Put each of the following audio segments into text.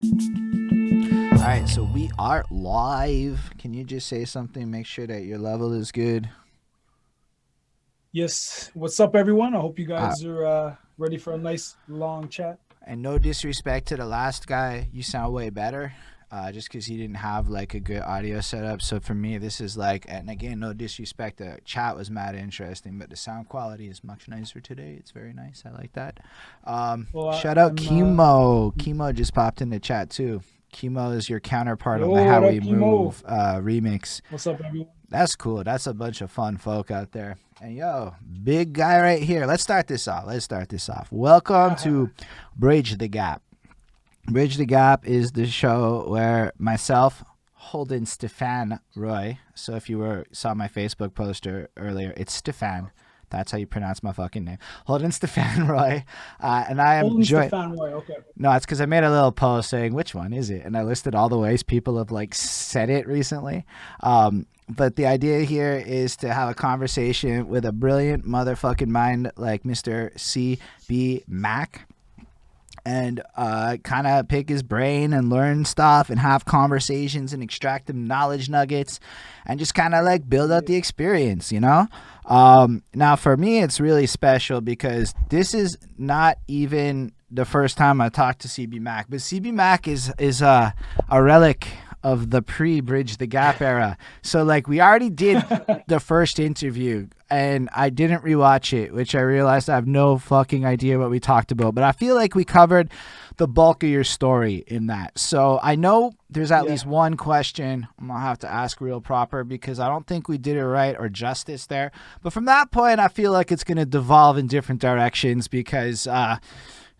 All right, so we are live. Can you just say something? Make sure that your level is good. Yes. What's up, everyone? I hope you Uh, guys are ready for a nice long chat. and no disrespect to the last guy, you sound way better. Just because he didn't have like a good audio setup. So for me, this is like, and again, no disrespect. The chat was mad interesting, but the sound quality is much nicer today. It's very nice. I like that. Well, Shout out I'm. Chemo. Chemo just popped in the chat too. Chemo is your counterpart on the Yo, How what We up, Kimo? Move remix. What's up, everyone? That's cool. That's a bunch of fun folk out there. And yo, big guy right here. Let's start this off. Welcome to Bridge the Gap. Bridge the Gap is the show where myself, Holden, Stephan, Roy. So if you saw my Facebook poster earlier, it's Stephan. That's how you pronounce my fucking name. Holden Stephan Roy. And I am Holden joined. Stephan Roy. Okay. No, it's because I made a little post saying which one is it, and I listed all the ways people have like said it recently. But the idea here is to have a conversation with a brilliant motherfucking mind like Mr. C.B. Mac, and kind of pick his brain and learn stuff and have conversations and extract them knowledge nuggets and just kind of like build out the experience, you know? Now, for me, it's really special because this is not even the first time I talked to CB Mac, but CB Mac is a relic of the pre-Bridge the Gap era. So like we already did the first interview and I didn't rewatch it, which I realized I have no fucking idea what we talked about, but I feel like we covered the bulk of your story in that. So I know there's at least one question I'm gonna have to ask real proper because I don't think we did it right or justice there. But from that point, I feel like it's gonna devolve in different directions because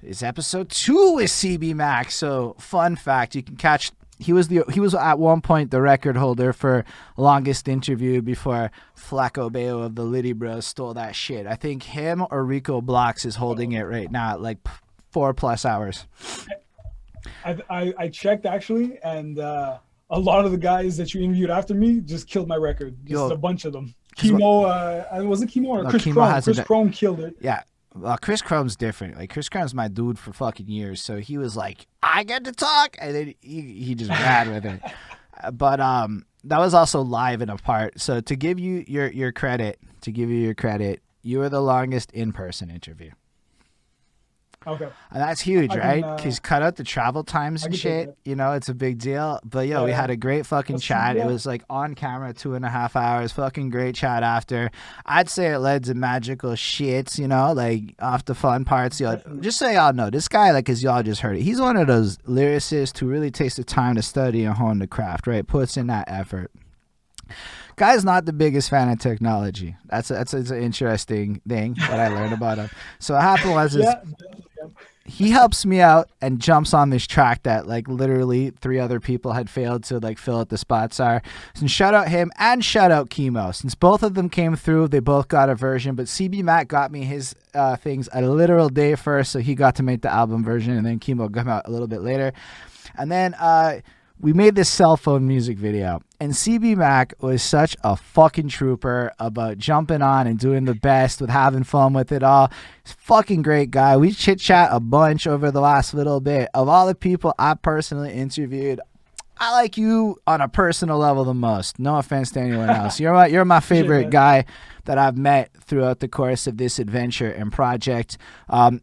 it's episode 2 with CB Max. So fun fact, you can catch he was at one point the record holder for longest interview before Flacco Bayo of the Liddy Bros stole that shit. I think him or Rico Blocks is holding it right now at like 4+ hours. I checked actually, and a lot of the guys that you interviewed after me just killed my record. Just a bunch of them. Chemo, was it Chemo or no, Chris Chemo Chrome? Chris Chrome killed it. Yeah. Well, Chris Chrome's different. Like Chris Chrome's my dude for fucking years, so he was like, "I get to talk," and then he just ran with it. But that was also live and apart. So to give you your credit, you were the longest in person interview. Okay. And that's huge, right? Because cut out the travel times and shit. You know, it's a big deal. But we had a great fucking chat. It was like on camera, 2.5 hours. Fucking great chat after. I'd say it led to magical shits, you know, like off the fun parts. Y'all, just so y'all know, this guy, like, as y'all just heard it, he's one of those lyricists who really takes the time to study and hone the craft, right? Puts in that effort. Guy's not the biggest fan of technology. That's an interesting thing that I learned about him. So what happened was he helps me out and jumps on this track that like literally 3 other people had failed to like fill out the spots are. So shout out him and shout out Chemo. Since both of them came through, they both got a version, but CB Mac got me his things a literal day first, so he got to make the album version, and then Chemo came out a little bit later. And then we made this cell phone music video, and CB Mac was such a fucking trooper about jumping on and doing the best with having fun with it all. He's a fucking great guy. We chit chat a bunch over the last little bit. Of all the people I personally interviewed, I like you on a personal level the most. No offense to anyone else. You're my favorite guy that I've met throughout the course of this adventure and project.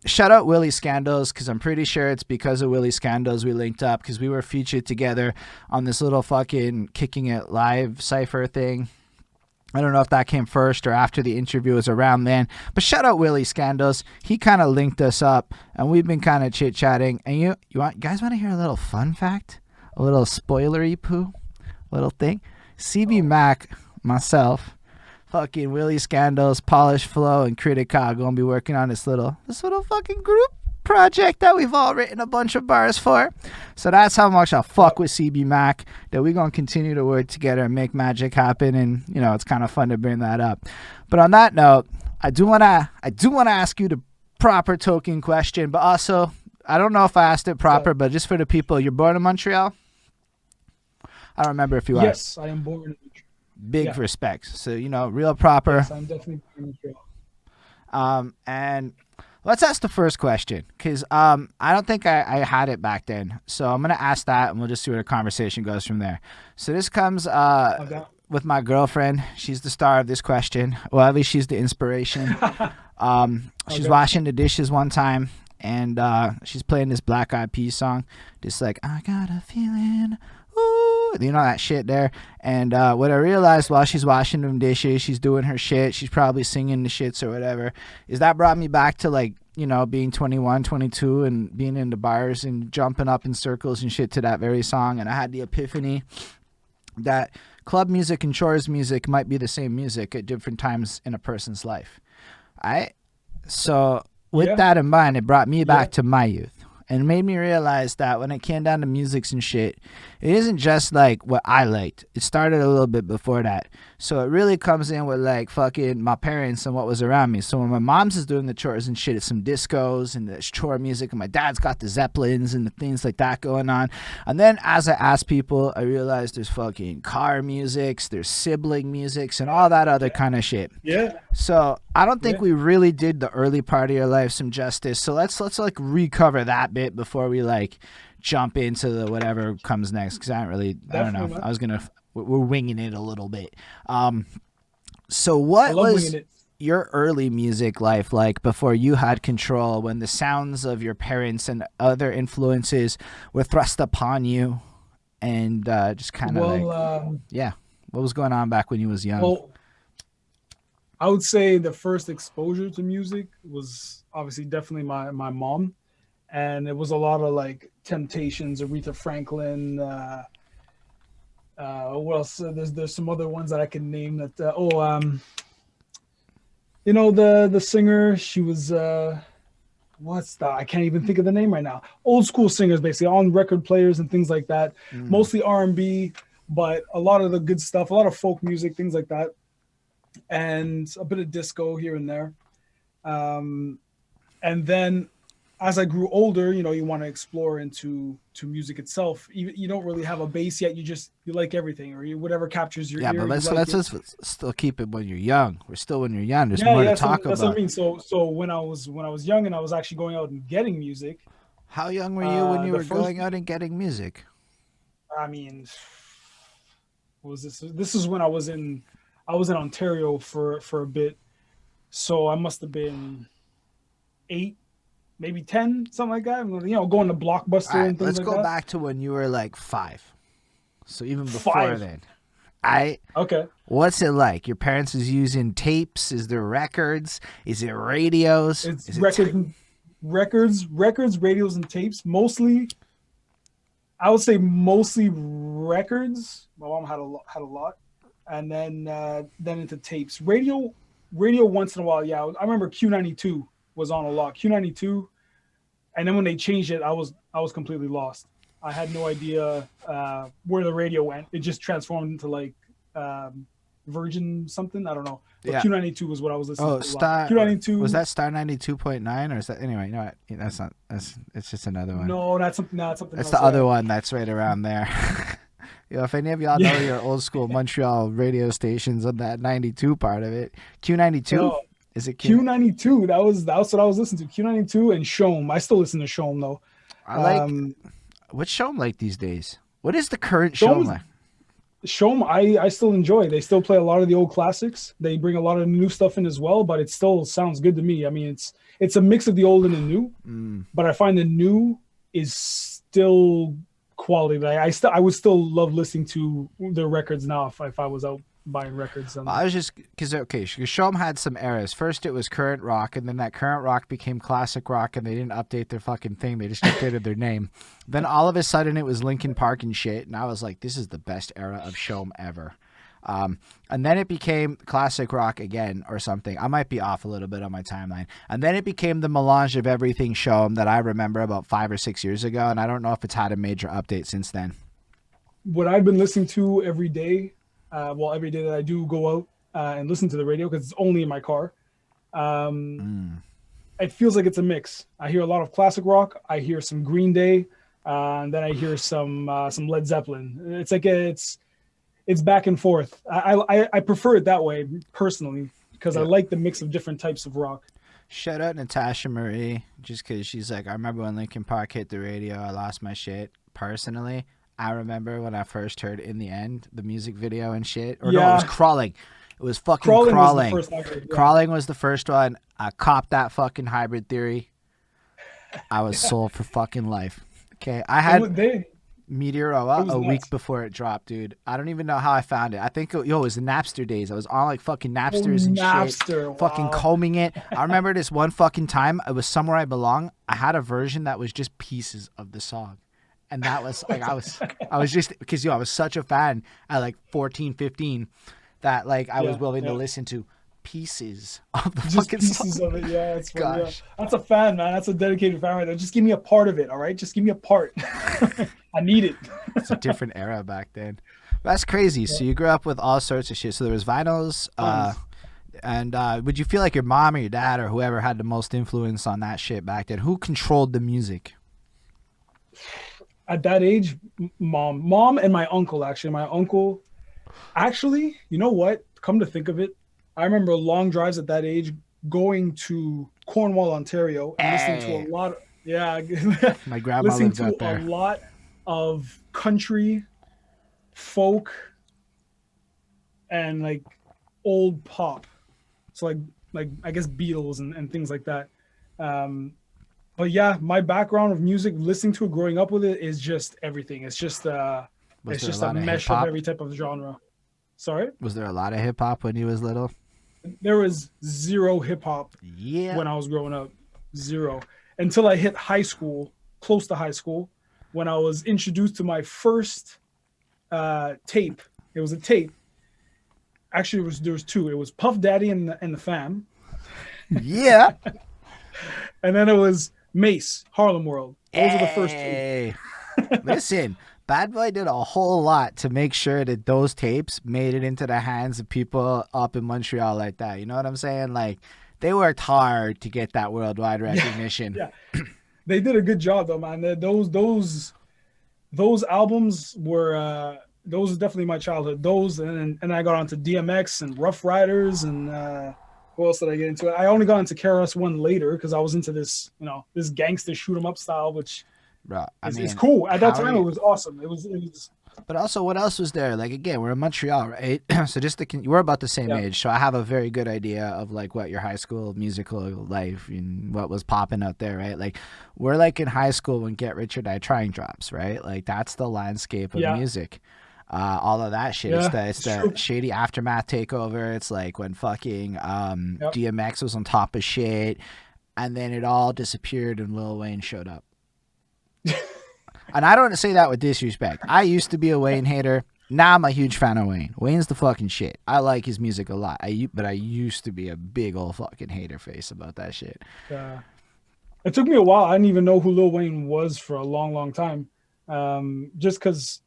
Shout out Willie Scandos, because I'm pretty sure it's because of Willie Scandos we linked up, because we were featured together on this little fucking Kicking It Live cypher thing. I don't know if that came first or after the interview was around then, but shout out Willie Scandos. He kind of linked us up, and we've been kind of chit-chatting. And you guys want to hear a little fun fact? A little spoilery poo, little thing. CB Mac, myself, fucking Willie Scandos, Polish Flow, and Critica gonna be working on this little fucking group project that we've all written a bunch of bars for. So that's how much I fuck with CB Mac, that we're gonna continue to work together and make magic happen. And you know, it's kind of fun to bring that up. But on that note, I do wanna ask you the proper token question, but also I don't know if I asked it proper, but just for the people, you're born in Montreal? I don't remember if you are. Yes, I am born in Montreal. Big respect. So, you know, real proper. Yes, I'm definitely born in Montreal. And Let's ask the first question because I don't think I had it back then. So I'm gonna ask that, and we'll just see where the conversation goes from there. So this comes Okay. with my girlfriend. She's the star of this question. Well, at least she's the inspiration. She's Okay. washing the dishes one time, and she's playing this Black Eyed Peas song, just like I got a feeling. Ooh, you know that shit there. And what I realized while she's washing them dishes, she's doing her shit, she's probably singing the shits or whatever, is that brought me back to like, you know, being 21, 22 and being in the bars and jumping up in circles and shit to that very song. And I had the epiphany that club music and chores music might be the same music at different times in a person's life. So with Yeah. that in mind, it brought me back Yeah. to my youth and made me realize that when it came down to musics and shit, it isn't just like what I liked. It started a little bit before that. So it really comes in with like fucking my parents and what was around me. So when my mom's is doing the chores and shit, it's some discos and there's chore music, and my dad's got the Zeppelins and the things like that going on. And then as I ask people, I realized there's fucking car musics, there's sibling musics, and all that other kind of shit. Yeah. So I don't think Yeah. we really did the early part of your life some justice. So let's like recover that bit before we like jump into the whatever comes next. Because I don't Definitely, know. man. I was gonna. We're winging it a little bit. So I what love was winging it. your early music life like before you had control? When the sounds of your parents and other influences were thrust upon you, and just kind of like, Well, yeah, what was going on back when you was young? well, I would say the first exposure to music was obviously definitely my mom, and it was a lot of like Temptations, Aretha Franklin. What else? There's some other ones that I can name. You know the singer. She was what's that? I can't even think of the name right now. Old school singers, basically on record players and things like that. Mm. Mostly R&B, but a lot of the good stuff, a lot of folk music, things like that, and a bit of disco here and there. Um, and then as I grew older, you know, you want to explore into music itself. You don't really have a base yet. You like everything, or whatever captures your Yeah, ear. but You let's like let's it. just still keep it when you're young. We're still when you're young. There's Yeah, more to yeah. talk That's what I about. mean. So when I was young and I was actually going out and getting music, How young were you when you the were first, going out and getting music? I mean, what was this? This is when I was in Ontario for a bit. So I must have been 8, maybe 10, something like that. You know, going to All Blockbuster right, and things let's like go that. back to when you were like 5. So even before 5. then. I Okay. What's it like? Your parents is using tapes? Is there records? Is it radios? It's Is it records, radios, and tapes. Mostly, I would say mostly records. My mom had a lot, and then into tapes. Radio once in a while. Yeah, I remember Q92 was on a lot. Q92, and then when they changed it, I was completely lost. I had no idea where the radio went. It just transformed into like Virgin something. I don't know. But Yeah. Q92 was what I was listening Oh, to a lot. Star was Q92. that Star 92.9 or is that anyway, you know what? That's not that's it's just another one. No, that's something. No, that's something That's else. the other one that's right around there. If any of y'all know Yeah. your old school Montreal radio stations on that 92 part of it, Q92? Oh, Is it Q? Q92. That's what I was listening to. Q92 and Shom. I still listen to Shom though. I like Um, what's Show'em like these days? What is the current Shom Show'em is like? Shom. I still enjoy. They still play a lot of the old classics. They bring a lot of new stuff in as well, but it still sounds good to me. I mean, it's a mix of the old and the new, Mm. but I find the new is still quality. Like I would still love listening to their records now if I was out buying records. I was just because Show'em had some eras. First, it was current rock, and then that current rock became classic rock, and they didn't update their fucking thing. They just updated their name. Then all of a sudden, it was Linkin Park and shit, and I was like, "This is the best era of Show'em ever." And then it became classic rock again or something. I might be off a little bit on my timeline. And then it became the melange of everything Show'em that I remember about 5 or 6 years ago, and I don't know if it's had a major update since then. What I've been listening to every day, every day that I do go out and listen to the radio because it's only in my car. It feels like it's a mix. I hear a lot of classic rock. I hear some Green Day, and then I hear some Led Zeppelin. It's like it's back and forth. I prefer it that way personally because I like the mix of different types of rock. Shout out Natasha Marie, just because she's like, I remember when Linkin Park hit the radio, I lost my shit. Personally, I remember when I first heard In the End, the music video and shit. Or no, it was Yeah, Crawling. It was fucking Crawling was the Crawling. first I heard. Yeah, Crawling was the first one. I copped that fucking Hybrid Theory. I was yeah. sold for fucking life. Okay, I had It Meteoroa was a week nuts. before it dropped, dude. I don't even know how I found it. I think it was the Napster days. I was on like fucking Oh, Napsters and shit, Napster. fucking Wow. combing it. I remember this one fucking time. It was Somewhere I Belong. I had a version that was just pieces of the song. And that was like I was just because I was such a fan at like 14, 15 that like I was Yeah, willing to yeah. listen to pieces of the Just fucking pieces song. of it. Yeah, it's funny. Yeah, Gosh. that's a fan, man. That's a dedicated fan right there. Just give me a part of it, all right? Just give me a part. I need it. It's a different era back then. That's crazy. Yeah. So you grew up with all sorts of shit. So there was vinyls, Tons. and would you feel like your mom or your dad or whoever had the most influence on that shit back then? Who controlled the music? At that age, mom, and my uncle. Actually, my uncle. Actually, you know what? Come to think of it, I remember long drives at that age going to Cornwall, Ontario, and listening to a Hey, lot. Yeah, my grandma listening lives to out a there. lot of country, folk, and like old pop. So like I guess Beatles and things like that. Um, but yeah, my background of music, listening to it, growing up with it, is just everything. Was It's there a just a lot of hip mesh of hop? every type of genre. Sorry, Was there a lot of hip hop when you was little? there was zero hip hop Yeah. when I was growing up, zero, until I hit high school, close to high school, when I was introduced to my first tape. It was a tape. Actually, there was two. It was Puff Daddy and the Fam, Yeah. and then it was Mace Harlem World. Those are the first two. Hey. Listen, Bad Boy did a whole lot to make sure that those tapes made it into the hands of people up in Montreal like that. You know what I'm saying? Like, they worked hard to get that worldwide Yeah, recognition. yeah. They did a good job though, man. Those albums were those are definitely my childhood. Those and I got onto DMX and Rough Riders and who else did I get into? I only got into KRS One later because I was into this, this gangster shoot 'em up style, which Bro, I is mean, cool. At that how are time, it you? was awesome. It was But also, what else was there? Like, again, we're in Montreal, right? So we're about the same yeah, age, so I have a very good idea of like what your high school musical life and what was popping out there, right? Like, we're like in high school when Get Rich or Die Trying drops, right? Like, that's the landscape of yeah, music. All of that shit. yeah. It's It's the true. shady aftermath takeover. It's like when fucking Yep. DMX was on top of shit, and then it all disappeared and Lil Wayne showed up. And I don't say that with disrespect. I used to be a Wayne hater. Now I'm a huge fan of Wayne. Wayne's the fucking shit. I like his music a lot. But I used to be a big old fucking hater face about that shit. Uh, it took me a while. I didn't even know who Lil Wayne was for a long, long time. Just because,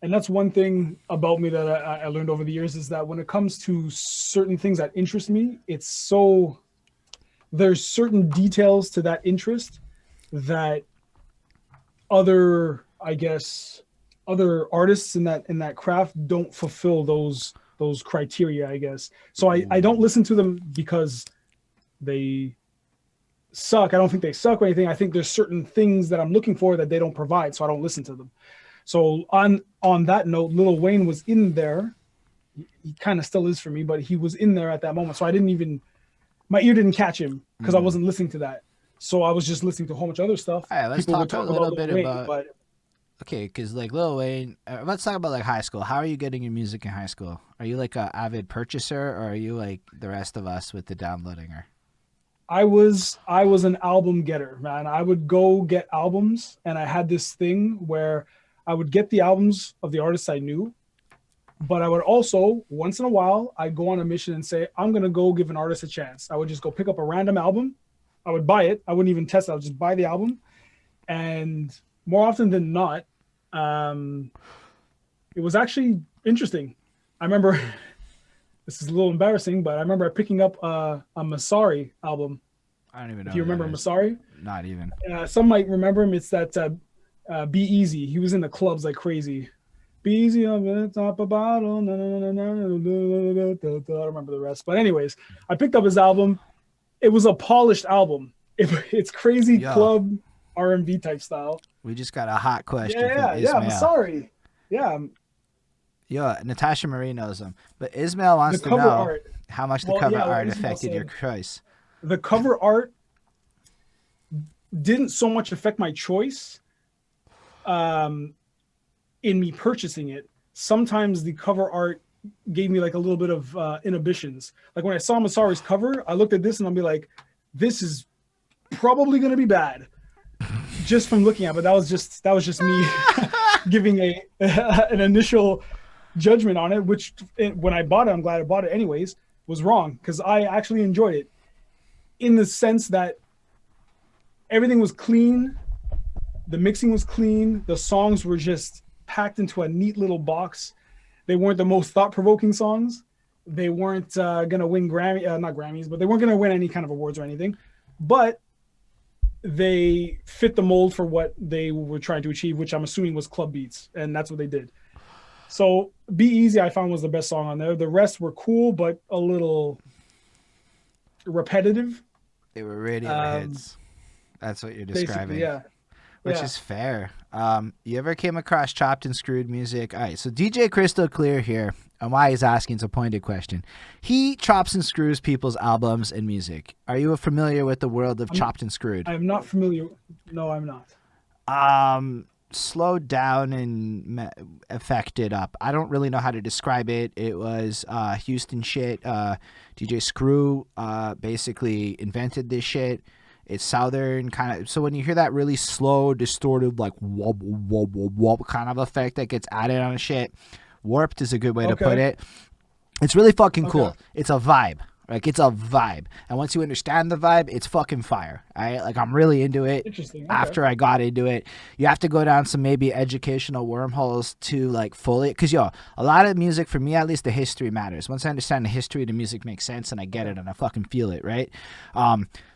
and that's one thing about me that I learned over the years is that when it comes to certain things that interest me, there's certain details to that interest that other, I guess, other artists in that craft don't fulfill those criteria, I guess. So I don't Ooh. listen to them because they suck. I don't think they suck or anything. I think there's certain things that I'm looking for that they don't provide, so I don't listen to them. So on that note, Lil Wayne was in there. He kind of still is for me, but he was in there at that moment. So I didn't even my ear didn't catch him because I Mm. wasn't listening to that. So I was just listening to a whole bunch of other stuff. All right, let's People would talk a talk about little Lil bit Wayne, about but okay, because like Lil Wayne. Let's talk about like high school. How are you getting your music in high school? Are you like a avid purchaser, or are you like the rest of us with the downloading? Or I was an album getter, man. I would go get albums, and I had this thing where I would get the albums of the artists I knew, but I would also once in a while I'd go on a mission and say I'm gonna go give an artist a chance. I would just go pick up a random album. I would buy it. I wouldn't even test it. I would just buy the album, and more often than not, um, it was actually interesting. I remember this is a little embarrassing, but I remember picking up a Masari album. I don't even know If you who that remember is. Masari, Not even. some might remember him. It's that Be Easy. He was in the clubs like crazy. Be easy on the top of bottle. No, no, no, no, no, no, no, no, no, no. I don't remember the rest. But anyways, I picked up his album. it was a polished album. It's crazy Yo, club R&B type style. we just got a hot question from Yeah. I'm Ismail. sorry. Yeah, Yo, Natasha Marie knows him, but Ismail the wants to cover know art. how much the Well, cover yeah, what art Ismail affected your said. choice. The cover art didn't so much affect my choice in me purchasing it. Sometimes the cover art gave me like a little bit of inhibitions. Like when I saw Masari's cover, I looked at this and I'll be like, this is probably going to be bad just from looking at it. But that was just me giving an initial judgment on it, which when I bought it, I'm glad I bought it anyways, was wrong because I actually enjoyed it in the sense that everything was clean. The mixing was clean. The songs were just packed into a neat little box. They weren't the most thought-provoking songs. They weren't going to win not Grammys, but they weren't going to win any kind of awards or anything. But they fit the mold for what they were trying to achieve, which I'm assuming was club beats, and that's what they did. So Be Easy, I found, was the best song on there. The rest were cool, but a little repetitive. They were radio hits. That's what you're describing. Yeah. Which is fair. You ever came across chopped and screwed music? All right, so DJ Crystal Clear here, and why he's asking is a pointed question. He chops and screws people's albums and music. Are you familiar with the world of chopped and screwed? I'm not familiar. No, I'm not. Slowed down and affected up. I don't really know how to describe it. It was Houston shit. DJ Screw basically invented this shit. It's southern kind of. So when you hear that really slow, distorted, like whoop, whoop, whoop, whoop kind of effect that gets added on shit, warped is a good way to put it. It's really fucking cool. It's a vibe. Like, it's a vibe. And once you understand the vibe, it's fucking fire. All right? Like, I'm really into it. Interesting. After I got into it, you have to go down some maybe educational wormholes to, like, fully. Because, a lot of music, for me at least, the history matters. Once I understand the history, the music makes sense and I get it and I fucking feel it, right?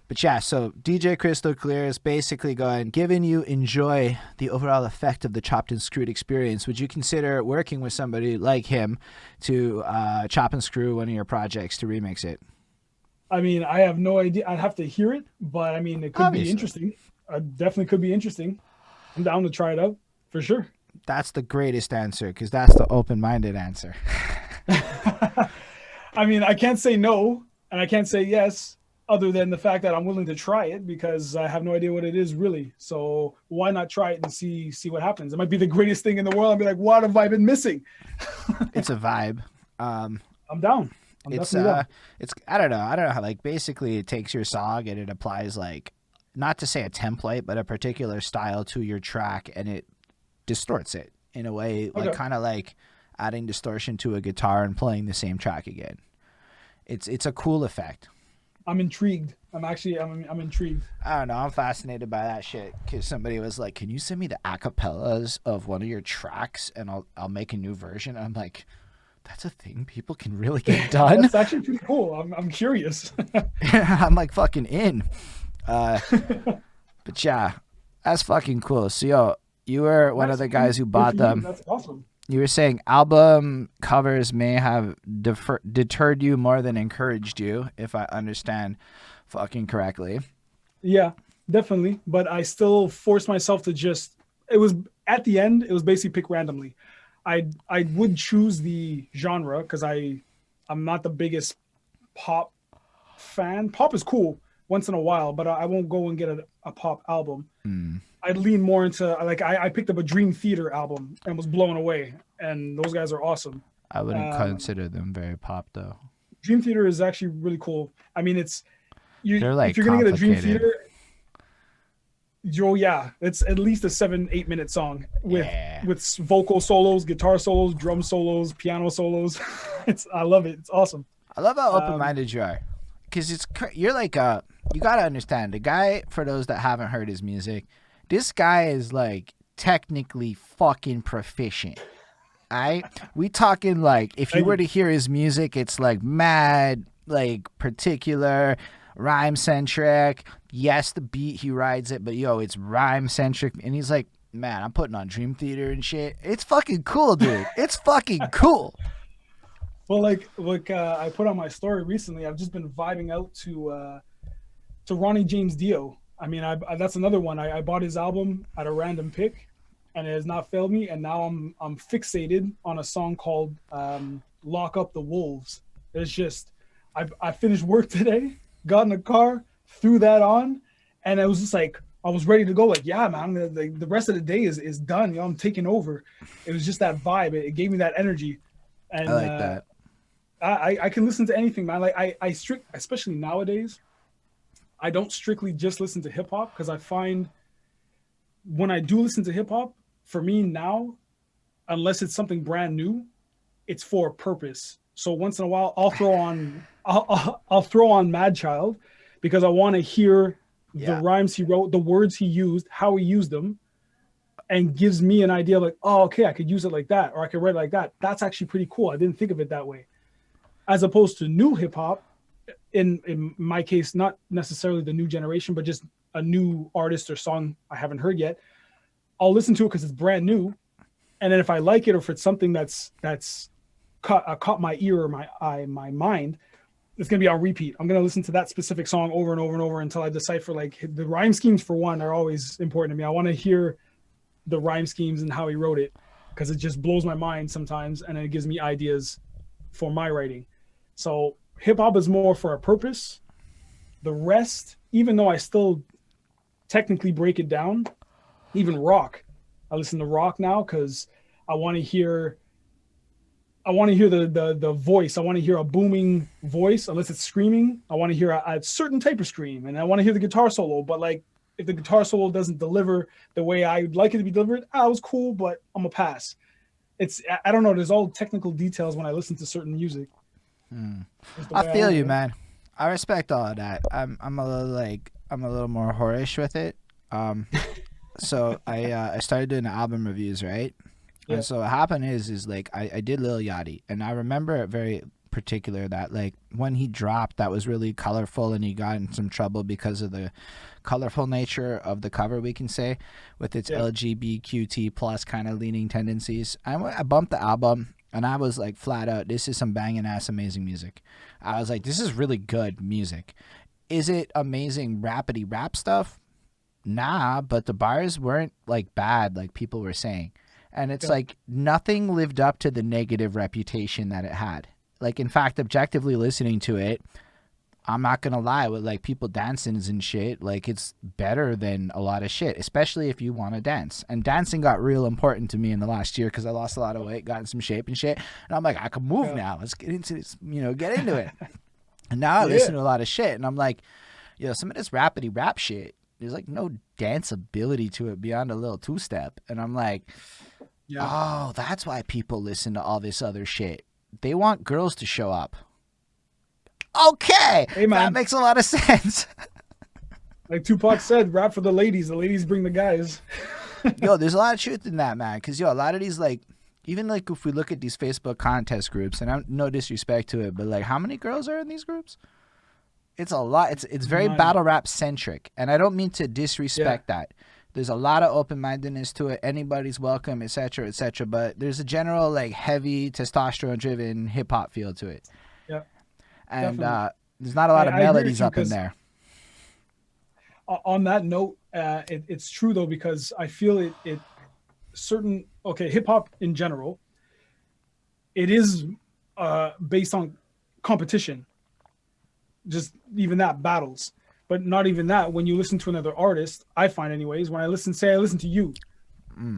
But yeah, so DJ Crystal Clear is basically going, given you enjoy the overall effect of the chopped and screwed experience, would you consider working with somebody like him to chop and screw one of your projects to remix it? I mean, I have no idea. I'd have to hear it, but I mean, it could be interesting. It definitely could be interesting. I'm down to try it out for sure. That's the greatest answer because that's the open-minded answer. I mean, I can't say no and I can't say yes, other than the fact that I'm willing to try it because I have no idea what it is really. So why not try it and see what happens? It might be the greatest thing in the world. I'll be like, what have I been missing? It's a vibe. I'm down. It's I don't know how, like, basically it takes your song and it applies, like, not to say a template, but a particular style to your track and it distorts it in a way, like kind of like adding distortion to a guitar and playing the same track again. It's a cool effect. I'm intrigued. I'm intrigued. I don't know. I'm fascinated by that shit because somebody was like, "Can you send me the acapellas of one of your tracks and I'll make a new version?" I'm like, "That's a thing people can really get done." That's actually pretty cool. I'm curious. I'm like fucking in. But yeah, that's fucking cool. So you were one of the guys who bought them. That's awesome. You were saying album covers may have deterred you more than encouraged you, if I understand fucking correctly. Yeah, definitely. But I still forced myself to it was at the end, it was basically pick randomly. I would choose the genre because I'm not the biggest pop fan. Pop is cool once in a while, but I won't go and get a pop album. I'd lean more into, like, I picked up a Dream Theater album and was blown away, and those guys are awesome. I wouldn't consider them very pop, though. Dream Theater is actually really cool. I mean, they're like if you're going to get a Dream Theater, it's at least a 7-8 minute song with vocal solos, guitar solos, drum solos, piano solos. I love it. It's awesome. I love how open-minded you are. Because you're like, you got to understand, the guy, for those that haven't heard his music, this guy is, like, technically fucking proficient. Alright? We talking, like, if you were to hear his music, it's, like, mad, like, particular, rhyme-centric. Yes, the beat, he rides it, but, it's rhyme-centric. And he's like, man, I'm putting on Dream Theater and shit. It's fucking cool, dude. It's fucking cool. Well, like I put on my story recently, I've just been vibing out to to Ronnie James Dio. I mean, that's another one. I bought his album at a random pick, and it has not failed me. And now I'm fixated on a song called "Lock Up the Wolves." It's just I finished work today, got in the car, threw that on, and it was just like I was ready to go. Like, yeah, man, the rest of the day is done. You know, I'm taking over. It was just that vibe. It gave me that energy, and I like that. I can listen to anything, man. Like especially nowadays, I don't strictly just listen to hip hop because I find when I do listen to hip hop, for me now, unless it's something brand new, it's for a purpose. So once in a while, I'll throw on Mad Child because I want to hear the rhymes he wrote, the words he used, how he used them, and gives me an idea like, oh, okay, I could use it like that, or I could write it like that. That's actually pretty cool. I didn't think of it that way. As opposed to new hip hop, in my case, not necessarily the new generation, but just a new artist or song I haven't heard yet. I'll listen to it because it's brand new, and then if I like it or if it's something that's caught my ear or my mind, it's gonna be on repeat. I'm gonna listen to that specific song over and over and over until I decipher. Like the rhyme schemes, for one, are always important to me. I want to hear the rhyme schemes and how he wrote it because it just blows my mind sometimes, and it gives me ideas for my writing. So hip hop is more for a purpose. The rest, even though I still technically break it down, even rock, I listen to rock now because I want to hear the voice. I want to hear a booming voice, unless it's screaming. I want to hear a certain type of scream, and I want to hear the guitar solo. But like, if the guitar solo doesn't deliver the way I'd like it to be delivered, it was cool, but I'm a pass. I don't know. There's all technical details when I listen to certain music. I feel you, man. I respect all of that. I'm a little more whorish with it. So I started doing album reviews, right? Yeah. And so what happened is like I did Lil Yachty, and I remember it very particular that like when he dropped, that was really colorful, and he got in some trouble because of the colorful nature of the cover, we can say, with its LGBTQT plus kind of leaning tendencies. I bumped the album, and I was like flat out, this is some banging ass amazing music. I was like, this is really good music. Is it amazing rappity rap stuff? Nah, but the bars weren't like bad like people were saying. And it's like nothing lived up to the negative reputation that it had. Like, in fact, objectively listening to it, I'm not going to lie, with like people dancing and shit, like it's better than a lot of shit, especially if you want to dance. And dancing got real important to me in the last year because I lost a lot of weight, got in some shape and shit. And I'm like, I can move now. Let's get into this, get into it. And now I listen to a lot of shit, and I'm like, some of this rappity rap shit, there's like no danceability to it beyond a little two-step. And I'm like, oh, that's why people listen to all this other shit. They want girls to show up. Okay, hey, that makes a lot of sense. Like Tupac said, rap for the ladies bring the guys. There's a lot of truth in that, man. Because a lot of these, like, even like if we look at these Facebook contest groups, and I'm no disrespect to it, but like how many girls are in these groups? It's a lot. It's very battle rap centric, and I don't mean to disrespect that. There's a lot of open-mindedness to it. Anybody's welcome, etc., etc. But there's a general like heavy testosterone-driven hip-hop feel to it. Yeah. And there's not a lot of melodies up in there. On that note, it's true though, because I feel it hip hop in general, it is based on competition. Just even that, battles. But not even that. When you listen to another artist, I find anyways, when I listen to you,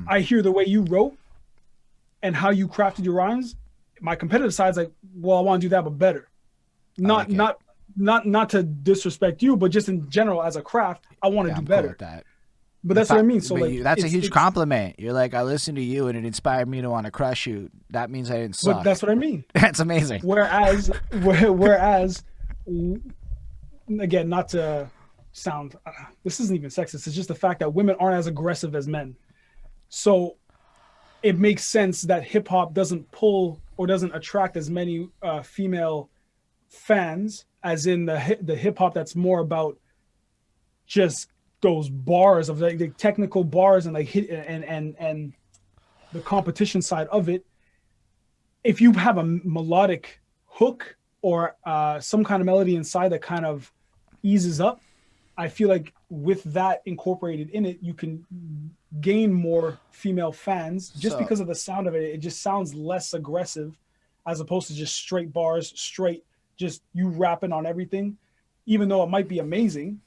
I hear the way you wrote and how you crafted your rhymes. My competitive side's like, well, I want to do that, but better. Not to disrespect you, but just in general as a craft, I want to do better. Cool that. But that's what I mean. So like, that's a huge compliment. You're like, I listened to you and it inspired me to want to crush you. That means I didn't suck. But that's what I mean. That's amazing. Whereas, again, not to sound, this isn't even sexist. It's just the fact that women aren't as aggressive as men. So it makes sense that hip hop doesn't pull or doesn't attract as many female fans as in the hip hop that's more about just those bars of like the technical bars and like hit and the competition side of it. If you have a melodic hook or some kind of melody inside that kind of eases up, I feel like with that incorporated in it, you can gain more female fans just So because of the sound of it. It just sounds less aggressive as opposed to just straight bars, straight, just you rapping on everything, even though it might be amazing,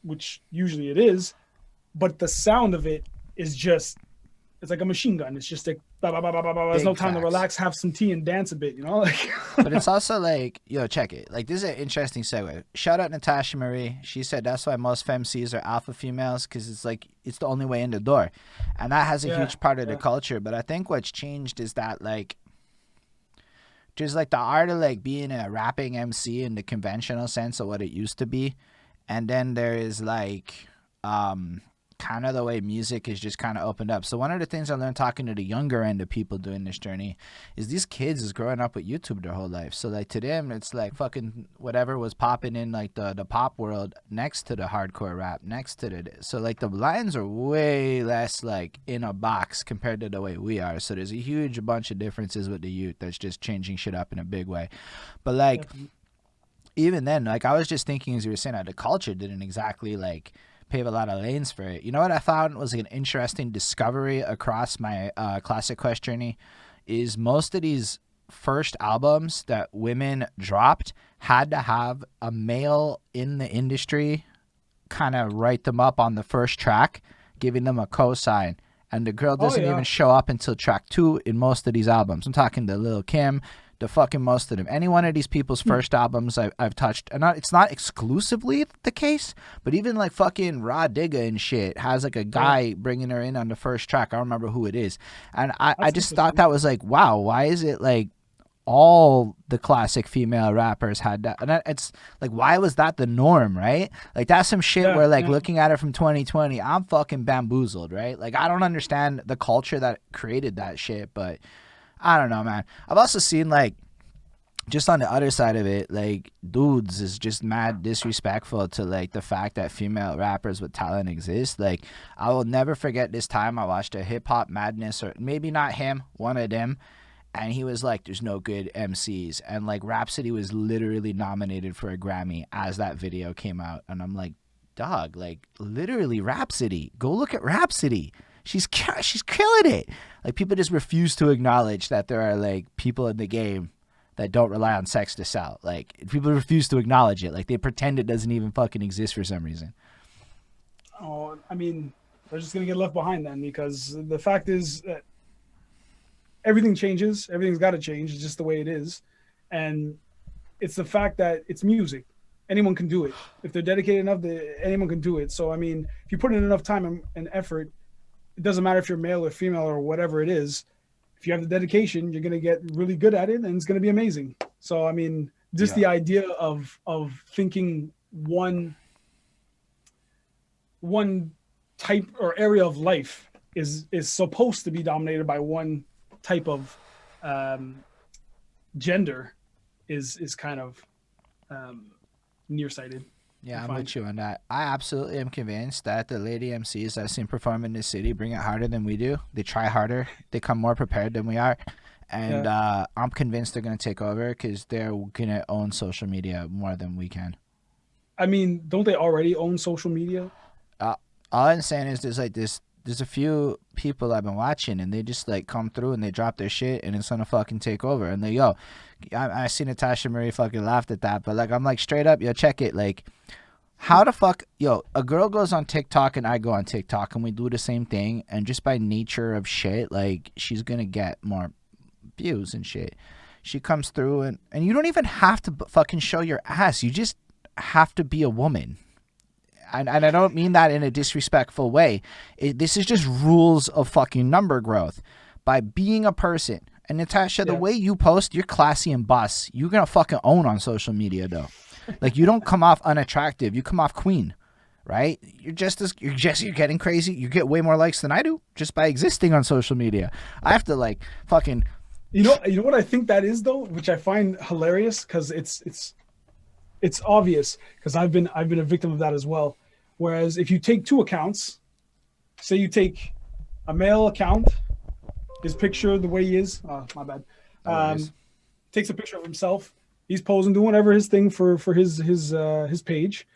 which usually it is, but the sound of it is just, it's like a machine gun. It's just like, bah, bah, bah, bah, bah, bah. There's no big time to facts. relax, have some tea and dance a bit, you know? Like, But it's also like, yo, check it. Like, this is an interesting segue. Shout out Natasha Marie. She said that's why most femcs are alpha females because it's like, it's the only way in the door. And that has a yeah, huge part of the yeah, culture. But I think what's changed is that, like, there's like the art of like being a rapping MC in the conventional sense of what it used to be. And then there is like, kind of the way music is just kind of opened up. So one of the things I learned talking to the younger end of people doing this journey is these kids is growing up with YouTube their whole life. So like to them, it's like fucking whatever was popping in like the pop world next to the hardcore rap, next to the, so like the lines are way less like in a box compared to the way we are. So there's a huge bunch of differences with the youth that's just changing shit up in a big way. But like, definitely. even then, like I was just thinking as you were saying that the culture didn't exactly like pave a lot of lanes for it. You know what I found was an interesting discovery across my Classic Quest journey is most of these first albums that women dropped had to have a male in the industry kind of write them up on the first track, giving them a cosign. And the girl Oh doesn't even yeah, show up until track 2 in most of these albums. I'm talking to Lil Kim, the fucking most of them. Any one of these people's first albums I've touched, and it's not exclusively the case, but even like fucking Raw Digga and shit has like a yeah. guy bringing her in on the first track. I don't remember who it is. And I That's just thought interesting. that was like, wow, why is it like all the classic female rappers had that? And it's like, why was that the norm, right? Like that's some shit Yeah, where like yeah. looking at it from 2020, I'm fucking bamboozled, right? Like I don't understand the culture that created that shit, but I don't know, man. I've also seen like just on the other side of it, like dudes is just mad disrespectful to like the fact that female rappers with talent exist. Like I will never forget this time I watched a Hip Hop Madness, or maybe not him, one of them, and he was like, there's no good MCs, and like Rhapsody was literally nominated for a Grammy as that video came out, and I'm like, dog, like literally Rhapsody, go look at Rhapsody, she's killing it. Like people just refuse to acknowledge that there are like people in the game that don't rely on sex to sell. Like people refuse to acknowledge it. Like they pretend it doesn't even fucking exist for some reason. Oh, I mean, they're just gonna get left behind then because the fact is that everything changes. Everything's got to change. It's just the way it is, and it's the fact that it's music. Anyone can do it if they're dedicated enough. Anyone can do it. So I mean, if you put in enough time and effort, it doesn't matter if you're male or female or whatever it is. If you have the dedication, you're gonna get really good at it, and it's gonna be amazing. So I mean, just Yeah. the idea of thinking one type or area of life is supposed to be dominated by one type of um, gender is kind of nearsighted. I Yeah, I'm find. with you on that. I absolutely am convinced that the lady MCs I've seen perform in this city bring it harder than we do. They try harder. They come more prepared than we are. And Yeah, I'm convinced they're going to take over because they're going to own social media more than we can. I mean, don't they already own social media? Uh, all I'm saying is there's a few people I've been watching and they just like come through and they drop their shit and it's gonna fucking take over. And they, yo, I see Natasha Marie fucking laughed at that, but like I'm like straight up, yo, check it. Like how the fuck, yo, a girl goes on TikTok and I go on TikTok and we do the same thing, and just by nature of shit, like she's gonna get more views and shit. She comes through and you don't even have to fucking show your ass. You just have to be a woman. And I don't mean that in a disrespectful way. This is just rules of fucking number growth. By being a person. And Natasha, the Yeah. way you post, you're classy and boss. You're going to fucking own on social media, though. Like, you don't come off unattractive. You come off queen, right? You're getting crazy. You get way more likes than I do just by existing on social media. I have to, like, fucking. You know what I think that is though, which I find hilarious because it's obvious because I've been a victim of that as well. Whereas if you take two accounts, say you take a male account, his picture the way he is, my bad, No worries. takes a picture of himself, he's posing, doing whatever his thing for his page,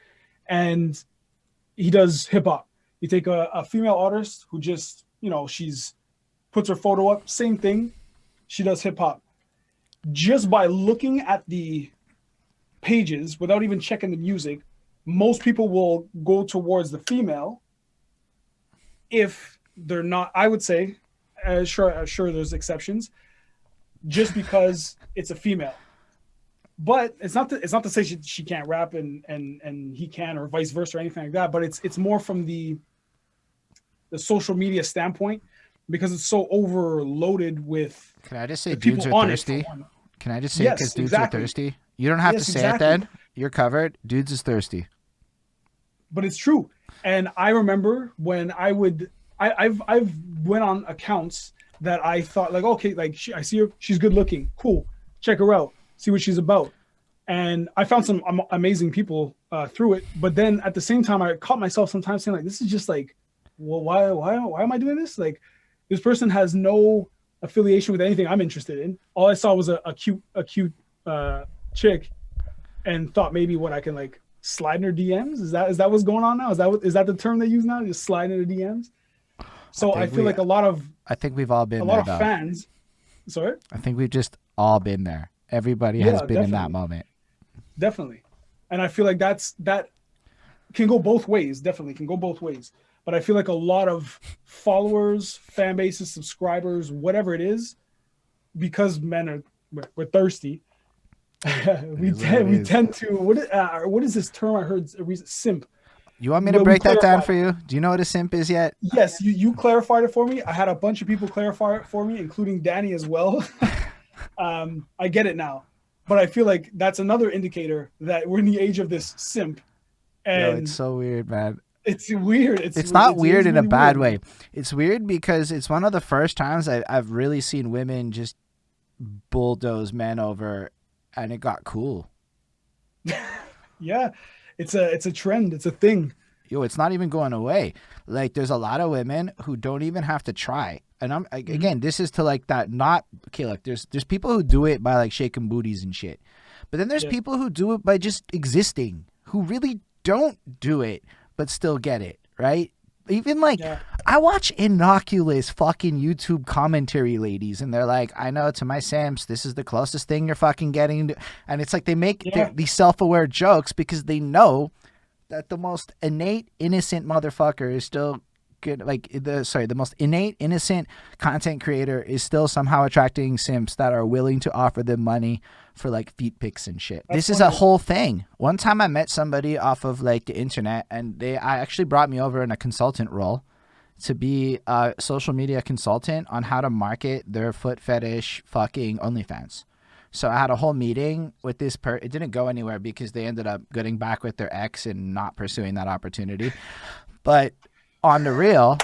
and he does hip hop. You take a female artist who just, she's puts her photo up, same thing. She does hip hop. Just by looking at the pages without even checking the music, most people will go towards the female if they're not, I would say, sure there's exceptions, just because it's a female. But it's not to say she can't rap and he can, or vice versa or anything like that. But it's more from the social media standpoint, because it's so overloaded with. Can I just say dudes are thirsty? Can I just say because dudes are thirsty? You don't have to say it then. You're covered. Dudes is thirsty. But it's true. And I remember when I've went on accounts that I thought like, okay, like I see her, she's good looking, cool, check her out, see what she's about. And I found some amazing people through it. But then at the same time, I caught myself sometimes saying like, this is just like, well, why am I doing this? Like, this person has no affiliation with anything I'm interested in. All I saw was a cute chick, and thought maybe what I can like slide in her DMs. Is that what's going on now? Is that the term they use now? Just slide in her DMs. So I feel like I think we've all been there. A lot of fans. Sorry? I think we've just all been there. Everybody has been in that moment. Definitely. And I feel like that can go both ways. Definitely can go both ways. But I feel like a lot of followers, fan bases, subscribers, whatever it is, because men we're thirsty. we tend to what is this term I heard? Simp. You want me to break that down for you? Do you know what a simp is yet? Yes, you clarified it for me. I had a bunch of people clarify it for me, including Danny as well. I get it now. But I feel like that's another indicator that we're in the age of this simp. And it's so weird, man. It's weird. It's not weird in a bad way. It's weird because it's one of the first times I've really seen women just bulldoze men over, and it got cool. Yeah, it's a trend. It's a thing. Yo, it's not even going away. Like, there's a lot of women who don't even have to try. And again, this is to like that not okay. Like, there's people who do it by like shaking booties and shit, but then there's people who do it by just existing, who really don't do it but still get it, right? Even like, I watch innocuous fucking YouTube commentary ladies, and they're like, I know, to my simps, this is the closest thing you're fucking getting to. And it's like they make these self-aware jokes because they know that the most innate, innocent motherfucker is still good. Like, the most innate, innocent content creator is still somehow attracting simps that are willing to offer them money for like feet pics and shit. This is a whole thing. One time I met somebody off of like the internet, and I actually brought me over in a consultant role to be a social media consultant on how to market their foot fetish fucking OnlyFans. So I had a whole meeting with this it didn't go anywhere because they ended up getting back with their ex and not pursuing that opportunity. But on the real,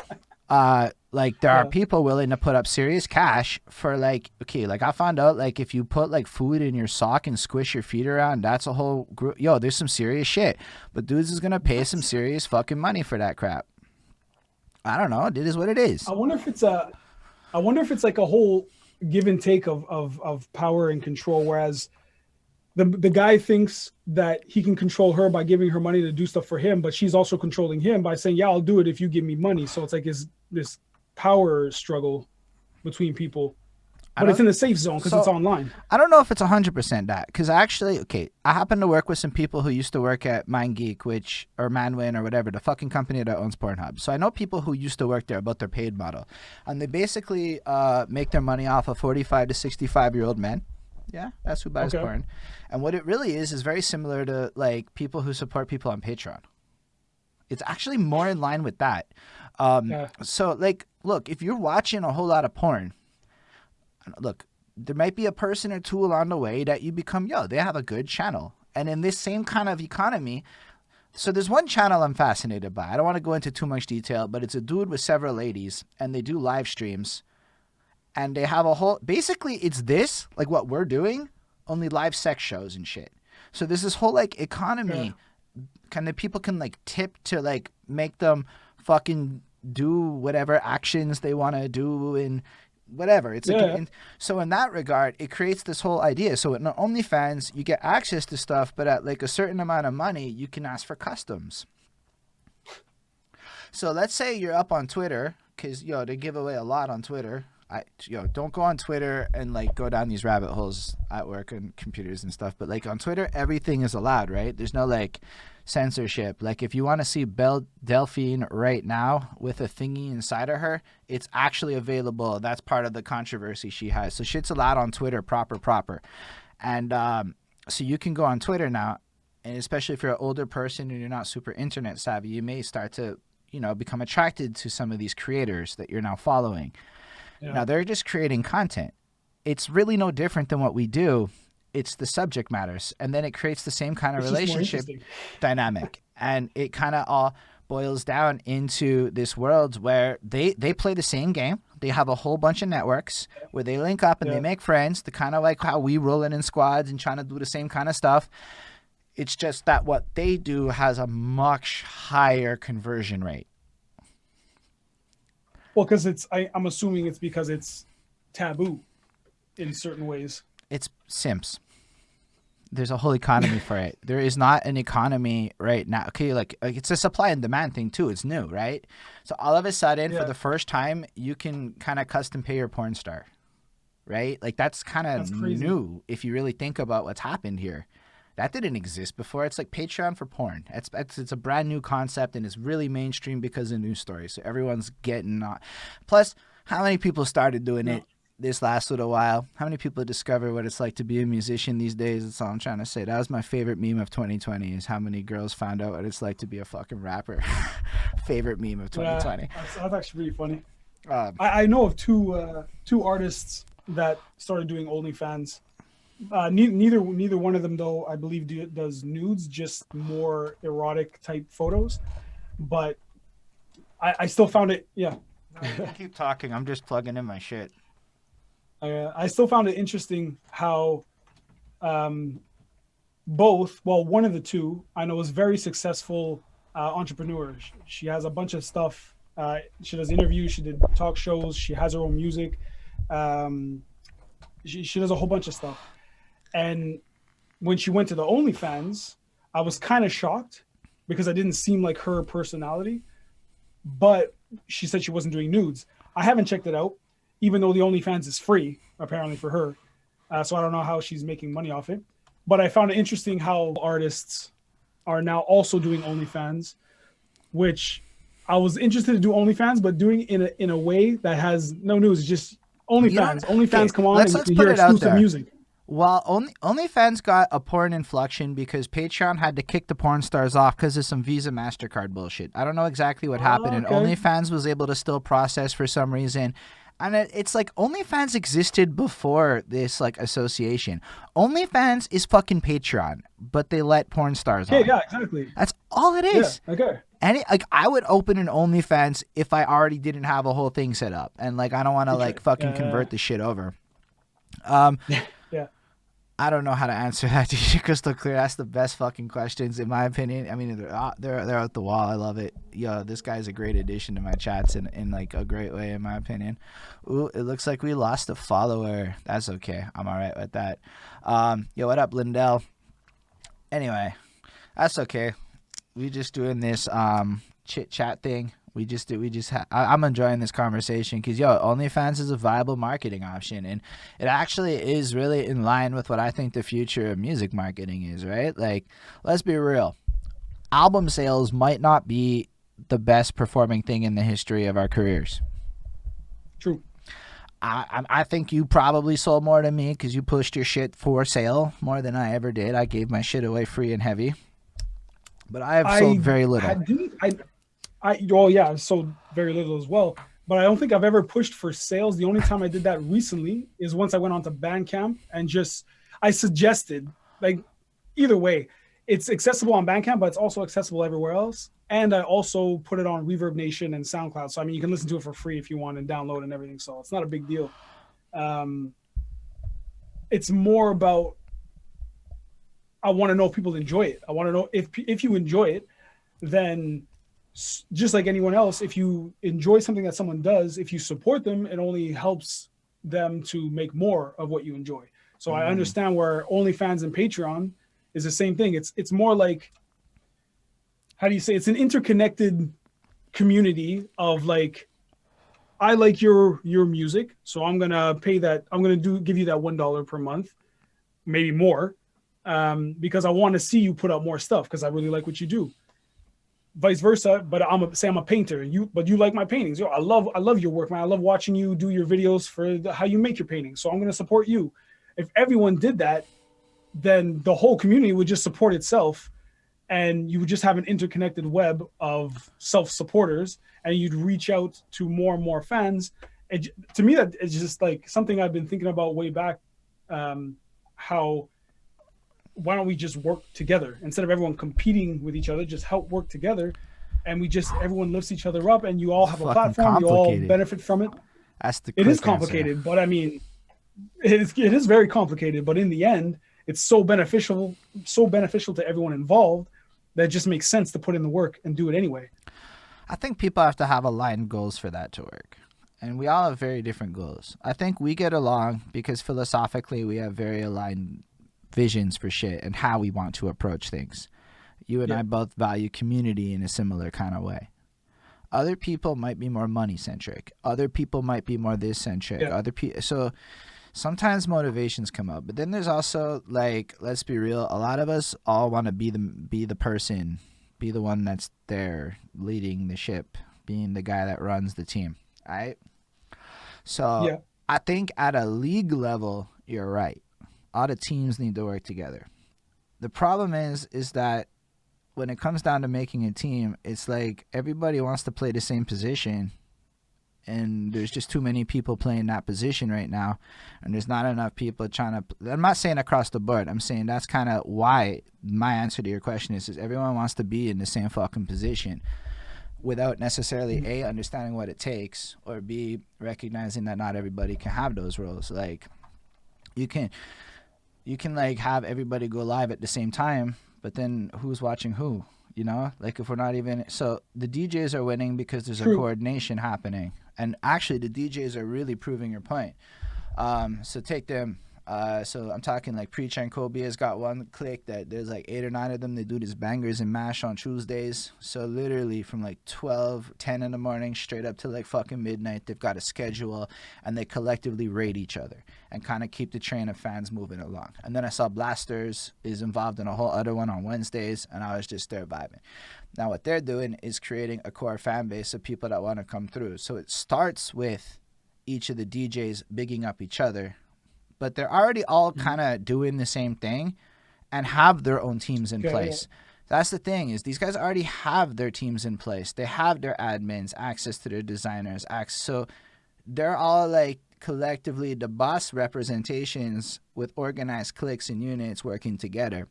like, there are people willing to put up serious cash for like, okay, like I found out like if you put like food in your sock and squish your feet around, that's a whole group. Yo, there's some serious shit. But dudes is gonna pay some serious fucking money for that crap. I don't know. It is what it is. I wonder if it's like a whole give and take of power and control, whereas the guy thinks that he can control her by giving her money to do stuff for him, but she's also controlling him by saying, yeah, I'll do it if you give me money. So it's like this power struggle between people, but it's in a safe zone because it's online. I don't know if it's 100% that, because actually, okay, I happen to work with some people who used to work at MindGeek, or Manwin or whatever, the fucking company that owns Pornhub. So I know people who used to work there about their paid model, and they basically make their money off of 45 to 65-year-old men. Yeah, that's who buys porn. And what it really is very similar to like people who support people on Patreon. It's actually more in line with that. So like, look, if you're watching a whole lot of porn, look, there might be a person or two along the way that you become, they have a good channel. And in this same kind of economy, so there's one channel I'm fascinated by. I don't want to go into too much detail, but it's a dude with several ladies, and they do live streams. And they have a whole, basically it's this, like what we're doing, only live sex shows and shit. So there's this whole like economy, kind of people can like tip to like make them fucking do whatever actions they want to do and whatever. It's like, so in that regard, it creates this whole idea. So in OnlyFans, you get access to stuff, but at like a certain amount of money, you can ask for customs. So let's say you're up on Twitter, because they give away a lot on Twitter. Don't go on Twitter and like go down these rabbit holes at work and computers and stuff. But like on Twitter, everything is allowed, right? There's no like censorship. Like if you want to see Belle Delphine right now with a thingy inside of her, it's actually available. That's part of the controversy she has. So shit's allowed on Twitter, proper. And so you can go on Twitter now, and especially if you're an older person and you're not super internet savvy, you may start to become attracted to some of these creators that you're now following. Yeah. Now, they're just creating content. It's really no different than what we do. It's the subject matters. And then it creates the same kind of relationship dynamic. And it kind of all boils down into this world where they play the same game. They have a whole bunch of networks where they link up and they make friends. The kind of like how we rolling in squads and trying to do the same kind of stuff. It's just that what they do has a much higher conversion rate. Well, because I'm assuming it's because it's taboo in certain ways. It's simps. There's a whole economy for it. There is not an economy right now. Okay, like it's a supply and demand thing too. It's new, right? So all of a sudden, for the first time, you can kind of custom pay your porn star, right? Like that's kind of new if you really think about what's happened here. That didn't exist before. It's like Patreon for porn. It's a brand new concept, and it's really mainstream because of news stories. So everyone's getting on. Plus, how many people started doing it this last little while? How many people discover what it's like to be a musician these days? That's all I'm trying to say. That was my favorite meme of 2020 is how many girls found out what it's like to be a fucking rapper. Favorite meme of 2020. That's actually really funny. I know of two artists that started doing OnlyFans. Neither one of them, though, I believe does nudes, just more erotic type photos. But I still found it, Keep talking. I'm just plugging in my shit. I still found it interesting how both, well, one of the two I know is very successful entrepreneur. She has a bunch of stuff. She does interviews. She did talk shows. She has her own music. She does a whole bunch of stuff. And when she went to the OnlyFans, I was kind of shocked because I didn't seem like her personality. But she said she wasn't doing nudes. I haven't checked it out, even though the OnlyFans is free, apparently, for her. So I don't know how she's making money off it. But I found it interesting how artists are now also doing OnlyFans, which I was interested to do OnlyFans, but doing in a way that has no nudes, just OnlyFans. OnlyFans come on and you can hear exclusive music. Well, OnlyFans got a porn inflection because Patreon had to kick the porn stars off because of some Visa MasterCard bullshit. I don't know exactly what happened, and OnlyFans was able to still process for some reason. And it's like OnlyFans existed before this like association. OnlyFans is fucking Patreon, but they let porn stars on. Yeah, exactly. That's all it is. Yeah, okay. And I would open an OnlyFans if I already didn't have a whole thing set up, and like I don't want to like fucking convert the shit over. Yeah. I don't know how to answer that to you crystal clear. That's the best fucking questions in my opinion. I mean, they're out the wall. I love it. Yo, this guy's a great addition to my chats in like a great way in my opinion. Ooh, it looks like we lost a follower. That's okay. I'm all right with that. Yo, what up, Lindell? Anyway, that's okay. We just doing this chit chat thing. I'm enjoying this conversation because OnlyFans is a viable marketing option, and it actually is really in line with what I think the future of music marketing is, right? Like, let's be real. Album sales might not be the best performing thing in the history of our careers. True. I think you probably sold more than me because you pushed your shit for sale more than I ever did. I gave my shit away free and heavy, but I have sold very little. I sold very little as well, but I don't think I've ever pushed for sales. The only time I did that recently is once I went onto Bandcamp and I suggested, like, either way, it's accessible on Bandcamp, but it's also accessible everywhere else. And I also put it on Reverb Nation and SoundCloud. So, I mean, you can listen to it for free if you want and download and everything. So it's not a big deal. It's more about, I want to know if people enjoy it. I want to know if you enjoy it, then just like anyone else, if you enjoy something that someone does, if you support them, it only helps them to make more of what you enjoy. So I understand where OnlyFans and Patreon is the same thing. It's more like, how do you say, it's an interconnected community of like, I like your music, so I'm gonna pay that. I'm gonna give you that $1 per month, maybe more, because I want to see you put out more stuff because I really like what you do. Vice versa, but I'm a painter, and you like my paintings. Yo, I love your work, man. I love watching you do your videos for how you make your paintings. So I'm gonna support you. If everyone did that, then the whole community would just support itself, and you would just have an interconnected web of self-supporters, and you'd reach out to more and more fans. And to me, that is just like something I've been thinking about way back. How why don't we just work together instead of everyone competing with each other? Just help work together, and everyone lifts each other up, and you all It's have a fucking platform. You all complicated. benefit from it. That's the It is quick answer. complicated, but I mean, it is very complicated. But in the end, it's so beneficial to everyone involved that it just makes sense to put in the work and do it anyway. I think people have to have aligned goals for that to work. And we all have very different goals. I think we get along because philosophically we have very aligned visions for shit and how we want to approach things. You and I both value community in a similar kind of way. Other people might be more money centric. Other people might be more this centric. So sometimes motivations come up, but then there's also like, let's be real, a lot of us all want to be the person, be the one that's there leading the ship, being the guy that runs the team, right? So I think at a league level, you're right. All the teams need to work together. The problem is that when it comes down to making a team, it's like everybody wants to play the same position, and there's just too many people playing that position right now, and there's not enough people trying to. I'm not saying across the board. I'm saying that's kind of why my answer to your question is everyone wants to be in the same fucking position without necessarily A, understanding what it takes, or B, recognizing that not everybody can have those roles. Like you can like have everybody go live at the same time, but then who's watching who? You know, like if we're not even, so the DJs are winning because there's a coordination happening, and actually the DJs are really proving your point. So take them. So I'm talking like Preach and Kobe has got one clique that there's like 8 or 9 of them. They do this bangers and mash on Tuesdays. So literally from like 10 in the morning straight up to like fucking midnight, they've got a schedule, and they collectively rate each other and kind of keep the train of fans moving along. And then I saw Blasters is involved in a whole other one on Wednesdays, and I was just there vibing. Now what they're doing is creating a core fan base of people that want to come through. So it starts with each of the DJs bigging up each other, but they're already all kind of doing the same thing and have their own teams in place. That's the thing, is these guys already have their teams in place. They have their admins, access to their designers, so they're all like collectively the boss representations with organized cliques and units working together.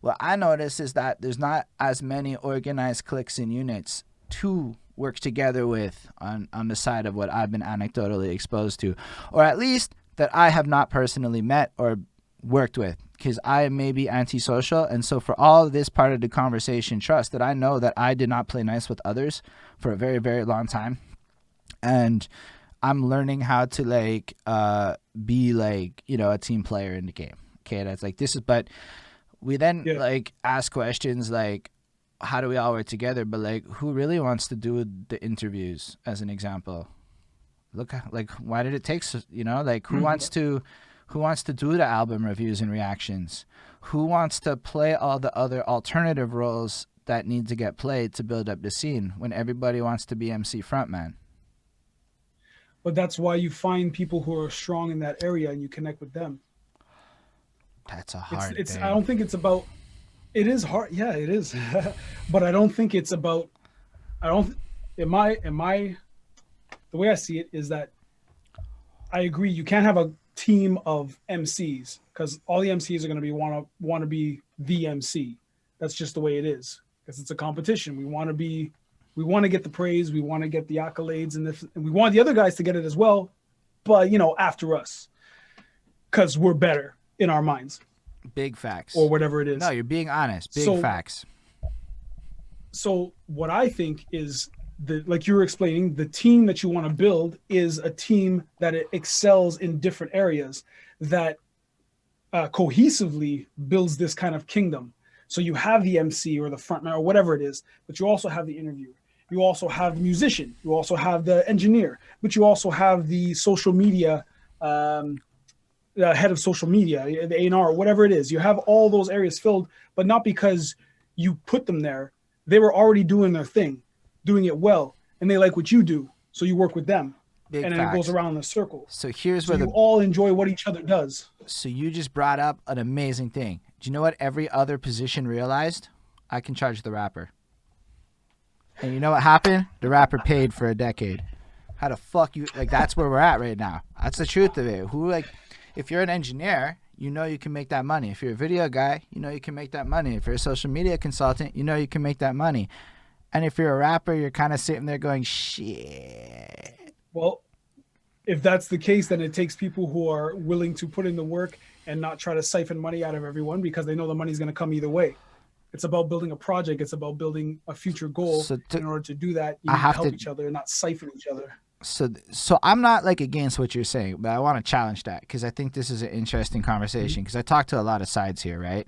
What I notice is that there's not as many organized cliques and units to work together with on the side of what I've been anecdotally exposed to, or at least that I have not personally met or worked with, because I may be antisocial. And so for all this part of the conversation, trust that I know that I did not play nice with others for a very, very long time. And I'm learning how to like be like, you know, a team player in the game. Okay, that's like this is, but we then like ask questions like, how do we all work together? But like, who really wants to do the interviews, as an example? Look, like, why did it take so, you know, like who wants to do the album reviews and reactions? Who wants to play all the other alternative roles that need to get played to build up the scene when everybody wants to be MC frontman? But that's why you find people who are strong in that area and you connect with them. That's a hard thing. I don't think it's about, it is hard. Yeah, it is. But I don't think it's about, the way I see it is that I agree you can't have a team of MCs because all the MCs are going to be want to be the MC. That's just the way it is, because it's a competition. We want to get the praise, we want to get the accolades, and we want the other guys to get it as well, but you know, after us, because we're better in our minds. Big facts. Or whatever it is. No, you're being honest. Big facts. So what I think is, like you were explaining, the team that you want to build is a team that it excels in different areas, that cohesively builds this kind of kingdom. So you have the MC or the frontman or whatever it is, but you also have the interviewer. You also have the musician. You also have the engineer, but you also have the social media, head of social media, the A&R, whatever it is. You have all those areas filled, but not because you put them there. They were already doing their thing, doing it well, and they like what you do, so you work with them, Big and then it goes facts. around in a circle. So here's So where you the all enjoy what each other does. so you just brought up an amazing thing. Do you know what every other position realized? I can charge the rapper. And you know what happened? The rapper paid for a decade. How the fuck you like? That's where we're at right now. That's the truth of it. Who like, if you're an engineer, you know you can make that money. If you're a video guy, you know you can make that money. If you're a social media consultant, you know you can make that money. And if you're a rapper, you're kind of sitting there going, shit. Well, if that's the case, then it takes people who are willing to put in the work and not try to siphon money out of everyone because they know the money's going to come either way. It's about building a project. It's about building a future goal. So in order to do that, you I need to have help to- each other and not siphon each other. So I'm not like against what you're saying, but I want to challenge that because I think this is an interesting conversation because I talk to a lot of sides here, right?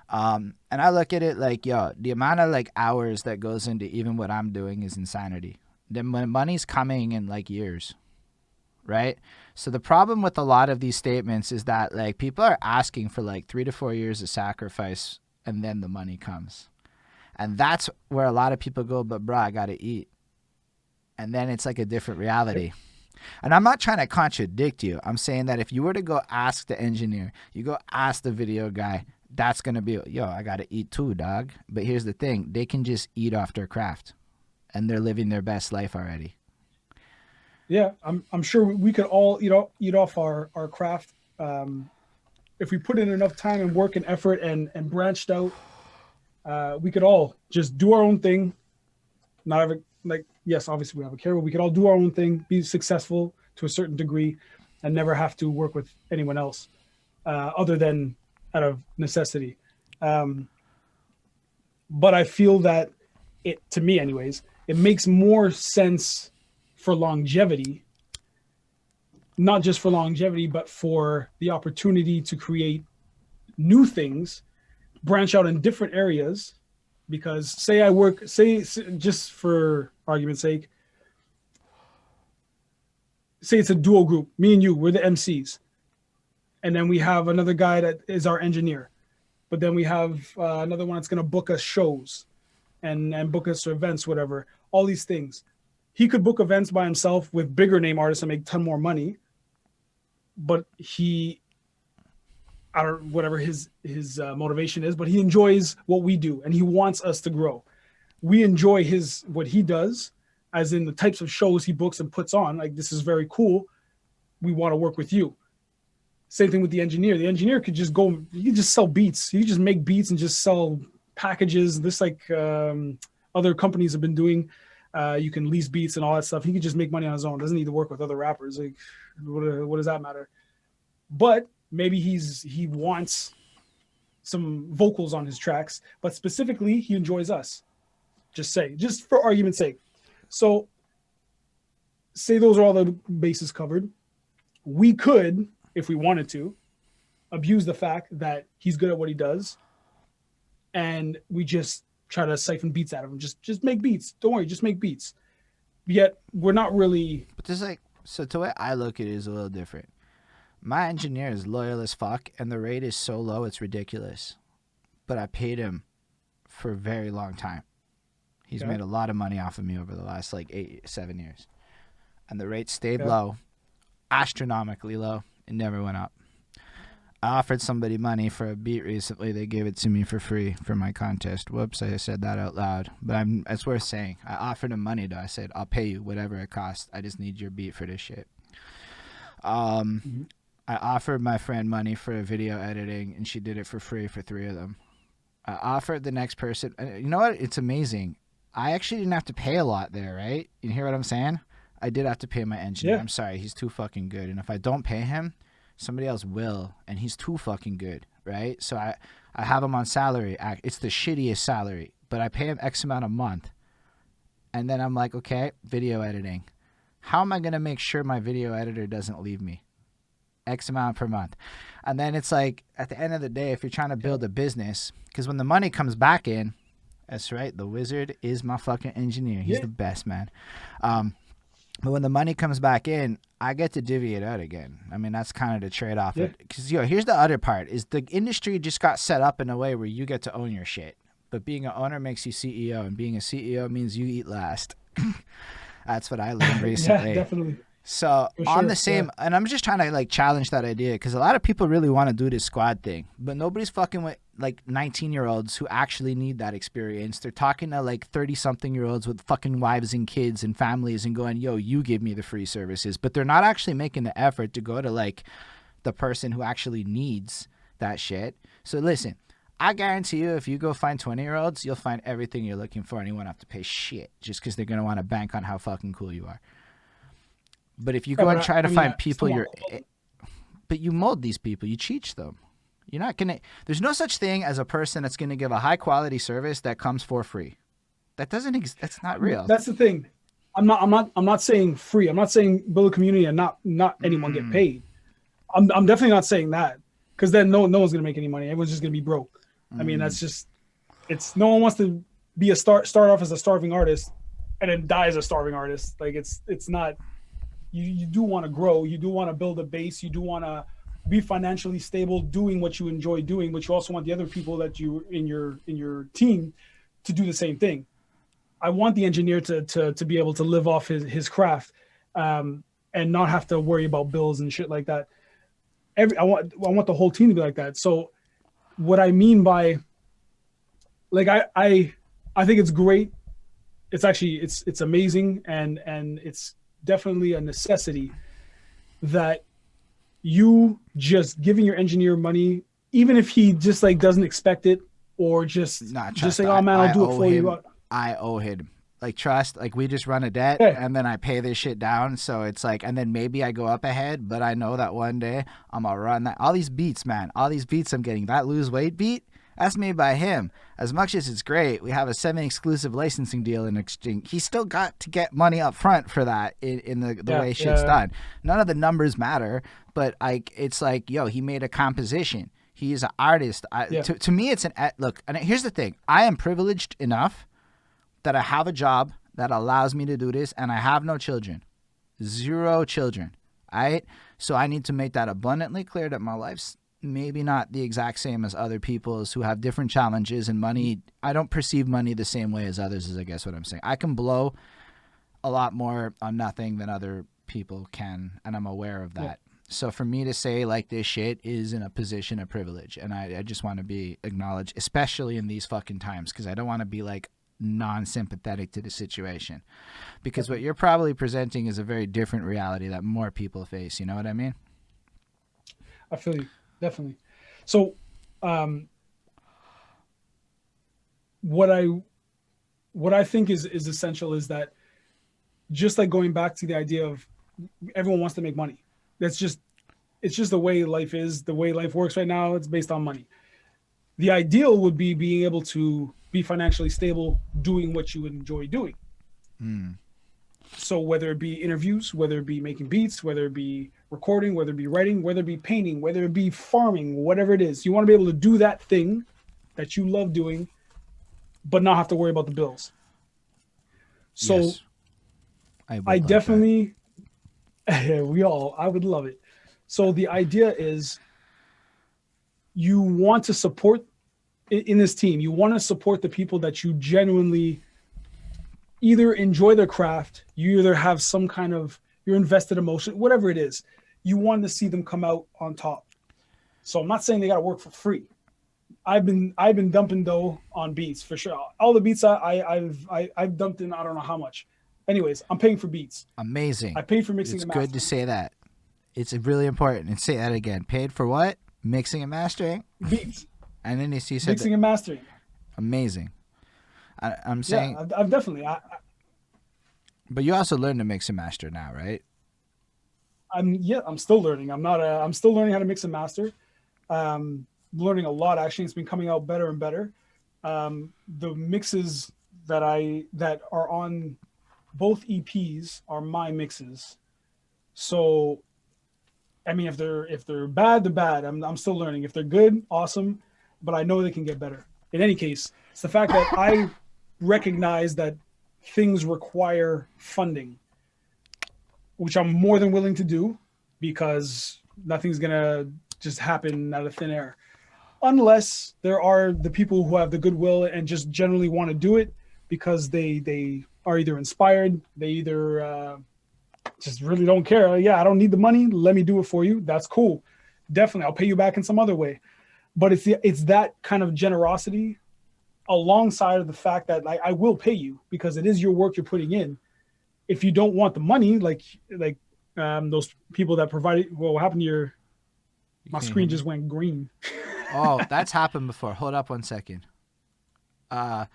And I look at it like, yo, the amount of like hours that goes into even what I'm doing is insanity. The money's coming in like years, right? So the problem with a lot of these statements is that like people are asking for like 3 to 4 years of sacrifice and then the money comes. And that's where a lot of people go, but bro, I got to eat. And then it's like a different reality. And I'm not trying to contradict you. I'm saying that if you were to go ask the engineer, you go ask the video guy, that's going to be, yo, I got to eat too, dog. But here's the thing. They can just eat off their craft. And they're living their best life already. Yeah, I'm sure we could all eat off our craft if we put in enough time and work and effort and branched out. We could all just do our own thing. Not ever like, yes, obviously we have a career, but we could all do our own thing, be successful to a certain degree, and never have to work with anyone else other than out of necessity. But I feel that to me anyways, it makes more sense for longevity, not just for longevity, but for the opportunity to create new things, branch out in different areas. Because say just for argument's sake, say it's a duo group, me and you, we're the MCs. And then we have another guy that is our engineer. But then we have another one that's going to book us shows and book us events, whatever, all these things. He could book events by himself with bigger name artists and make a ton more money. But I don't know, whatever his motivation is, but he enjoys what we do and he wants us to grow. We enjoy what he does, as in the types of shows he books and puts on. Like, this is very cool. We want to work with you. Same thing with the engineer. The engineer could just go, he could just sell beats. He could just make beats and just sell packages. This like other companies have been doing. You can lease beats and all that stuff. He could just make money on his own. Doesn't need to work with other rappers. Like, what does that matter? But maybe he wants some vocals on his tracks, but specifically he enjoys us. Just for argument's sake. So say those are all the bases covered. We could, if we wanted to, abuse the fact that he's good at what he does, and we just try to siphon beats out of him. Just make beats. Don't worry, just make beats. Yet we're not really. But there's like, so to what I look at it is a little different. My engineer is loyal as fuck, and the rate is so low, it's ridiculous. But I paid him for a very long time. He's made a lot of money off of me over the last like 7 years. And the rate stayed low, astronomically low. It never went up. I offered somebody money for a beat recently. They gave it to me for free for my contest. Whoops, I said that out loud. But it's worth saying. I offered him money, though. I said, I'll pay you whatever it costs. I just need your beat for this shit. I offered my friend money for video editing, and she did it for free for 3 of them. I offered the next person. You know what? It's amazing. I actually didn't have to pay a lot there, right? You hear what I'm saying? I did have to pay my engineer. Yeah. I'm sorry. He's too fucking good. And if I don't pay him, somebody else will. And he's too fucking good, right? So I have him on salary. It's the shittiest salary. But I pay him X amount a month. And then I'm like, okay, video editing. How am I going to make sure my video editor doesn't leave me? X amount per month. And then it's like, at the end of the day, if you're trying to build a business, because when the money comes back in, That's right. The wizard is my fucking engineer. He's Yeah, the best, man. Um, but when the money comes back in, I get to divvy it out again. I mean, that's kind of the trade off. yeah. Because, here's the other part is the industry just got set up in a way where you get to own your shit. But being an owner makes you CEO, and being a CEO means you eat last. That's what I learned Yeah, recently. definitely. So For on sure. the same, and I'm just trying to like challenge that idea because a lot of people really want to do this squad thing, but nobody's fucking with like 19-year-olds who actually need that experience. They're talking to like 30-something-year-olds with fucking wives and kids and families and going, "Yo, you give me the free services," but they're not actually making the effort to go to like the person who actually needs that shit. So listen, I guarantee you, if you go find 20-year-olds, you'll find everything you're looking for, and you won't have to pay shit just because they're gonna want to bank on how fucking cool you are. But if you Yeah, go but and try to find I people still want but you mold these people, you teach them. You're not gonna. There's no such thing as a person that's gonna give a high quality service that comes for free. That doesn't. That's not real. that's the thing. I'm not saying free. I'm not saying build a community and not anyone get Mm, paid. I'm definitely not saying that because then no one's gonna make any money. Everyone's just gonna be broke. I mean, mm. that's just it's no one wants to be a start off as a starving artist and then die as a starving artist. Like it's not. You do want to grow. You do want to build a base. You do want to be financially stable, doing what you enjoy doing. But you also want the other people that you in your team to do the same thing. I want the engineer to be able to live off his craft, and not have to worry about bills and shit like that. I want the whole team to be like that. So what I mean by like I think it's great. It's actually it's amazing and it's definitely a necessity that you just giving your engineer money, even if he just like doesn't expect it or just Not just trust. like, oh man, I'll I do it owe for you. him. I owe him. Like trust. Like we just run a debt, Yeah, and then I pay this shit down. So it's like, and then maybe I go up ahead, but I know that one day I'm gonna run that. All these beats, man. All these beats I'm getting. That lose weight beat. That's made by him. As much as it's great, we have a semi-exclusive licensing deal in exchange. He still got to get money up front for that in the way shit's done. None of the numbers matter, but like it's like, yo, he made a composition. He's an artist. yeah, To me, it's an look. And here's the thing: I am privileged enough that I have a job that allows me to do this, and I have no children, 0 children. All right, so I need to make that abundantly clear that my life's maybe not the exact same as other people's who have different challenges and money. I don't perceive money the same way as others, is I guess what I'm saying. I can blow a lot more on nothing than other people can, and I'm aware of that. yeah. So for me to say like this shit is in a position of privilege, and I just want to be acknowledged, especially in these fucking times, because I don't want to be like non-sympathetic to the situation, because what you're probably presenting is a very different reality that more people face. You know what I mean? I feel you definitely. So, what I what I think is essential is that just like going back to the idea of everyone wants to make money. That's just it's just the way life is, the way life works right now. It's based on money. The ideal would be being able to be financially stable doing what you enjoy doing. Hmm. So whether it be interviews, whether it be making beats, whether it be recording, whether it be writing, whether it be painting, whether it be farming, whatever it is, you want to be able to do that thing that you love doing, but not have to worry about the bills. So Yes, I I would like that. definitely, I would love it. So the idea is you want to support in this team, you want to support the people that you genuinely either enjoy their craft, you either have some kind of you're invested emotion, whatever it is, you want to see them come out on top. So I'm not saying they got to work for free. I've been dumping dough on beats for sure. All the beats I've dumped in I don't know how much. Anyways, I'm paying for beats. Amazing. I paid for mixing It's and good to mastering. say that. It's really important. And say that again. Paid for what? Mixing and mastering. Beats, And then you said that. mixing and mastering. Amazing. I'm Yeah, saying, I've definitely. but you also learn to mix and master now, right? I'm still learning. I'm still learning how to mix and master. Learning a lot actually. It's been coming out better and better. The mixes that are on both EPs are my mixes. So I mean, if they're bad, they're bad. I'm still learning. If they're good, awesome. But I know they can get better. In any case, It's the fact that I recognize that things require funding, which I'm more than willing to do because nothing's going to just happen out of thin air. Unless there are the people who have the goodwill and just generally want to do it because they are either inspired, they either just really don't care. Yeah, I don't need the money. Let me do it for you. That's cool. Definitely, I'll pay you back in some other way. But it's that kind of generosity alongside of the fact that I will pay you because it is your work you're putting in. If you don't want the money, like those people that provided, well, what happened to your? My screen just went green. Oh, that's happened before. Hold up 1 second. I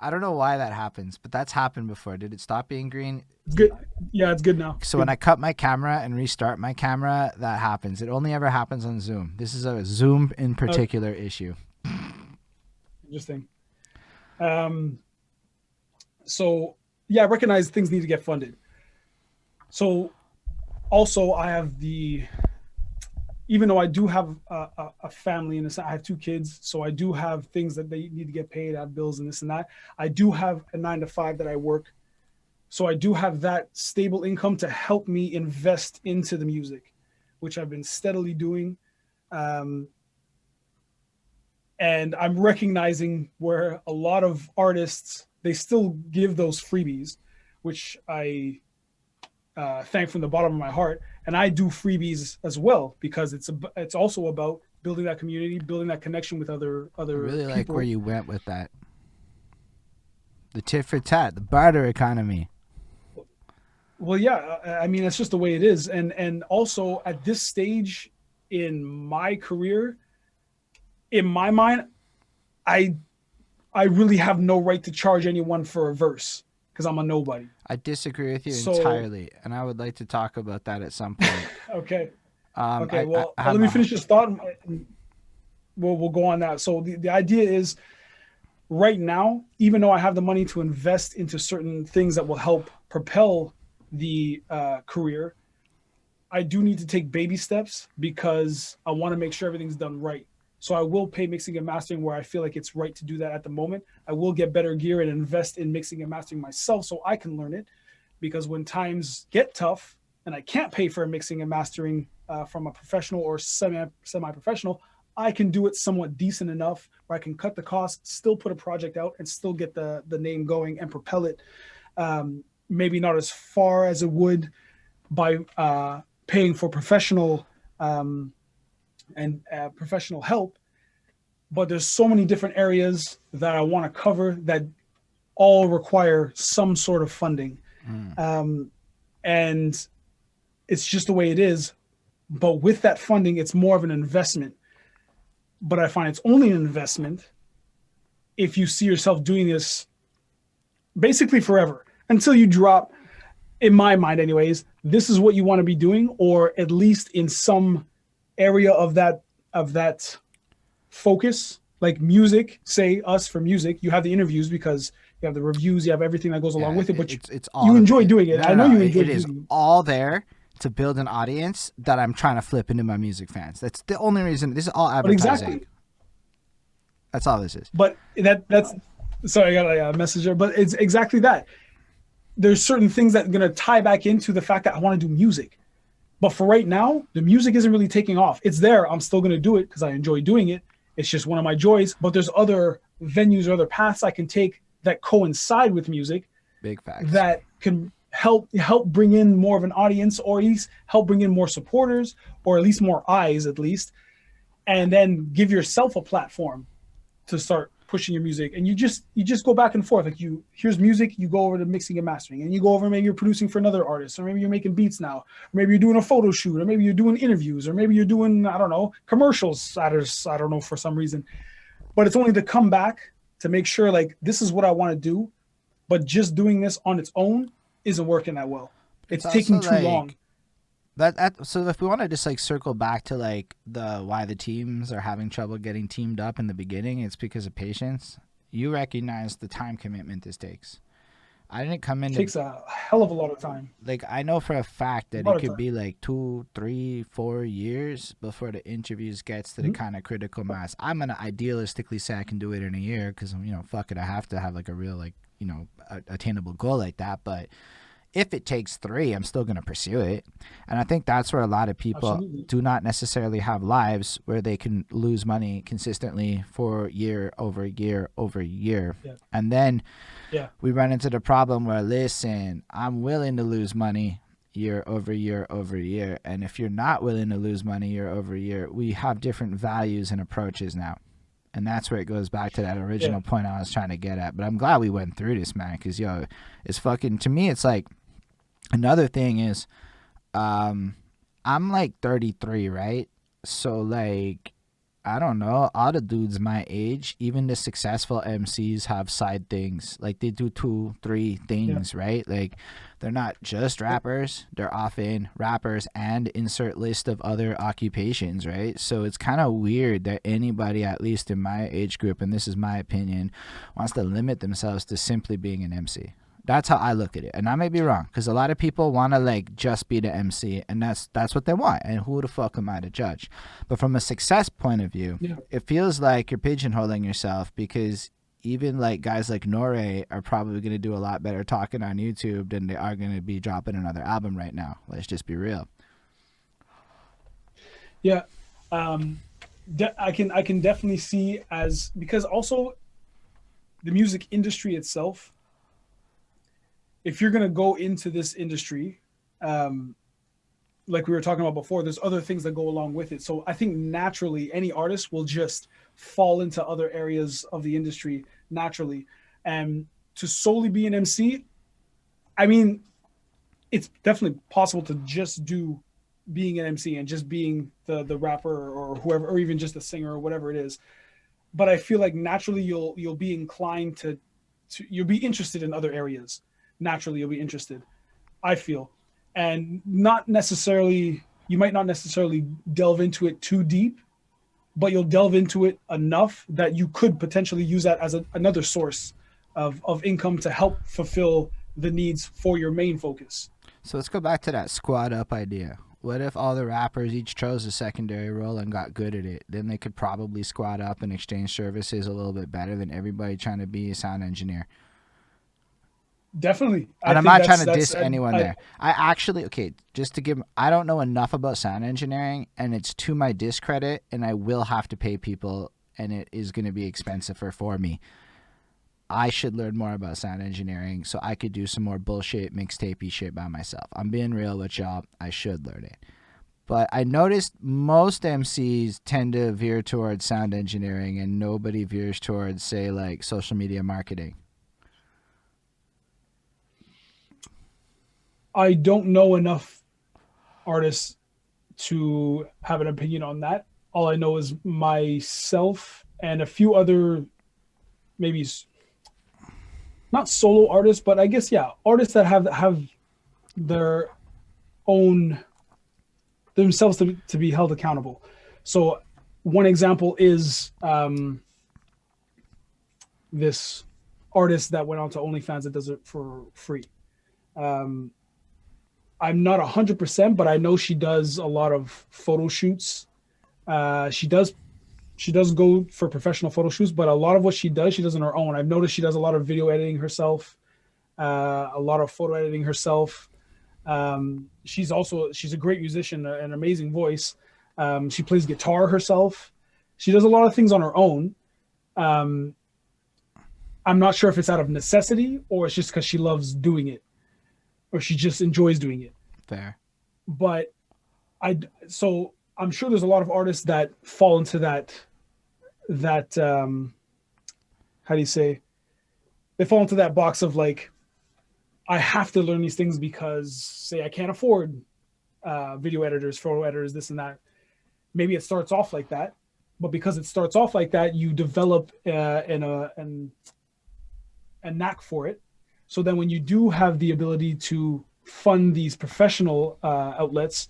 don't know why that happens, but that's happened before. Did it stop being green? It's good. Yeah, it's good now. So when I cut my camera and restart my camera, that happens. It only ever happens on Zoom. This is a Zoom in particular issue. Interesting. So yeah, I recognize things need to get funded. So also I have even though I do have a family and I have 2 kids, so I do have things that they need to get paid, I have bills and this and that. I do have a 9-to-5 that I work. So I do have that stable income to help me invest into the music, which I've been steadily doing. And I'm recognizing where a lot of artists, they still give those freebies, which I thank from the bottom of my heart. And I do freebies as well because it's also about building that community, building that connection with other I really people. like where you went with that. The tit for tat, the barter economy. Well, yeah, I mean, it's just the way it is. And also at this stage in my career, in my mind, I really have no right to charge anyone for a verse because I'm a nobody. I disagree with you entirely, and I would like to talk about that at some point. Okay. Okay. Well, let me finish this thought. And we'll go on that. So the idea is, right now, even though I have the money to invest into certain things that will help propel the career, I do need to take baby steps because I want to make sure everything's done right. So I will pay mixing and mastering where I feel like it's right to do that at the moment. I will get better gear and invest in mixing and mastering myself so I can learn it, because when times get tough and I can't pay for mixing and mastering from a professional or semi-professional, I can do it somewhat decent enough where I can cut the cost, still put a project out, and still get the name going and propel it. Maybe not as far as it would by paying for professional professional help, but there's so many different areas that I want to cover that all require some sort of funding. And it's just the way it is. But with that funding, it's more of an investment. But I find it's only an investment if you see yourself doing this basically forever until you drop, in my mind anyways, this is what you want to be doing, or at least in some area of that focus, like music, say us for music, you have the interviews because you have the reviews, you have everything that goes along with it, but it's all you enjoy doing it. I know you enjoy it. It is all there to build an audience that I'm trying to flip into my music fans. That's the only reason. This is all advertising. Exactly. That's all this is. But that's sorry, I got a message there, but it's exactly that. There's certain things that are going to tie back into the fact that I want to do music. But for right now, the music isn't really taking off. It's there. I'm still going to do it because I enjoy doing it. It's just one of my joys. But there's other venues or other paths I can take that coincide with music. Big facts. That can help bring in more of an audience, or at least help bring in more supporters, or at least more eyes, at least. And then give yourself a platform to start pushing your music. And you just go back and forth. Like here's music, you go over to mixing and mastering, and you go over, maybe you're producing for another artist, or maybe you're making beats now, or maybe you're doing a photo shoot, or maybe you're doing interviews, or maybe you're doing, I don't know, commercials. I don't know, for some reason. But it's only to come back to make sure like this is what I want to do, but just doing this on its own isn't working that well. It's taking too long. So if we want to just like circle back to like why the teams are having trouble getting teamed up in the beginning, it's because of patience. You recognize the time commitment this takes. I didn't come into Takes a hell of a lot of time. like I know for a fact A that lot it of could time. be like 2, 3, 4 years before the interviews gets to the Mhm. kind of critical mass. I'm gonna idealistically say I can do it in a year because fuck it, I have to have like a real like attainable goal like that. But if it takes 3, I'm still gonna pursue it, and I think that's where a lot of people Absolutely. do not necessarily have lives where they can lose money consistently for year over year over year, Yeah. and then Yeah. we run into the problem where, listen, I'm willing to lose money year over year over year. And if you're not willing to lose money year over year, we have different values and approaches now. And that's where it goes back to that Yeah. original point I was trying to get at. But I'm glad we went through this, man, because, it's fucking, to me, it's like, another thing is, I'm like 33, right? So, like, I don't know. All the dudes my age, even the successful MCs have side things. Like they do 2, 3 Yeah. things, right? Like they're not just rappers. They're often rappers and insert list of other occupations, right? So it's kind of weird that anybody, at least in my age group, and this is my opinion, wants to limit themselves to simply being an MC. That's how I look at it, and I may be wrong because a lot of people want to like just be the MC, and that's what they want. And who the fuck am I to judge? But from a success point of view, Yeah. it feels like you're pigeonholing yourself because even like guys like Nore are probably going to do a lot better talking on YouTube than they are going to be dropping another album right now. Let's just be real. Yeah. I can definitely see as because also the music industry itself, if you're gonna go into this industry, um, like we were talking about before, there's other things that go along with it. So I think naturally any artist will just fall into other areas of the industry naturally. And to solely be an MC, I mean, it's definitely possible to just do being an MC and just being the rapper or whoever, or even just a singer or whatever it is. But I feel like naturally you'll be inclined to you'll be interested in other areas. Naturally, you'll be interested. I feel, and not necessarily you might not necessarily delve into it too deep, but you'll delve into it enough that you could potentially use that as another source of income to help fulfill the needs for your main focus. So let's go back to that squad up idea. What if all the rappers each chose a secondary role and got good at it? Then they could probably squad up and exchange services a little bit better than everybody trying to be a sound engineer. Definitely, I And I'm think not trying to that's diss anyone there. I actually, okay, just to give, I don't know enough about sound engineering, and it's to my discredit, and I will have to pay people, and it is going to be expensive for me. I should learn more about sound engineering so I could do some more bullshit mixtapey shit by myself. I'm being real with y'all. I should learn it. But I noticed most MCs tend to veer towards sound engineering and nobody veers towards, say, like social media marketing. I don't know enough artists to have an opinion on that. All I know is myself and a few other maybe not solo artists, but I guess yeah, artists that have their own themselves to be held accountable. So one example is this artist that went on to OnlyFans that does it for free. Um, I'm not 100%, but I know she does a lot of photo shoots. She does go for professional photo shoots, but a lot of what she does on her own. I've noticed she does a lot of video editing herself, a lot of photo editing herself. She's a great musician, an amazing voice. She plays guitar herself. She does a lot of things on her own. Um, I'm not sure if it's out of necessity or it's just because she loves doing it or she just enjoys doing it. Fair. But so I'm sure there's a lot of artists that fall into that how do you say, they fall into that box of like, I have to learn these things because say I can't afford video editors, photo editors, this and that. Maybe it starts off like that, but because it starts off like that, you develop a knack for it. So then when you do have the ability to fund these professional outlets,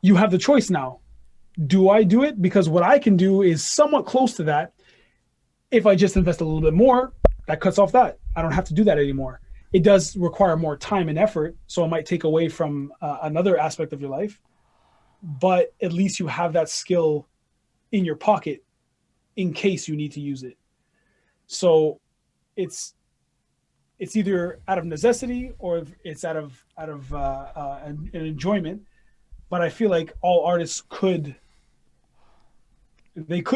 you have the choice now. Do I do it? Because what I can do is somewhat close to that. If I just invest a little bit more, that cuts off that. I don't have to do that anymore. it does require more time and effort, so it might take away from another aspect of your life, but at least you have that skill in your pocket in case you need to use it. So it's either out of necessity or it's out of an enjoyment. But I feel like all artists could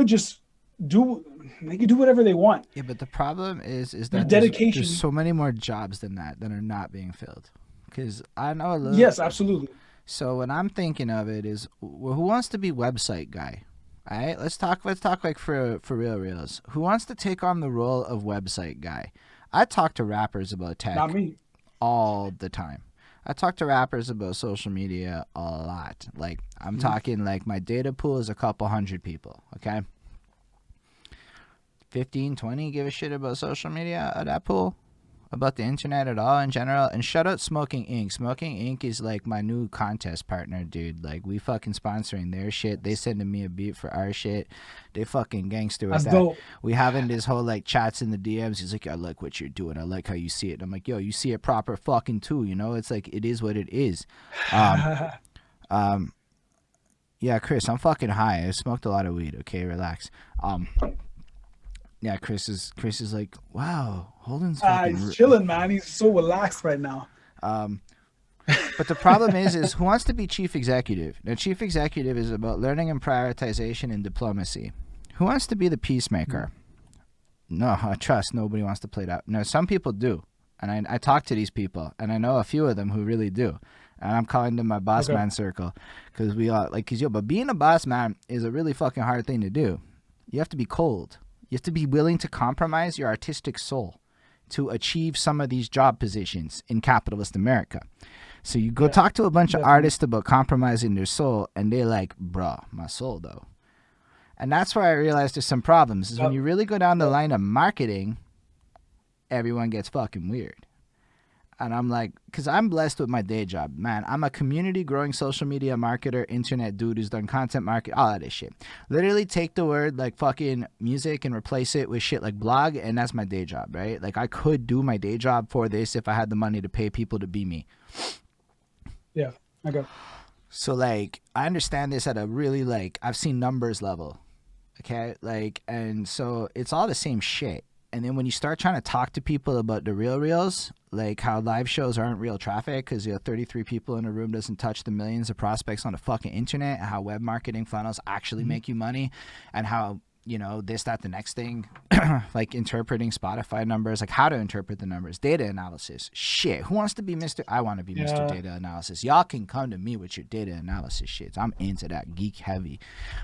just do they could do whatever they want. Yeah, but the problem is Their that dedication. there's so many more jobs than that are not being filled. Because I know a little. Yes, absolutely. So what I'm thinking of it is, who wants to be website guy? All right, let's talk like for reals. Who wants to take on the role of website guy? I talk to rappers about tech. Not me. All the time. I talk to rappers about social media a lot. Like, I'm talking like my data pool is a couple hundred people, okay? 15, 20 give a shit about social media at that pool, about the internet at all in general. And shout out Smoking Ink. Smoking Ink is like my new contest partner, dude. Like, we fucking sponsoring their shit. They sending me a beat for our shit. They fucking gangster with that. Dope. We having this whole like chats in the DMs. He's like, I like what you're doing. I like how you see it. And I'm like, yo, you see it proper fucking too. You know, it's like, it is what it is. Yeah, Chris, I'm fucking high. I smoked a lot of weed. Okay, relax. Yeah, Chris is like, wow, Holden's fucking he's chilling, man. He's so relaxed right now. But the problem is who wants to be chief executive? Now, chief executive is about learning and prioritization and diplomacy. Who wants to be the peacemaker? No, I trust nobody wants to play that. No, some people do. And I talk to these people, and I know a few of them who really do. And I'm calling them my boss man circle. Because we all, like, but being a boss man is a really fucking hard thing to do. You have to be cold. You have to be willing to compromise your artistic soul to achieve some of these job positions in capitalist America. So you go talk to a bunch of artists about compromising their soul, and they're like, bruh, my soul, though. And that's where I realized there's some problems. Is when you really go down the line of marketing, everyone gets fucking weird. And I'm like, because I'm blessed with my day job. Man, I'm a community growing social media marketer, internet dude who's done content market, all of this shit. Literally take the word like fucking music and replace it with shit like blog, and that's my day job, right? Like, I could do my day job for this if I had the money to pay people to be me. Yeah, okay. So, like, I understand this at a really, like, I've seen numbers level, okay? Like, and so it's all the same shit. And then when you start trying to talk to people about the reals, like how live shows aren't real traffic because 33 people in a room doesn't touch the millions of prospects on the fucking internet, and how web marketing funnels actually make you money, and how, this, that, the next thing, like interpreting Spotify numbers, like how to interpret the numbers, data analysis. Shit, who wants to be Mr.? I want to be Mr. Data Analysis. Y'all can come to me with your data analysis shit. I'm into that geek heavy.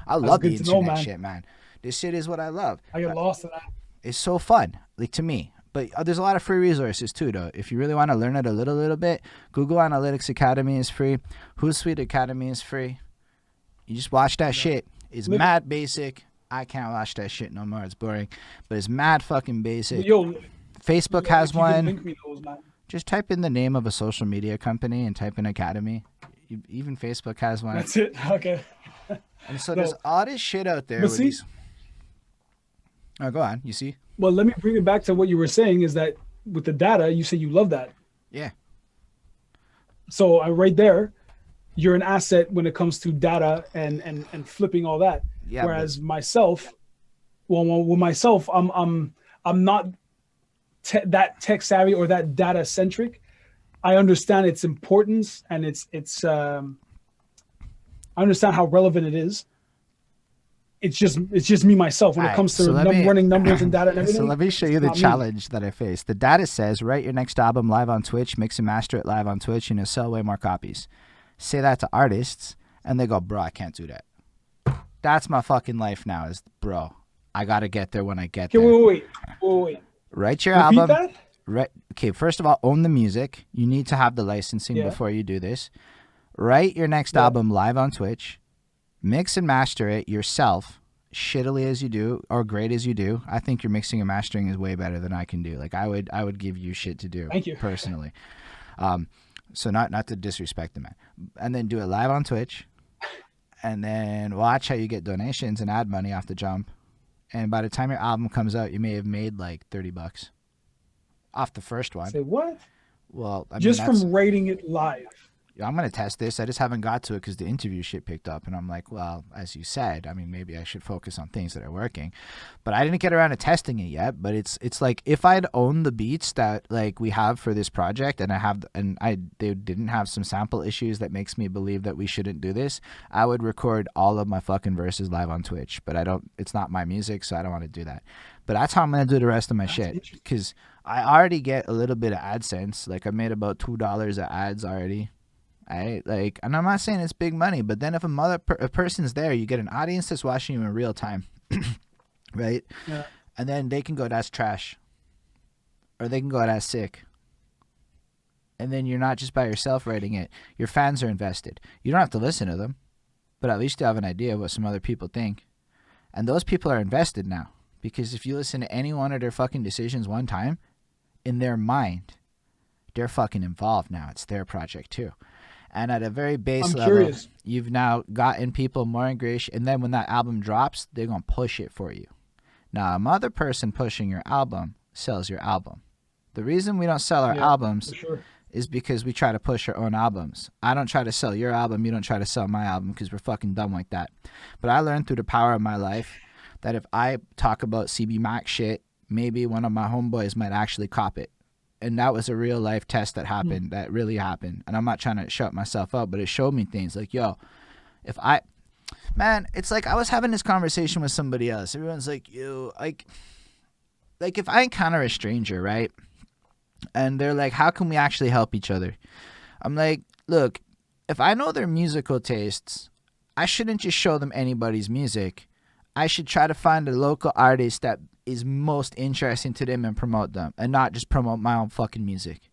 I love the internet shit, man. This shit is what I love. I get lost in that. It's so fun, like, to me. But there's a lot of free resources too, though. If you really want to learn it a little bit, Google Analytics Academy is free. Hootsuite Academy is free. You just watch that shit. It's mad basic. I can't watch that shit no more. It's boring. But it's mad fucking basic. Facebook has one. Just type in the name of a social media company and type in Academy. Even Facebook has one. That's it. Okay. And so there's all this shit out there. With these... Oh, go on. You see? Well, let me bring it back to what you were saying, is that with the data, you say you love that. Yeah. So right there, you're an asset when it comes to data and flipping all that. Yeah, whereas myself, with myself, I'm not that tech savvy or that data centric. I understand its importance, and I understand how relevant it is. It's just me myself when it comes to running numbers and data and everything. So let me show you the challenge that I faced. The data says, write your next album live on Twitch, mix and master it live on Twitch, and you'll sell way more copies. Say that to artists, and they go, bro, I can't do that. That's my fucking life now, is, bro, I got to get there when I get there. Wait. Write your album. Okay, first of all, own the music. You need to have the licensing before you do this. Write your next album live on Twitch. Mix and master it yourself, shittily as you do, or great as you do. I think your mixing and mastering is way better than I can do. Like, I would give you shit to do. Thank you. Personally. So not to disrespect the man. And then do it live on Twitch. And then watch how you get donations and ad money off the jump. And by the time your album comes out, you may have made like $30 off the first one. Say what? Well, I mean, just that's from writing it live. yeah, I'm gonna test this. I just haven't got to it because the interview shit picked up, and I'm like, well, as you said, I mean, maybe I should focus on things that are working, but I didn't get around to testing it yet. But it's like if I'd owned the beats that like we have for this project, and they didn't have some sample issues that makes me believe that we shouldn't do this, I would record all of my fucking verses live on Twitch. But I don't. It's not my music, so I don't want to do that. But that's how I'm gonna do the rest of my shit because I already get a little bit of AdSense. Like I made about $2 of ads already. Right? Like, and I'm not saying it's big money, but then if a person's there, you get an audience that's watching you in real time, right? Yeah. And then they can go, that's trash, or they can go, that's sick. And then you're not just by yourself writing it. Your fans are invested. You don't have to listen to them, but at least you have an idea of what some other people think. And those people are invested now, because if you listen to any one of their fucking decisions one time, in their mind, they're fucking involved now. It's their project too. And at a very base level, curious. you've now gotten people more engaged. And then when that album drops, they're going to push it for you. Now, another person pushing your album sells your album. The reason we don't sell our albums is because we try to push our own albums. I don't try to sell your album. You don't try to sell my album because we're fucking dumb like that. But I learned through the power of my life that if I talk about CB Mac shit, maybe one of my homeboys might actually cop it. And that was a real life test that happened, that really happened. And I'm not trying to shut myself up, but it showed me things like, yo, man, it's like I was having this conversation with somebody else. Everyone's like, yo, like if I encounter a stranger, right? And they're like, how can we actually help each other? I'm like, look, if I know their musical tastes, I shouldn't just show them anybody's music. I should try to find a local artist that is most interesting to them and promote them, and not just promote my own fucking music.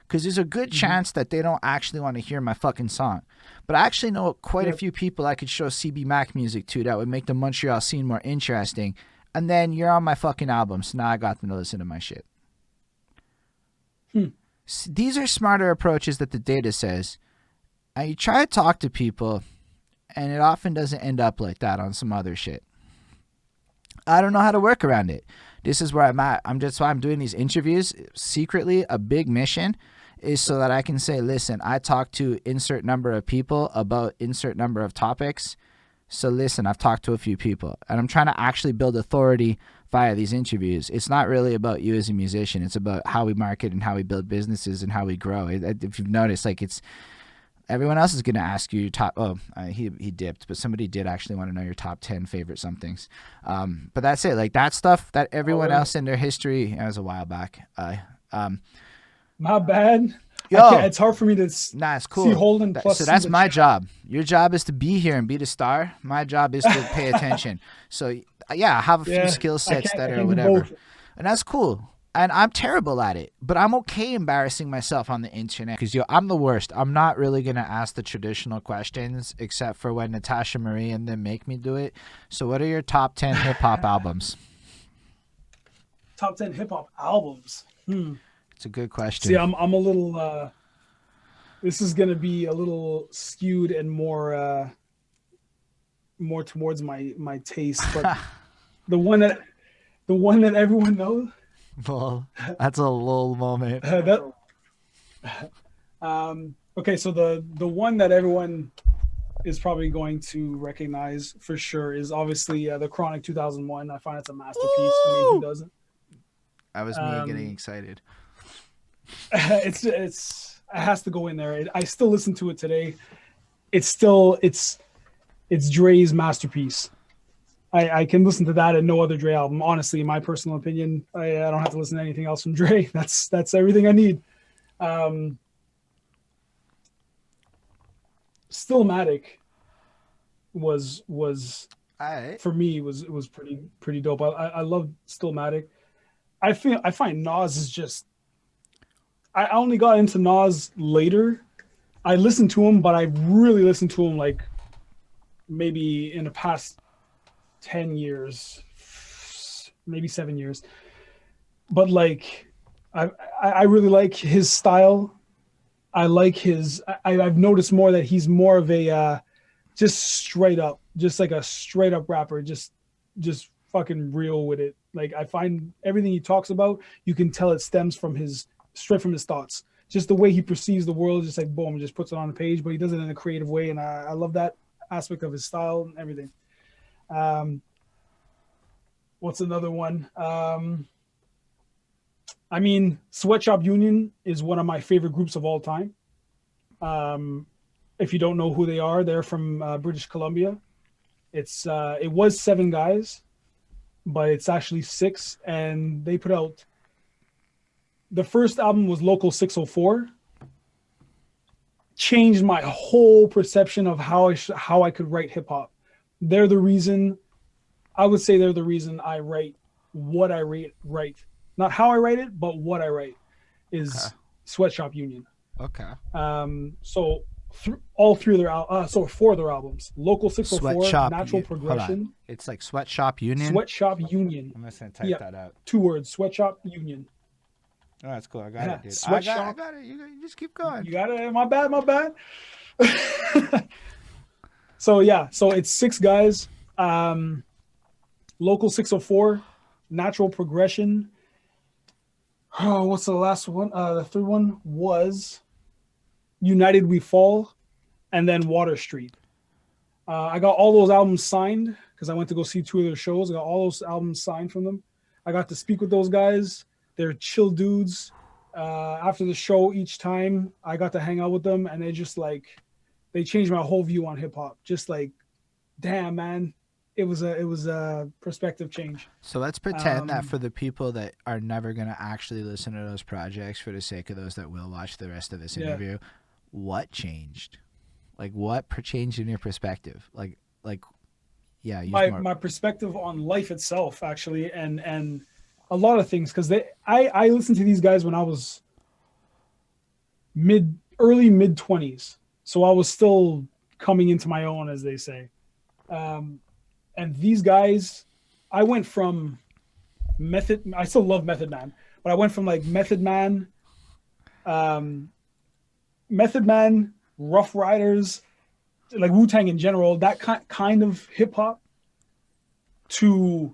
Because there's a good chance that they don't actually want to hear my fucking song. But I actually know quite a few people I could show CB Mac music to that would make the Montreal scene more interesting. And then you're on my fucking album, so now I got them to listen to my shit. These are smarter approaches that the data says. And you try to talk to people, and it often doesn't end up like that on some other shit. I don't know how to work around it. This is where I'm at. That's why I'm doing these interviews secretly. A big mission is so that I can say, listen, I talked to insert number of people about insert number of topics. So listen, I've talked to a few people, and I'm trying to actually build authority via these interviews. It's not really about you as a musician. It's about how we market and how we build businesses and how we grow. If you've noticed, like everyone else is going to ask you your top. He dipped, but somebody did actually want to know your top 10 favorite somethings. But that's it. Like that stuff that everyone else in their history. That was a while back. My bad. Yo, it's hard for me to it's cool. see Holden. Plus so that's my job. Your job is to be here and be the star. My job is to pay attention. So yeah, I have a few skill sets that are whatever, and that's cool. And I'm terrible at it, but I'm okay embarrassing myself on the internet because I'm the worst. I'm not really going to ask the traditional questions except for when Natasha Marie and them make me do it. So what are your top 10 hip-hop albums? Top 10 hip-hop albums? It's a good question. See, I'm a little... this is going to be a little skewed and more towards my taste, but the one that everyone knows... Well, that's a lull moment. Okay, so the one that everyone is probably going to recognize for sure is obviously the Chronic 2001. I find it's a masterpiece. I mean, who doesn't? That was me getting excited. It has to go in there. I still listen to it today. It's Dre's masterpiece. I can listen to that and no other Dre album. Honestly, in my personal opinion, I don't have to listen to anything else from Dre. That's everything I need. Stillmatic was for me was pretty dope. I love Stillmatic. I find Nas is just. I only got into Nas later. I listened to him, but I really listened to him like maybe in the past 10 years, maybe 7 years. But like, I really like his style. I like I've noticed more that he's more of a just straight up, just like a straight up rapper, just fucking real with it. Like I find everything he talks about, you can tell it stems from straight from his thoughts. just the way he perceives the world, just like boom, just puts it on the page, but he does it in a creative way, and I love that aspect of his style and everything. What's another one? I mean, Sweatshop Union is one of my favorite groups of all time. If you don't know who they are, they're from British Columbia. It was 7 guys, but it's actually 6, and they put out, the first album was Local 604. Changed my whole perception of how I could write hip hop. They're the reason, I would say they're the reason I write what I write. Not how I write it, but what I write is Sweatshop Union. Okay. So all 3 of their 4 of their albums: Local 604, Sweatshop Natural Progression. It's like Sweatshop Union. Sweatshop Union. I'm just gonna type that out. 2 words: Sweatshop Union. Oh, that's cool. I got it, dude. Sweatshop. I got it. You just keep going. You got it. My bad. So it's 6 guys. Local 604, Natural Progression. Oh, what's the last one? The third one was United We Fall, and then Water Street. I got all those albums signed because I went to go see 2 of their shows. I got all those albums signed from them. I got to speak with those guys. They're chill dudes. After the show, each time I got to hang out with them, and they changed my whole view on hip hop. Just like, damn, man, it was a perspective change. So let's pretend that for the people that are never gonna actually listen to those projects, for the sake of those that will watch the rest of this interview, what changed? Like, what changed in your perspective? My perspective on life itself, actually, and a lot of things, because I listened to these guys when I was early mid 20s, so I was still coming into my own, as they say. And these guys, I went from I still love Method Man, but I went from like Method Man, Rough Riders, like Wu-Tang in general, that kind of hip hop, to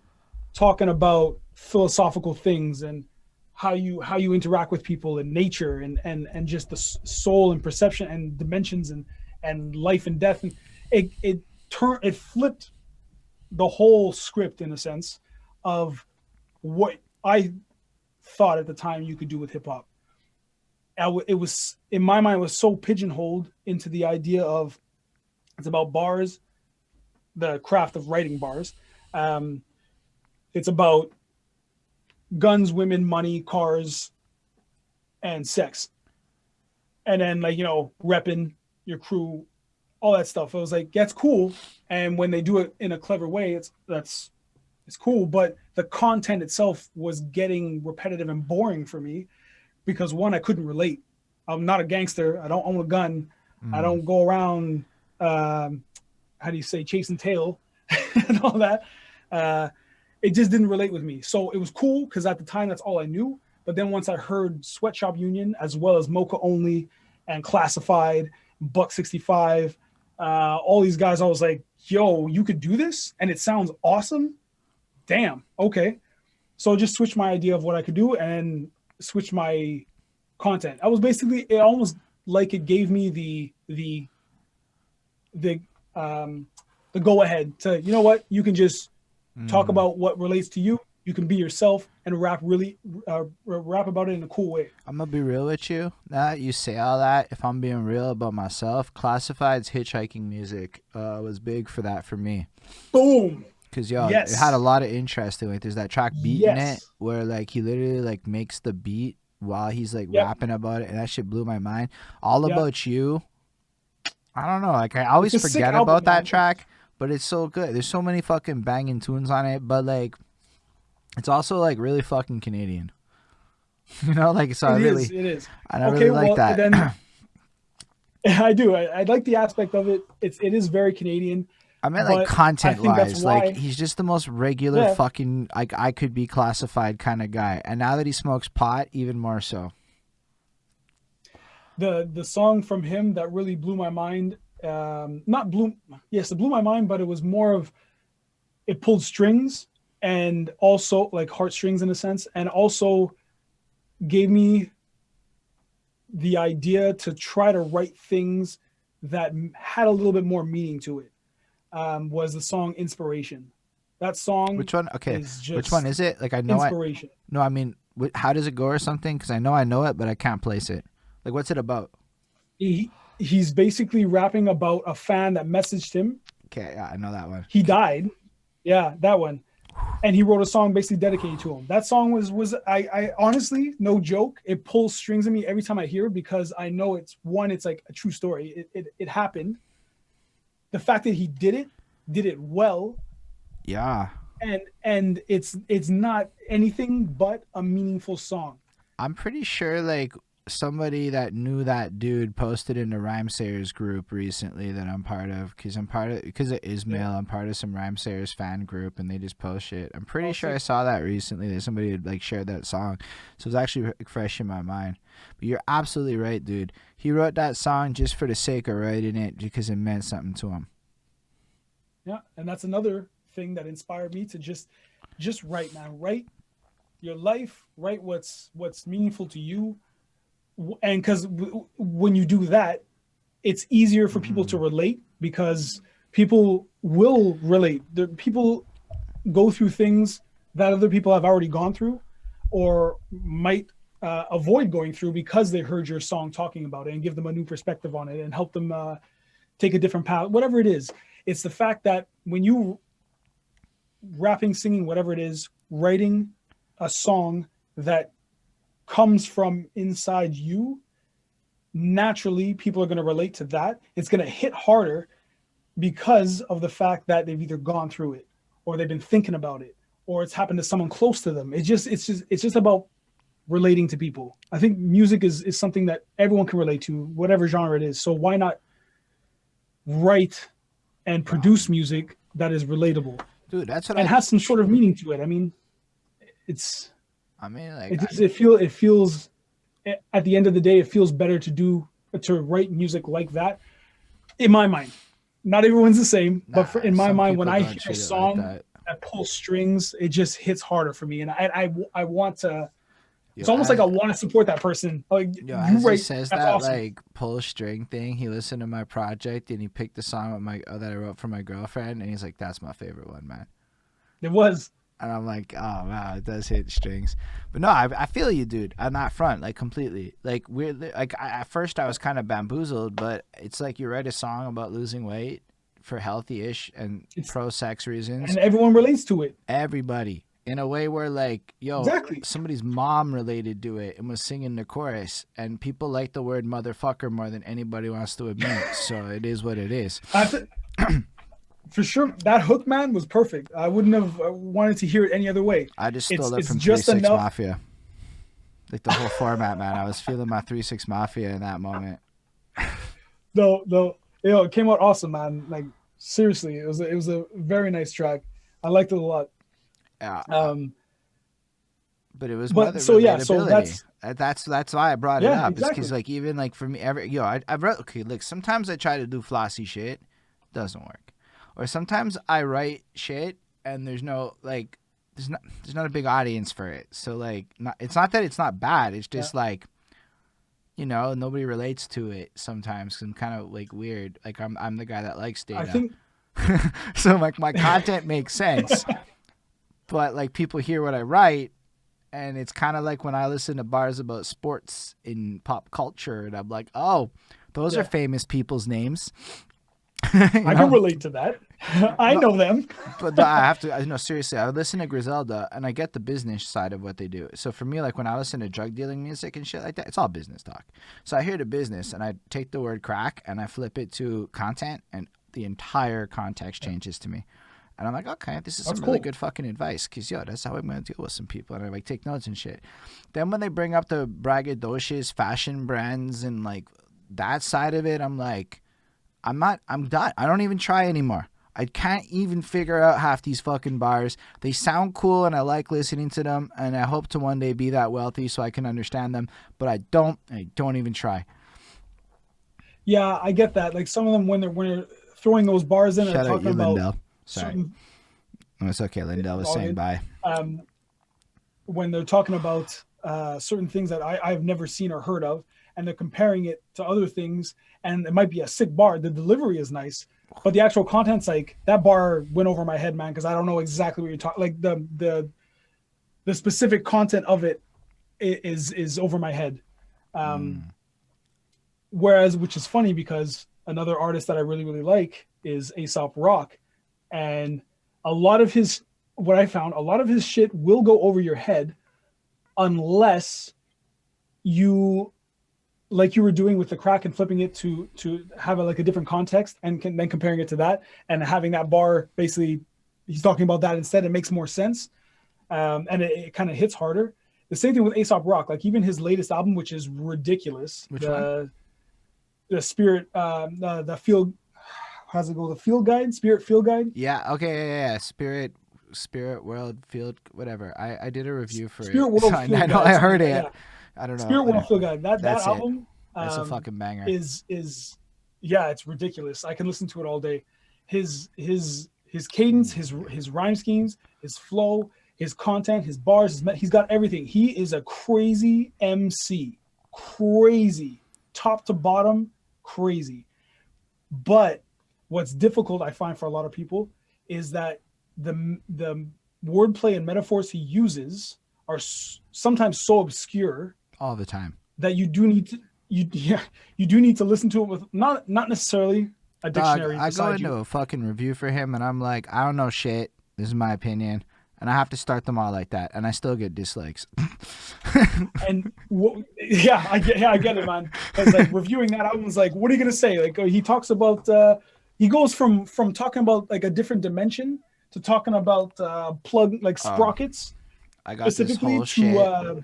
talking about philosophical things and how you interact with people and nature and just the soul and perception and dimensions and life and death. And it flipped the whole script, in a sense, of what I thought at the time you could do with hip hop. It was, in my mind, it was so pigeonholed into the idea of it's about bars, the craft of writing bars. It's about guns, women, money, cars, and sex. And then, repping your crew, all that stuff. It was like, that's cool. And when they do it in a clever way, it's cool. But the content itself was getting repetitive and boring for me because, one, I couldn't relate. I'm not a gangster. I don't own a gun. I don't go around, chasing tail and all that. It just didn't relate with me. So it was cool because at the time, that's all I knew. But then once I heard Sweatshop Union, as well as Mocha Only and Classified, Buck 65, all these guys, I was like, yo, you could do this? And it sounds awesome? Damn, okay. So just switched my idea of what I could do and switched my content. I was basically, it almost like it gave me the go ahead to, you know what, you can just talk about what relates to you. You can be yourself and rap about it in a cool way. I'm gonna be real with you. Now that you say all that, if I'm being real about myself, Classified's hitchhiking music was big for that for me. Boom. Because it had a lot of interest in it. There's that track Beat in it where he literally makes the beat while he's rapping about it, and that shit blew my mind. All About You, I don't know, I always forget about that track, but it's so good. There's so many fucking banging tunes on it, but it's also really fucking Canadian. So it is. I really like that. Then, I do. I like the aspect of it. It is very Canadian. I meant content wise. He's just the most regular fucking I could be classified kind of guy. And now that he smokes pot, even more so. The song from him that really blew my mind, it blew my mind, but it was more of, it pulled strings and also heartstrings in a sense, and also gave me the idea to try to write things that had a little bit more meaning to it was the song Inspiration. That song Which one? Okay, is which one just is it? Like I know I inspiration. no, I mean, how does it go or something? Because I know it, but I can't place it. Like, what's it about? He's basically rapping about a fan that messaged him. Okay, yeah, I know that one. He died. Yeah, that one. And he wrote a song basically dedicated to him. That song was I honestly, no joke, it pulls strings in me every time I hear it because I know it's like a true story. It happened. The fact that he did it well, Yeah, and it's not anything but a meaningful song. I'm pretty sure like somebody that knew that dude posted in the Rhymesayers group recently that I'm part of because of Ismail. Yeah. I'm part of some Rhymesayers fan group and they just post shit. I'm pretty Oh, sure I sick. saw that recently that somebody had like shared that song, so it's actually fresh in my mind. But you're absolutely right, dude. He wrote that song just for the sake of writing it because it meant something to him. Yeah, and that's another thing that inspired me to just write, man. Write your life, write what's meaningful to you, and because when you do that, it's easier for people to Mm. relate because people will relate. People go through things that other people have already gone through, or might avoid going through because they heard your song talking about it and give them a new perspective on it and help them take a different path. Whatever it is, it's the fact that when you rapping, singing, whatever it is, writing a song that comes from inside you, naturally people are going to relate to that. It's going to hit harder because of the fact that they've either gone through it or they've been thinking about it or it's happened to someone close to them. It's just about relating to people. I think music is something that everyone can relate to, whatever genre it is. So why not write and produce music that is relatable Dude, that's what and has some sort of meaning to it? I mean, it's I mean, like, it just it feels at the end of the day it feels better to write music like that in my mind. Not everyone's the same, but in my some mind, when people I don't hear a treat it like song that. that pulls strings, it just hits harder for me, and I want to. Yo, It's almost like I want to support that person. Like you as he write, says that's that awesome. like pull string thing, he listened to my project and he picked the song with that I wrote for my girlfriend, and he's like, "That's my favorite one, man." It was. And I'm like, "Oh wow, it does hit strings." But no, I feel you, dude, on that front, like completely. Like we're like at first I was kind of bamboozled, but it's like you write a song about losing weight for healthy-ish and It's pro-sex reasons. and everyone relates to it. Everybody in a way where like yo Exactly. somebody's mom related to it and was singing the chorus, and people like the word motherfucker more than anybody wants to admit, so it is what it is. For sure, that hook, man, was perfect. I wouldn't have wanted to hear it any other way. I just stole It's it it's from Three just Six enough. Mafia, like the whole format, man. I was feeling my 3 6 Mafia in that moment. No, it came out awesome, man. Like seriously, it was a very nice track. I liked it a lot. Yeah, Um, but it was but mother so yeah, so relatability. That's why I brought it yeah, up. It's because exactly. like even like for me, I've read okay. Like sometimes I try to do flossy shit, doesn't work, or sometimes I write shit and there's no like there's not a big audience for it. So like it's not that it's not bad. It's Yeah, just like nobody relates to it sometimes. 'Cause I'm kind of like weird. Like I'm the guy that likes I data, think so like my content makes sense, but like people hear what I write. And it's kind of like when I listen to bars about sports in pop culture, and I'm like, oh, those are yeah, famous people's names. you I can know? relate to that. I No, know them. but I have to, no, seriously, I listen to Griselda and I get the business side of what they do. So for me, like when I listen to drug dealing music and shit like that, it's all business talk. So I hear the business and I take the word crack and I flip it to content, and the entire context Yeah, changes to me. And I'm like, okay, this is that's some really cool. good fucking advice. Because, that's how I'm going to deal with some people. And I like take notes and shit. Then when they bring up the braggadocious fashion brands and like that side of it, I'm like, I'm done. I don't even try anymore. I can't even figure out half these fucking bars. They sound cool and I like listening to them. And I hope to one day be that wealthy so I can understand them. But I don't even try. Yeah, I get that. Like some of them when they're throwing those bars in, are Shout out talking you, about Lindell. Sorry. certain Oh, it's okay. Lindell was all saying good. bye. Um, when they're talking about certain things that I've never seen or heard of, and they're comparing it to other things, and it might be a sick bar. The delivery is nice, but the actual content's like, that bar went over my head, man, because I don't know exactly what you're talking. Like the specific content of it is over my head. Whereas, which is funny because another artist that I really, really like is Aesop Rock. And what I found, a lot of his shit will go over your head unless you, like you were doing with the crack and flipping it to have like a different context and then comparing it to that and having that bar, basically, he's talking about that instead. It makes more sense. And it kind of hits harder. The same thing with Aesop Rock, like even his latest album, which is ridiculous. Which one? The Spirit, the Field, how's it go? The Field Guide, Spirit Field Guide. Yeah. Okay. Yeah. Spirit World Field, whatever. I did a review for Spirit it. World So Field I know. Guide, I heard it. yeah. I don't know. Spirit World Field Guide. That album. That's a fucking banger. Is yeah, it's ridiculous. I can listen to it all day. His cadence, his rhyme schemes, his flow, his content, his bars, he's got everything. He is a crazy MC. Crazy. Top to bottom, crazy. But what's difficult, I find, for a lot of people is that the wordplay and metaphors he uses are sometimes so obscure all the time that you do need to listen to it with not necessarily a dictionary. I go into a fucking review for him and I'm like, I don't know shit. This is my opinion. And I have to start them all like that, and I still get dislikes. And I get it, man. Because like reviewing that album was like, what are you gonna say? Like he talks about, he goes from talking about like a different dimension to talking about plug like sprockets. I got this whole shit.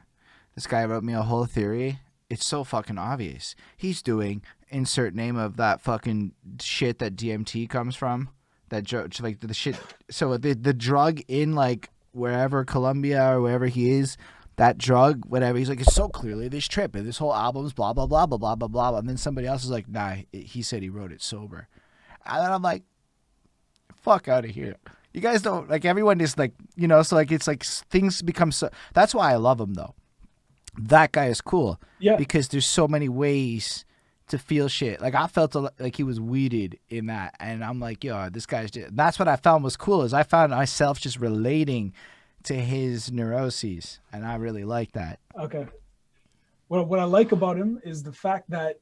This guy wrote me a whole theory. It's so fucking obvious. He's doing insert name of that fucking shit that DMT comes from. That drug, like the shit. So the drug in like wherever Colombia or wherever he is, that drug, whatever. He's like, it's so clearly this trip and this whole album's blah blah blah blah blah blah blah. And then somebody else is like, nah, he said he wrote it sober. And then I'm like, fuck out of here. You guys don't like, everyone is like, you know. So like it's like things become so. That's why I love him though. That guy is cool. Yeah. Because there's so many ways to feel shit. Like I felt like he was weeded in that, and I'm like, yo, this guy's just, that's what I found was cool, is I found myself just relating to his neuroses, and I really like that. Okay. What I like about him is the fact that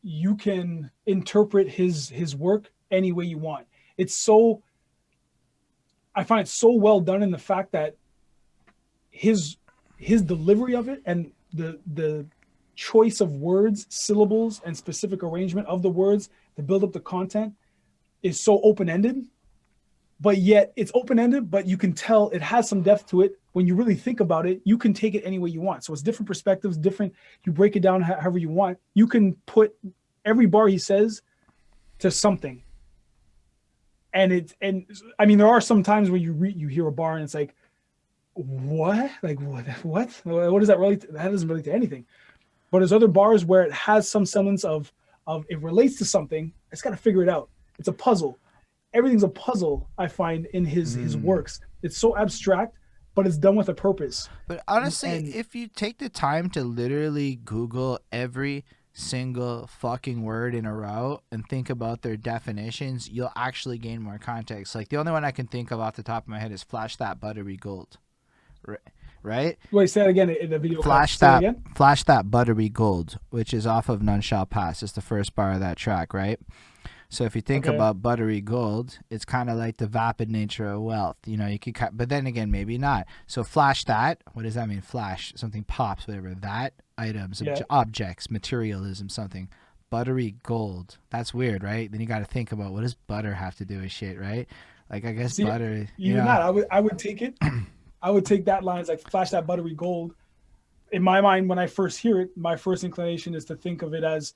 you can interpret his work any way you want. I find it so well done in the fact that his delivery of it and the choice of words, syllables, and specific arrangement of the words to build up the content is so open-ended, but yet it's open-ended, but you can tell it has some depth to it. When you really think about it, you can take it any way you want. So it's different perspectives, different, you break it down however you want. You can put every bar he says to something. And I mean, there are some times where you hear a bar and it's like, what? Like, what? What does that relate to? That doesn't relate to anything. But there's other bars where it has some semblance of it relates to something. It's got to figure it out. It's a puzzle. Everything's a puzzle, I find, in his works. It's so abstract, but it's done with a purpose. But honestly, if you take the time to literally Google every single fucking word in a row and think about their definitions, you'll actually gain more context. Like the only one I can think of off the top of my head is Flash That Buttery Gold. Right? Wait, say that again in the video. Flash That Buttery Gold, which is off of None Shall Pass. It's the first bar of that track, right? So if you think about buttery gold, it's kind of like the vapid nature of wealth. You know, you could cut, but then again, maybe not. So flash that. What does that mean? Flash, something pops, whatever. That, items, objects, materialism, something. Buttery gold. That's weird, right? Then you got to think about, what does butter have to do with shit, right? Like, I guess butter. You're not. I would take it. I would take that line as like flash that buttery gold. In my mind, when I first hear it, my first inclination is to think of it as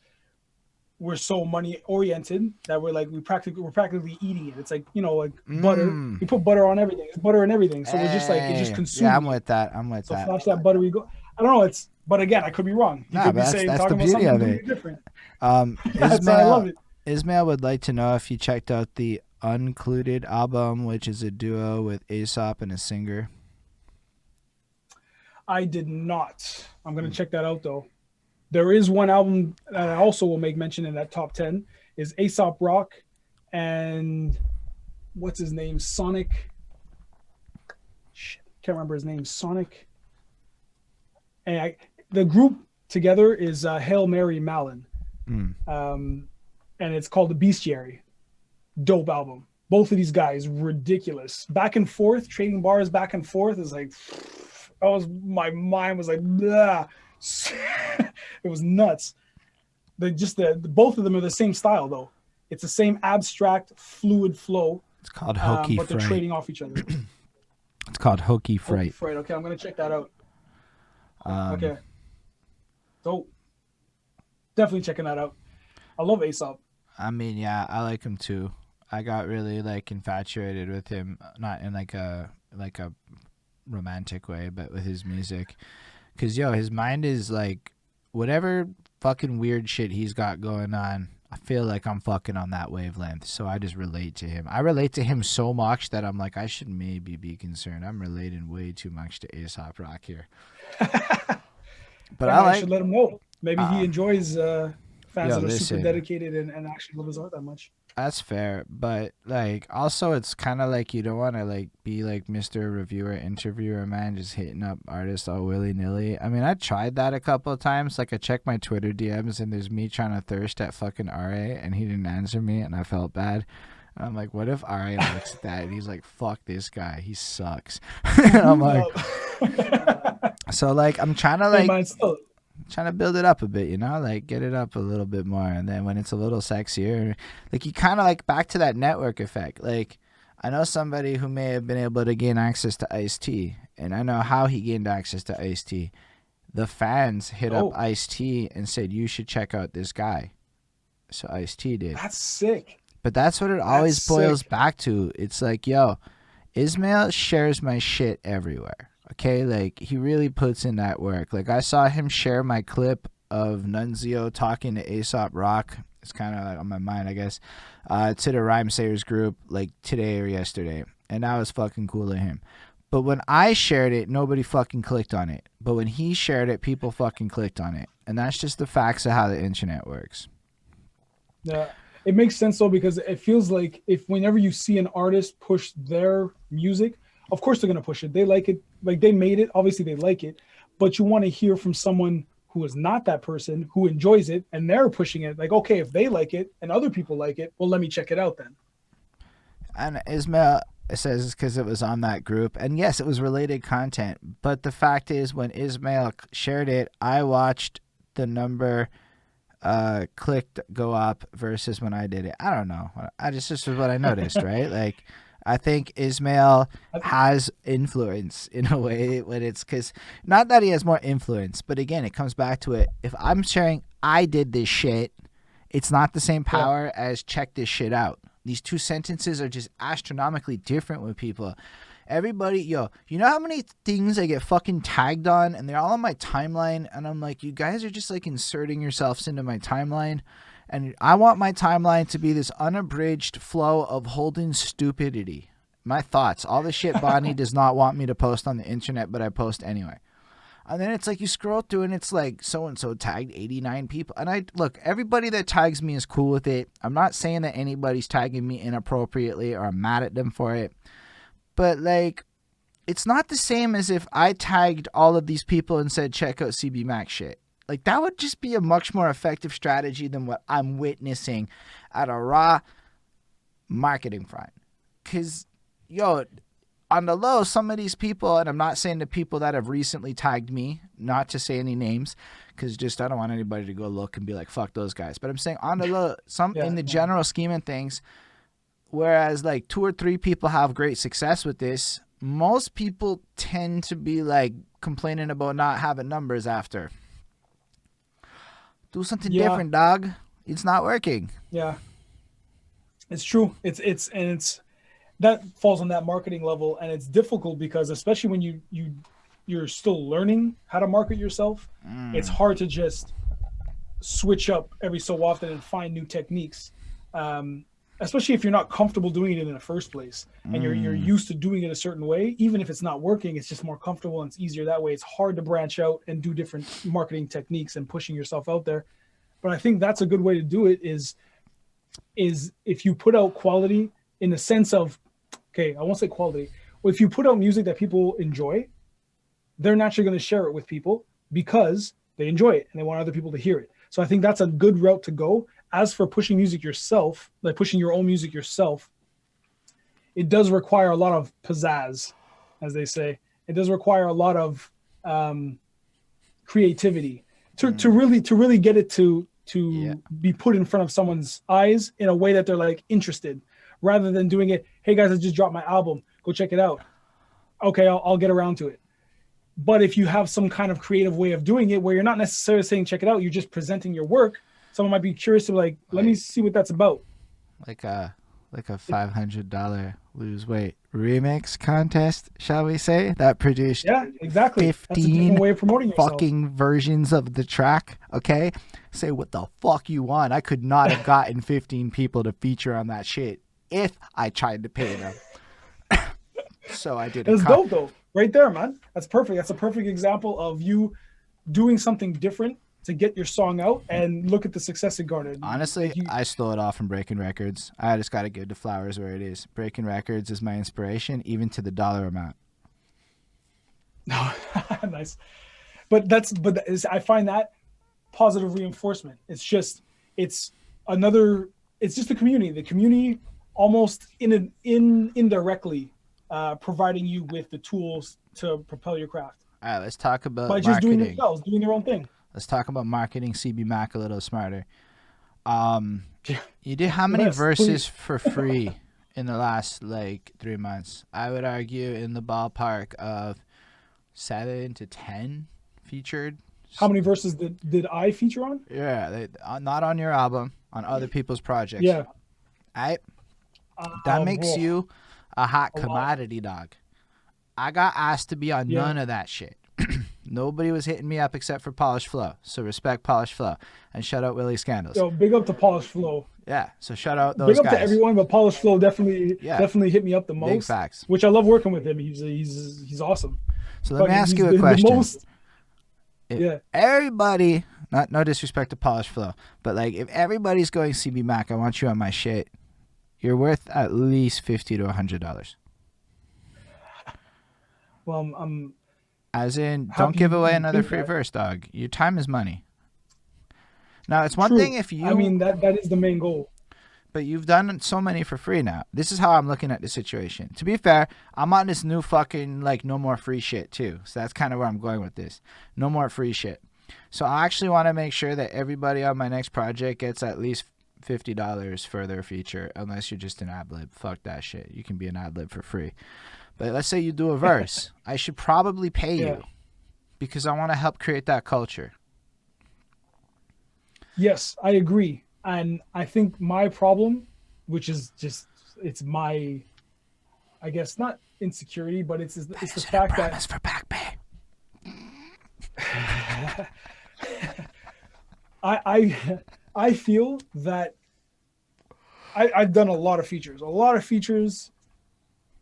we're so money oriented that we're practically eating it. It's like, you know, like butter. You put butter on everything. It's butter and everything. So we're just like, it's just consumed. Yeah, I'm with that. So flash that buttery gold. I don't know. But again, I could be wrong. You could be saying, that's talking the about beauty something of it. Different. Ismail, I love it. Ismail would like to know if you checked out the Uncluded album, which is a duo with Aesop and a singer. I did not. I'm going to check that out, though. There is one album that I also will make mention in that top 10 is Aesop Rock and what's his name? Sonic. Shit, can't remember his name. Sonic. The group together is Hail Mary Mallon. And it's called The Bestiary. Dope album. Both of these guys, ridiculous. Back and forth, trading bars back and forth is like, my mind was like, blah. It was nuts. Both of them are the same style though. It's the same abstract, fluid flow. It's called Hokey but they're Fright. trading off each other. It's called Hokey Fright. Hokey Fright. Okay, I'm gonna check that out. Okay. Dope. Definitely checking that out. I love Aesop. I mean, yeah, I like him too. I got really like infatuated with him, not in like a romantic way, but with his music. Cause his mind is like whatever fucking weird shit he's got going on. I feel like I'm fucking on that wavelength, so I just relate to him. I relate to him so much that I'm like, I should maybe be concerned. I'm relating way too much to Aesop Rock here. But I should let him know. Maybe he enjoys fans that are super dedicated and actually love his art that much. That's fair, but like also it's kind of like you don't want to like be like Mr. Reviewer, Interviewer, man, just hitting up artists all willy nilly. I mean, I tried that a couple of times. Like I checked my Twitter DMs and there's me trying to thirst at fucking RA and he didn't answer me and I felt bad. And I'm like, what if RA looks at that and he's like, fuck this guy, he sucks. And I'm like, so like I'm trying to like. Trying to build it up a bit, like get it up a little bit more, and then when it's a little sexier, like you kind of like back to that network effect. Like I know somebody who may have been able to gain access to Ice-T, and I know how he gained access to Ice-T. The fans hit up Ice-T and said you should check out this guy, so Ice-T did. That's sick. But that's what it always boils back to. It's like, Ismail shares my shit everywhere. Okay, like he really puts in that work. Like I saw him share my clip of Nunzio talking to Aesop Rock. It's kind of like on my mind, I guess, to the Rhyme Sayers group like today or yesterday. And that was fucking cool of him. But when I shared it, nobody fucking clicked on it. But when he shared it, people fucking clicked on it. And that's just the facts of how the internet works. Yeah, it makes sense though, because it feels like whenever you see an artist push their music, of course they're going to push it. They like it. Like they made it. Obviously they like it. But you want to hear from someone who is not that person, who enjoys it, and they're pushing it. Like, okay, if they like it and other people like it, well, let me check it out then. And Ismail says it's because it was on that group. And yes, it was related content. But the fact is, when Ismail shared it, I watched the number clicked go up versus when I did it. I don't know. This is what I noticed, right? Like, I think Ismail has influence in a way when it's because not that he has more influence, but again, it comes back to it. If I'm sharing, I did this shit, it's not the same power as check this shit out. These two sentences are just astronomically different with people. Everybody, you know how many things I get fucking tagged on and they're all on my timeline and I'm like, you guys are just like inserting yourselves into my timeline. And I want my timeline to be this unabridged flow of Holden stupidity. My thoughts. All the shit Bonnie does not want me to post on the internet, but I post anyway. And then it's like you scroll through and it's like so-and-so tagged 89 people. And look, everybody that tags me is cool with it. I'm not saying that anybody's tagging me inappropriately or I'm mad at them for it. But like, it's not the same as if I tagged all of these people and said, check out CB Max shit. Like, that would just be a much more effective strategy than what I'm witnessing at a raw marketing front. Because, on the low, some of these people, and I'm not saying the people that have recently tagged me, not to say any names, because I don't want anybody to go look and be like, fuck those guys. But I'm saying on the low, in the general scheme of things, whereas like 2 or 3 people have great success with this, most people tend to be like complaining about not having numbers after. Do something different, dog. It's not working. Yeah, it's true. It's that falls on that marketing level, and it's difficult because especially when you're still learning how to market yourself, it's hard to just switch up every so often and find new techniques. especially if you're not comfortable doing it in the first place and you're used to doing it a certain way, even if it's not working, it's just more comfortable and it's easier that way. It's hard to branch out and do different marketing techniques and pushing yourself out there. But I think that's a good way to do it is if you put out quality in the sense of, okay, I won't say quality. Well, if you put out music that people enjoy, they're naturally going to share it with people because they enjoy it and they want other people to hear it. So I think that's a good route to go. As for pushing music yourself, like pushing your own music yourself, it does require a lot of pizzazz, as they say. It does require a lot of creativity to really get it to be put in front of someone's eyes in a way that they're like interested, rather than doing it. Hey guys, I just dropped my album. Go check it out. Okay, I'll get around to it. But if you have some kind of creative way of doing it where you're not necessarily saying check it out, you're just presenting your work, someone might be curious to like, let me see what that's about. Like a $500 lose weight remix contest, shall we say, that produced exactly 15 way of promoting yourself. Fucking versions of the track. Okay, say what the fuck you want. I could not have gotten 15 people to feature on that shit if I tried to pay them. So I did. It's dope though, right there, man. That's perfect. That's a perfect example of you doing something different to get your song out, and look at the success it garnered. Honestly, I stole it off from Breaking Records. I just got to give the flowers where it is. Breaking Records is my inspiration, even to the dollar amount. Nice. I find that positive reinforcement. It's just the community. The community almost indirectly providing you with the tools to propel your craft. All right, let's talk about by just doing themselves, doing their own thing. Let's talk about marketing CB Mac a little smarter. You did how many verses for free in the last 3 months? I would argue in the ballpark of 7 to 10 featured. How many verses did I feature on? Yeah, not on your album, on other people's projects. Yeah. That makes you a hot commodity, dog. I got asked to be on none of that shit. Nobody was hitting me up except for Polish Flow. So respect Polish Flow. And shout out Willie Scandals. Yo, big up to Polish Flow. Yeah, so shout out those guys. Big up to everyone, but Polish Flow definitely hit me up the most. Big facts. Which I love working with him. He's awesome. So let me ask you a question. Everybody, no disrespect to Polish Flow, but if everybody's going CB Mac, I want you on my shit. You're worth at least $50 to $100. Well, I'm as in, don't give away another free verse, dog. Your time is money. Now, it's one thing if you... I mean, that is the main goal. But you've done so many for free now. This is how I'm looking at the situation. To be fair, I'm on this new fucking, no more free shit, too. So that's kind of where I'm going with this. No more free shit. So I actually want to make sure that everybody on my next project gets at least $50 for their feature, unless you're just an ad-lib. Fuck that shit. You can be an ad-lib for free. But let's say you do a verse. I should probably pay you because I want to help create that culture. Yes, I agree. And I think my problem, which is just, it's my, I guess, not insecurity, but it's the fact that... for back pay. I feel that I've done a lot of features,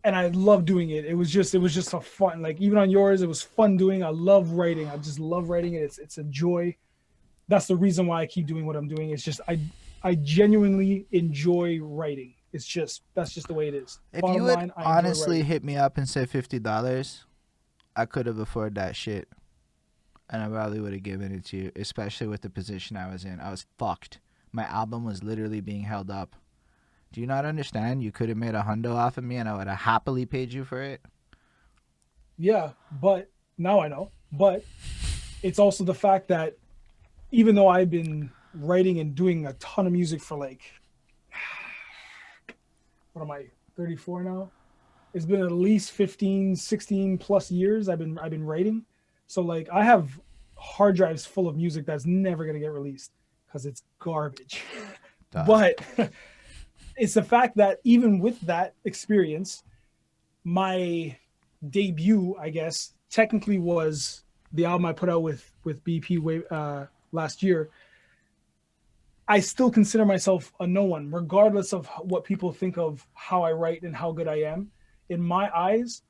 and I love doing it. It was just a fun, even on yours, it was fun doing. I love writing. I just love writing it. It's a joy. That's the reason why I keep doing what I'm doing. It's just I genuinely enjoy writing. That's just the way it is. If you would honestly hit me up and say $50, I could have afforded that shit. And I probably would have given it to you, especially with the position I was in. I was fucked. My album was literally being held up. Do you not understand? You could have made $100 off of me and I would have happily paid you for it. Yeah, but now I know. But it's also the fact that even though I've been writing and doing a ton of music for what am I, 34 now? It's been at least 15, 16 plus years I've been writing. So I have hard drives full of music that's never going to get released because it's garbage. But it's the fact that even with that experience, my debut, I guess, technically was the album I put out with BP last year. I still consider myself a no one, regardless of what people think of how I write and how good I am. In my eyes,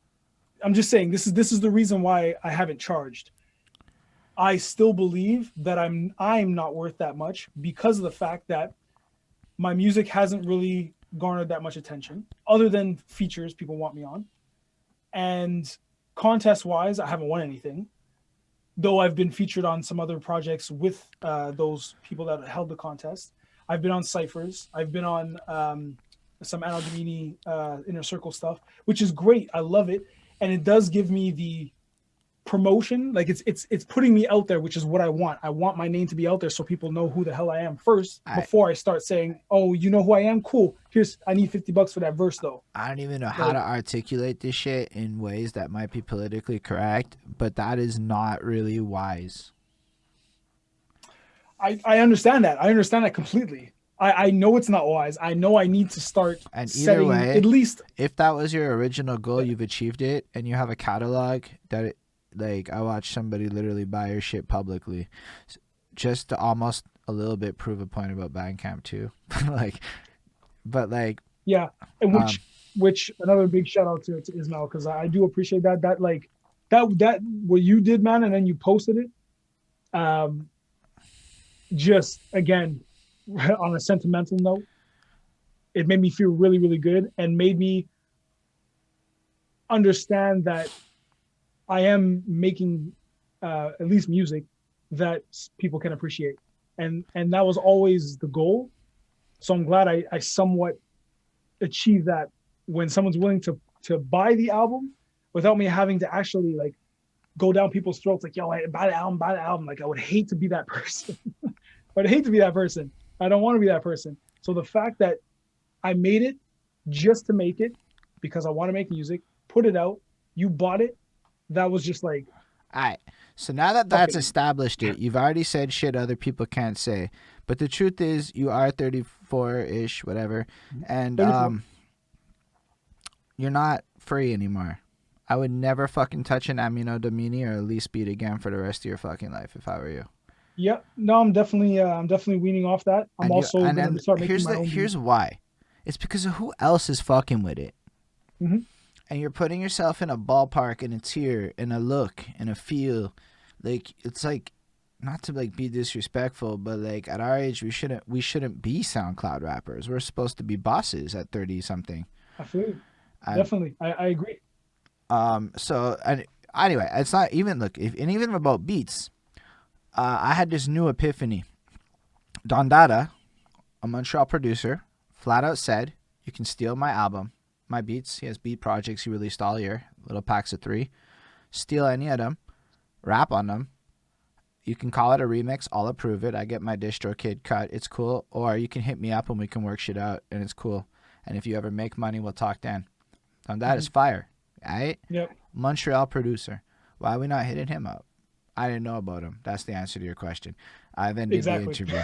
I'm just saying this is the reason why I haven't charged. I still believe that I'm not worth that much because of the fact that my music hasn't really garnered that much attention, other than features people want me on. And contest wise, I haven't won anything, though I've been featured on some other projects with those people that held the contest. I've been on ciphers. I've been on some Anno Domini inner circle stuff, which is great. I love it, and it does give me the promotion. Like it's putting me out there, which is what I want. I want my name to be out there so people know who the hell I am first before I start saying, "Oh, you know who I am? Cool. I need $50 for that verse, though." I don't even know how to articulate this shit in ways that might be politically correct, but that is not really wise. I understand that. I understand that completely. I know it's not wise. I know I need to start and setting, either way, at least if that was your original goal, you've achieved it, and you have a catalog that like I watched somebody literally buy your shit publicly just to almost a little bit prove a point about Bandcamp too. yeah, and which another big shout out to Ismail, because I do appreciate that what you did, man, and then you posted it. Just again, on a sentimental note, it made me feel really, really good and made me understand that I am making at least music that people can appreciate. And that was always the goal. So I'm glad I somewhat achieved that when someone's willing to buy the album without me having to actually like go down people's throats like, yo, buy the album. Like I would hate to be that person. I'd hate to be that person. I don't want to be that person. So the fact that I made it just to make it because I want to make music, put it out, you bought it, that was just like... All right. So now that that's established it, you've already said shit other people can't say. But the truth is you are 34-ish, whatever, and you're not free anymore. I would never fucking touch an Amino Domini or at least beat again for the rest of your fucking life if I were you. Yeah, no, I'm definitely weaning off that. I'm also going to start making my own. Here's why. It's because of who else is fucking with it. Mm-hmm. And you're putting yourself in a ballpark and a tier and a look and a feel. Like, it's like, not to like be disrespectful, but like at our age, we shouldn't be SoundCloud rappers. We're supposed to be bosses at 30 something. Absolutely. Definitely. I agree. So anyway, it's not even, look, and even about beats, I had this new epiphany. Don Dada, a Montreal producer, flat out said, you can steal my album, my beats. He has beat projects he released all year, little packs of 3. Steal any of them, rap on them. You can call it a remix. I'll approve it. I get my DistroKid cut. It's cool. Or you can hit me up and we can work shit out, and it's cool. And if you ever make money, we'll talk then. Don Dada is fire. All right? Yep. Montreal producer. Why are we not hitting him up? I didn't know about him. That's the answer to your question. I then did the interview.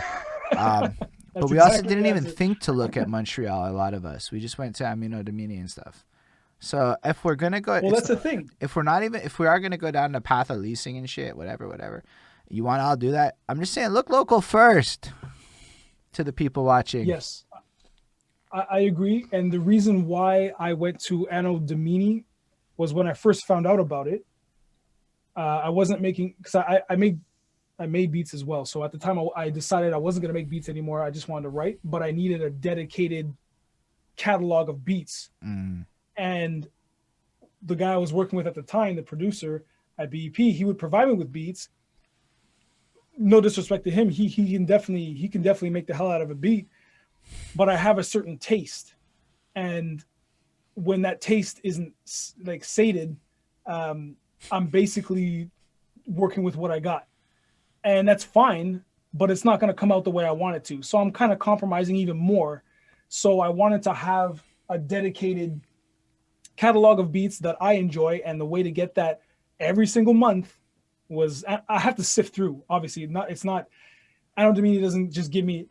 But we also didn't even think to look at Montreal, a lot of us. We just went to Amino Domini and stuff. So if we're going to go... Well, that's the thing. If we are going to go down the path of leasing and shit, whatever, you want to all do that? I'm just saying, look local first to the people watching. Yes, I agree. And the reason why I went to Anno Domini was when I first found out about it. I wasn't making... Because I made beats as well. So at the time, I decided I wasn't going to make beats anymore. I just wanted to write, but I needed a dedicated catalog of beats. And the guy I was working with at the time, the producer at BEP, he would provide me with beats. No disrespect to him, he can definitely make the hell out of a beat, but I have a certain taste, and when that taste isn't like sated, I'm basically working with what I got. And that's fine, but it's not going to come out the way I want it to. So I'm kind of compromising even more. So I wanted to have a dedicated catalog of beats that I enjoy. And the way to get that every single month was I have to sift through. Obviously, it's not Anno Domini doesn't just give me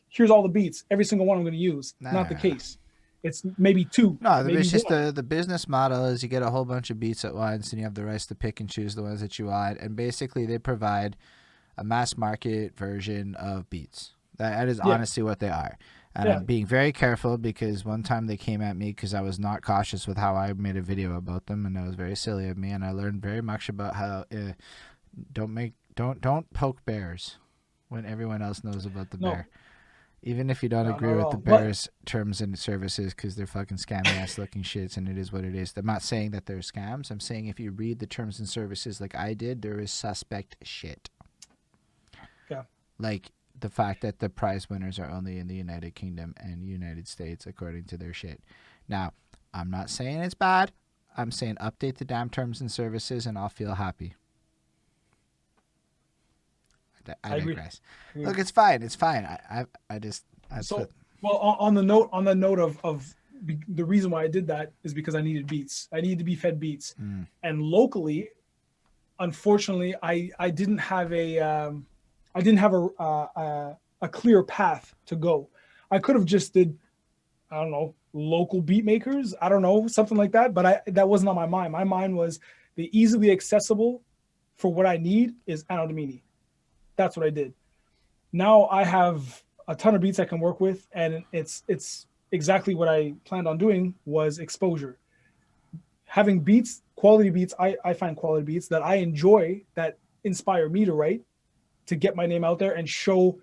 here's all the beats, every single one I'm going to use. Not the case. It's maybe 2. No, it's just the business model is you get a whole bunch of beats at once and you have the rights to pick and choose the ones that you want. And basically they provide a mass market version of beats. That is honestly what they are. And Yeah. I'm being very careful because one time they came at me because I was not cautious with how I made a video about them, and that was very silly of me. And I learned very much about how don't poke bears when everyone else knows about the bear. Even if you don't agree with the bear's terms and services, because they're fucking scammy ass looking shits, and it is what it is. I'm not saying that they're scams. I'm saying if you read the terms and services like I did, there is suspect shit. Yeah. Like the fact that the prize winners are only in the United Kingdom and United States, according to their shit. Now, I'm not saying it's bad. I'm saying update the damn terms and services, and I'll feel happy. I digress. Look, it's fine. It's fine. I just. Well, on the note of the reason why I did that is because I needed beats. I needed to be fed beats, and locally, unfortunately, I didn't have a clear path to go. I could have just did, I don't know, local beat makers. I don't know, something like that. But that wasn't on my mind. My mind was the easily accessible for what I need is Anno Domini. That's what I did. Now I have a ton of beats I can work with, and it's exactly what I planned on doing was exposure. Having beats, quality beats, I find quality beats that I enjoy, that inspire me to write, to get my name out there and show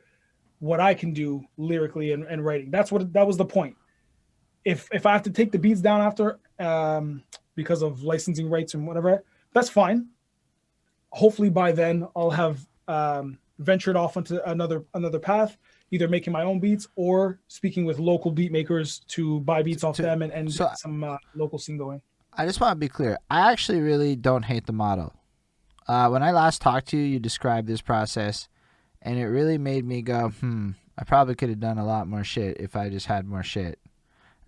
what I can do lyrically and writing. That was the point. If I have to take the beats down after because of licensing rights and whatever, that's fine. Hopefully by then I'll have ventured off into another path, either making my own beats or speaking with local beat makers to buy beats off them and get some local scene going. I just want to be clear. I actually really don't hate the model. When I last talked to you, you described this process, and it really made me go, I probably could have done a lot more shit if I just had more shit.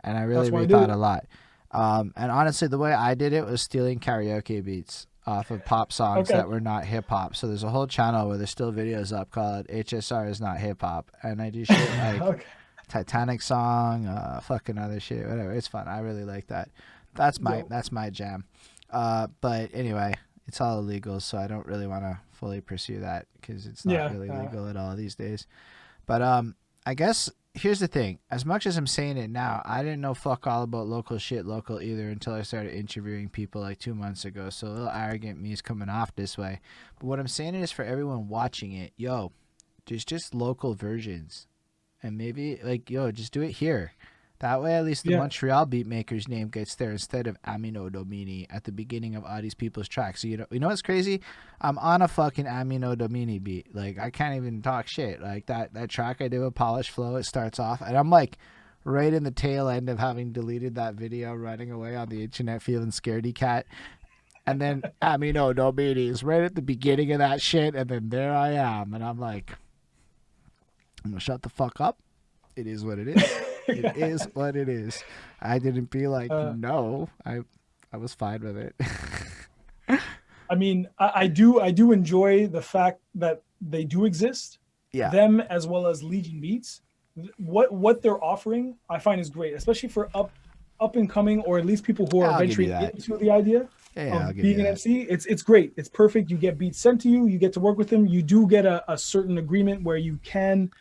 And I really rethought a lot. And honestly, the way I did it was stealing karaoke beats off of pop songs that were not hip-hop. So there's a whole channel where there's still videos up called HSR is not hip-hop. And I do shit like Titanic song, fucking other shit, whatever. It's fun. I really like that. That's my jam. But anyway, it's all illegal, so I don't really want to fully pursue that because it's not really legal at all these days. But I guess here's the thing. As much as I'm saying it now, I didn't know fuck all about local either until I started interviewing people like 2 months ago. So a little arrogant me is coming off this way. But what I'm saying is for everyone watching it, there's just local versions. And maybe just do it here. That way, at least the Montreal beatmaker's name gets there instead of Amino Domini at the beginning of all these people's tracks. So you know what's crazy? I'm on a fucking Amino Domini beat. Like I can't even talk shit. Like that track I did with Polish Flow, it starts off, and I'm like right in the tail end of having deleted that video, running away on the internet, feeling scaredy cat. And then Amino Domini is right at the beginning of that shit, and then there I am, and I'm like, I'm gonna shut the fuck up. It is what it is. It is what it is. I didn't be like, no. I was fine with it. I mean, I do enjoy the fact that they do exist. Yeah. Them as well as Legion Beats. What they're offering, I find is great, especially for up and coming, or at least people who are venturing into the idea of being an MC. It's great. It's perfect. You get beats sent to you. You get to work with them. You do get a certain agreement where you can.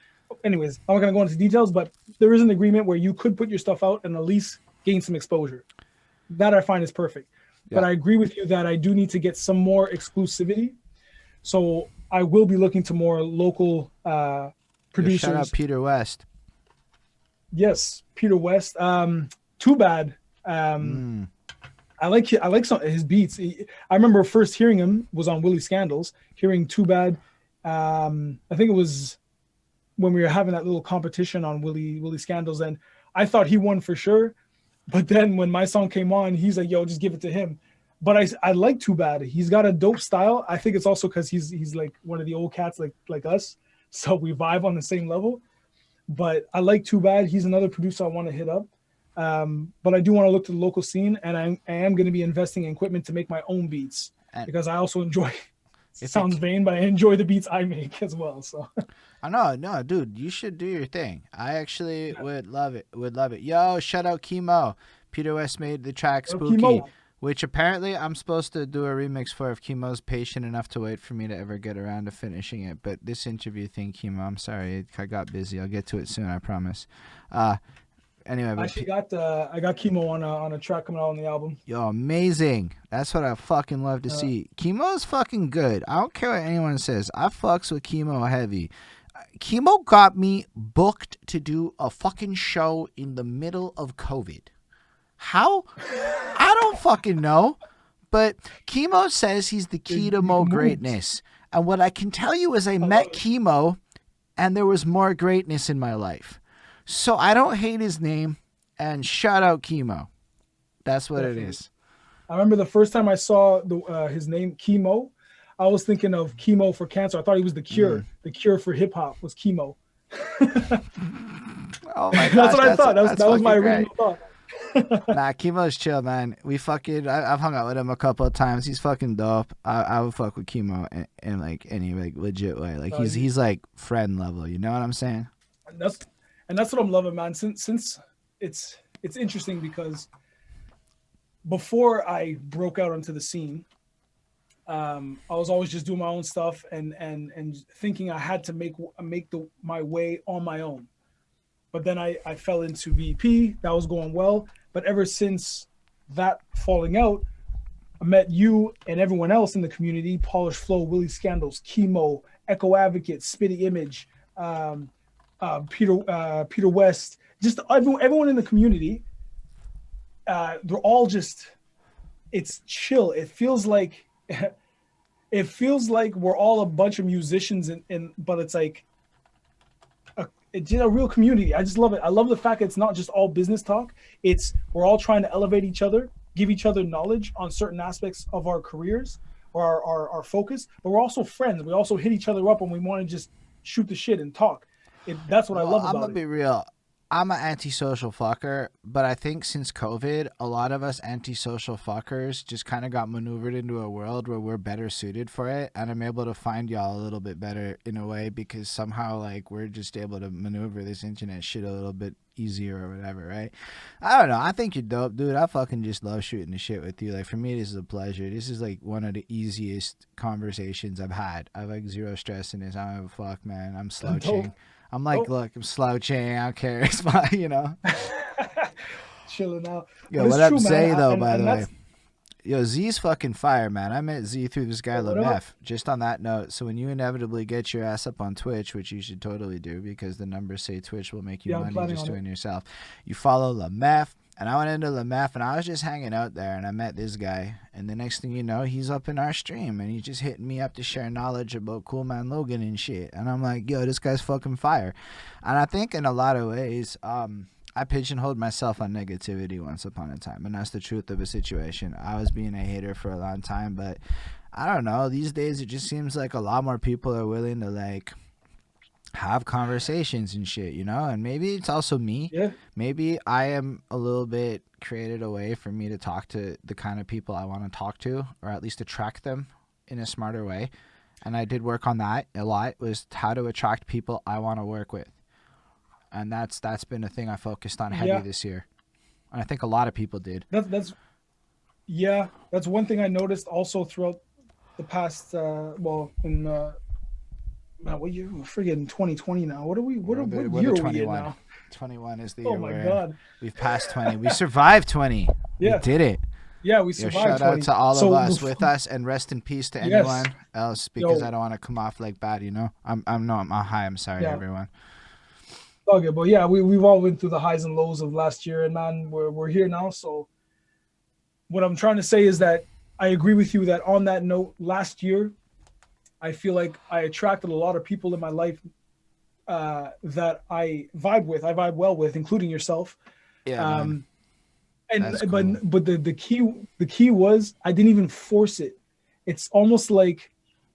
Anyways, I'm not going to go into details, but there is an agreement where you could put your stuff out and at least gain some exposure. That I find is perfect. Yeah. But I agree with you that I do need to get some more exclusivity. So I will be looking to more local producers. Shout out Peter West. Yes, Peter West. Too Bad. I like some of his beats. I remember first hearing him was on Willie Scandals. Hearing Too Bad. I think it was when we were having that little competition on Willie Scandals, and I thought he won for sure. But then when my song came on, he's like, yo, just give it to him. But I like Too Bad. He's got a dope style. I think it's also because he's like one of the old cats like us. So we vibe on the same level. But I like Too Bad. He's another producer I want to hit up. But I do want to look to the local scene, and I am going to be investing in equipment to make my own beats because I also enjoy it sounds vain, but I enjoy the beats I make as well. So no, dude, you should do your thing. I actually would love it. Yo, shout out Chemo. Peter West made the track Spooky which apparently I'm supposed to do a remix for if Chemo's patient enough to wait for me to ever get around to finishing it. But this interview thing, Chemo, I'm sorry, I got busy. I'll get to it soon, I promise. Anyway, I actually got I got Chemo on a track coming out on the album. Yo, amazing. That's what I fucking love to see. Chemo's fucking good. I don't care what anyone says. I fucks with Chemo heavy. Chemo got me booked to do a fucking show in the middle of COVID. How? I don't fucking know. But Chemo says he's the key to more greatness. And what I can tell you is I met Chemo and there was more greatness in my life. So I don't hate his name, and shout out Chemo. That's what it is. I remember the first time I saw his name, Chemo, I was thinking of chemo for cancer. I thought he was the cure. The cure for hip hop was chemo. Oh my gosh, that's what I thought. That was my original thought. Nah, Chemo's chill, man. I've hung out with him a couple of times. He's fucking dope. I would fuck with Chemo in like any like legit way. Like he's like friend level. You know what I'm saying? And that's what I'm loving, man. Since it's interesting because before I broke out onto the scene, I was always just doing my own stuff and thinking I had to make my way on my own. But then I fell into VP. That was going well. But ever since that falling out, I met you and everyone else in the community: Polish Flow, Willie Scandals, Chemo, Echo Advocate, Spitty Image, Peter West, just everyone in the community. They're all just, it's chill. It feels like we're all a bunch of musicians, but it's like it's a real community. I just love it. I love the fact that it's not just all business talk. We're all trying to elevate each other, give each other knowledge on certain aspects of our careers or our focus, but we're also friends. We also hit each other up when we want to just shoot the shit and talk. That's what I love about it. I'm gonna be real. I'm an antisocial fucker, but I think since COVID, a lot of us antisocial fuckers just kind of got maneuvered into a world where we're better suited for it, and I'm able to find y'all a little bit better in a way because somehow like we're just able to maneuver this internet shit a little bit easier or whatever, right? I don't know. I think you're dope, dude. I fucking just love shooting the shit with you. Like for me, this is a pleasure. This is like one of the easiest conversations I've had. I have like zero stress in this. I don't give a fuck, man. I'm slouching. I'm like, look, I'm slouching. I don't care. It's fine, you know. Chilling out. Yo, what up, Zay, though, by the way? Yo, Z's fucking fire, man. I met Z through this guy, Lamef. Just on that note, so when you inevitably get your ass up on Twitch, which you should totally do because the numbers say Twitch will make you money just doing it yourself, you follow Lamef. And I went into Lamef and I was just hanging out there and I met this guy. And the next thing you know, he's up in our stream and he's just hitting me up to share knowledge about Cool Man Logan and shit. And I'm like, yo, this guy's fucking fire. And I think in a lot of ways, I pigeonholed myself on negativity once upon a time. And that's the truth of the situation. I was being a hater for a long time, but I don't know. These days, it just seems like a lot more people are willing to like have conversations and shit, you know. And maybe it's also me. Yeah. Maybe I am a little bit created a way for me to talk to the kind of people I want to talk to, or at least attract them in a smarter way. And I did work on that a lot, was how to attract people I want to work with. And that's been a thing I focused on heavy this year. And I think a lot of people did. That's one thing I noticed also throughout the past what year? We're forgetting 2020 now. What year are we in now? 21 is the year. Oh my God. We've passed 20. We survived 20. Yeah. We did it. Yeah, we survived. Shout 20. out to all of us with us, and rest in peace to anyone else, because I don't want to come off like bad, you know. I'm high. I'm sorry, everyone. Okay, but yeah, we've all went through the highs and lows of last year, and man, we're here now. So what I'm trying to say is that I agree with you that on that note, last year, I feel like I attracted a lot of people in my life that I vibe with. I vibe well with, including yourself. Yeah. But the key was I didn't even force it. It's almost like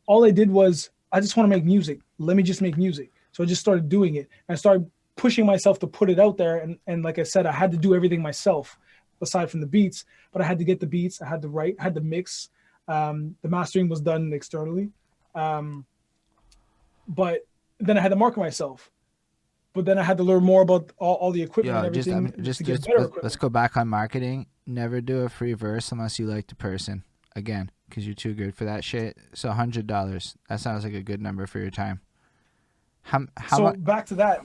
all I did was I just want to make music. Let me just make music. So I just started doing it and I started pushing myself to put it out there. And like I said, I had to do everything myself aside from the beats, but I had to get the beats. I had to write, I had to mix. The mastering was done externally. But then I had to market myself. But then I had to learn more about all the equipment and everything. Let's go back on marketing. never do a free verse unless you like the person. Again, because you're too good for that shit. So $100. That sounds like a good number for your time. How So much? back to that.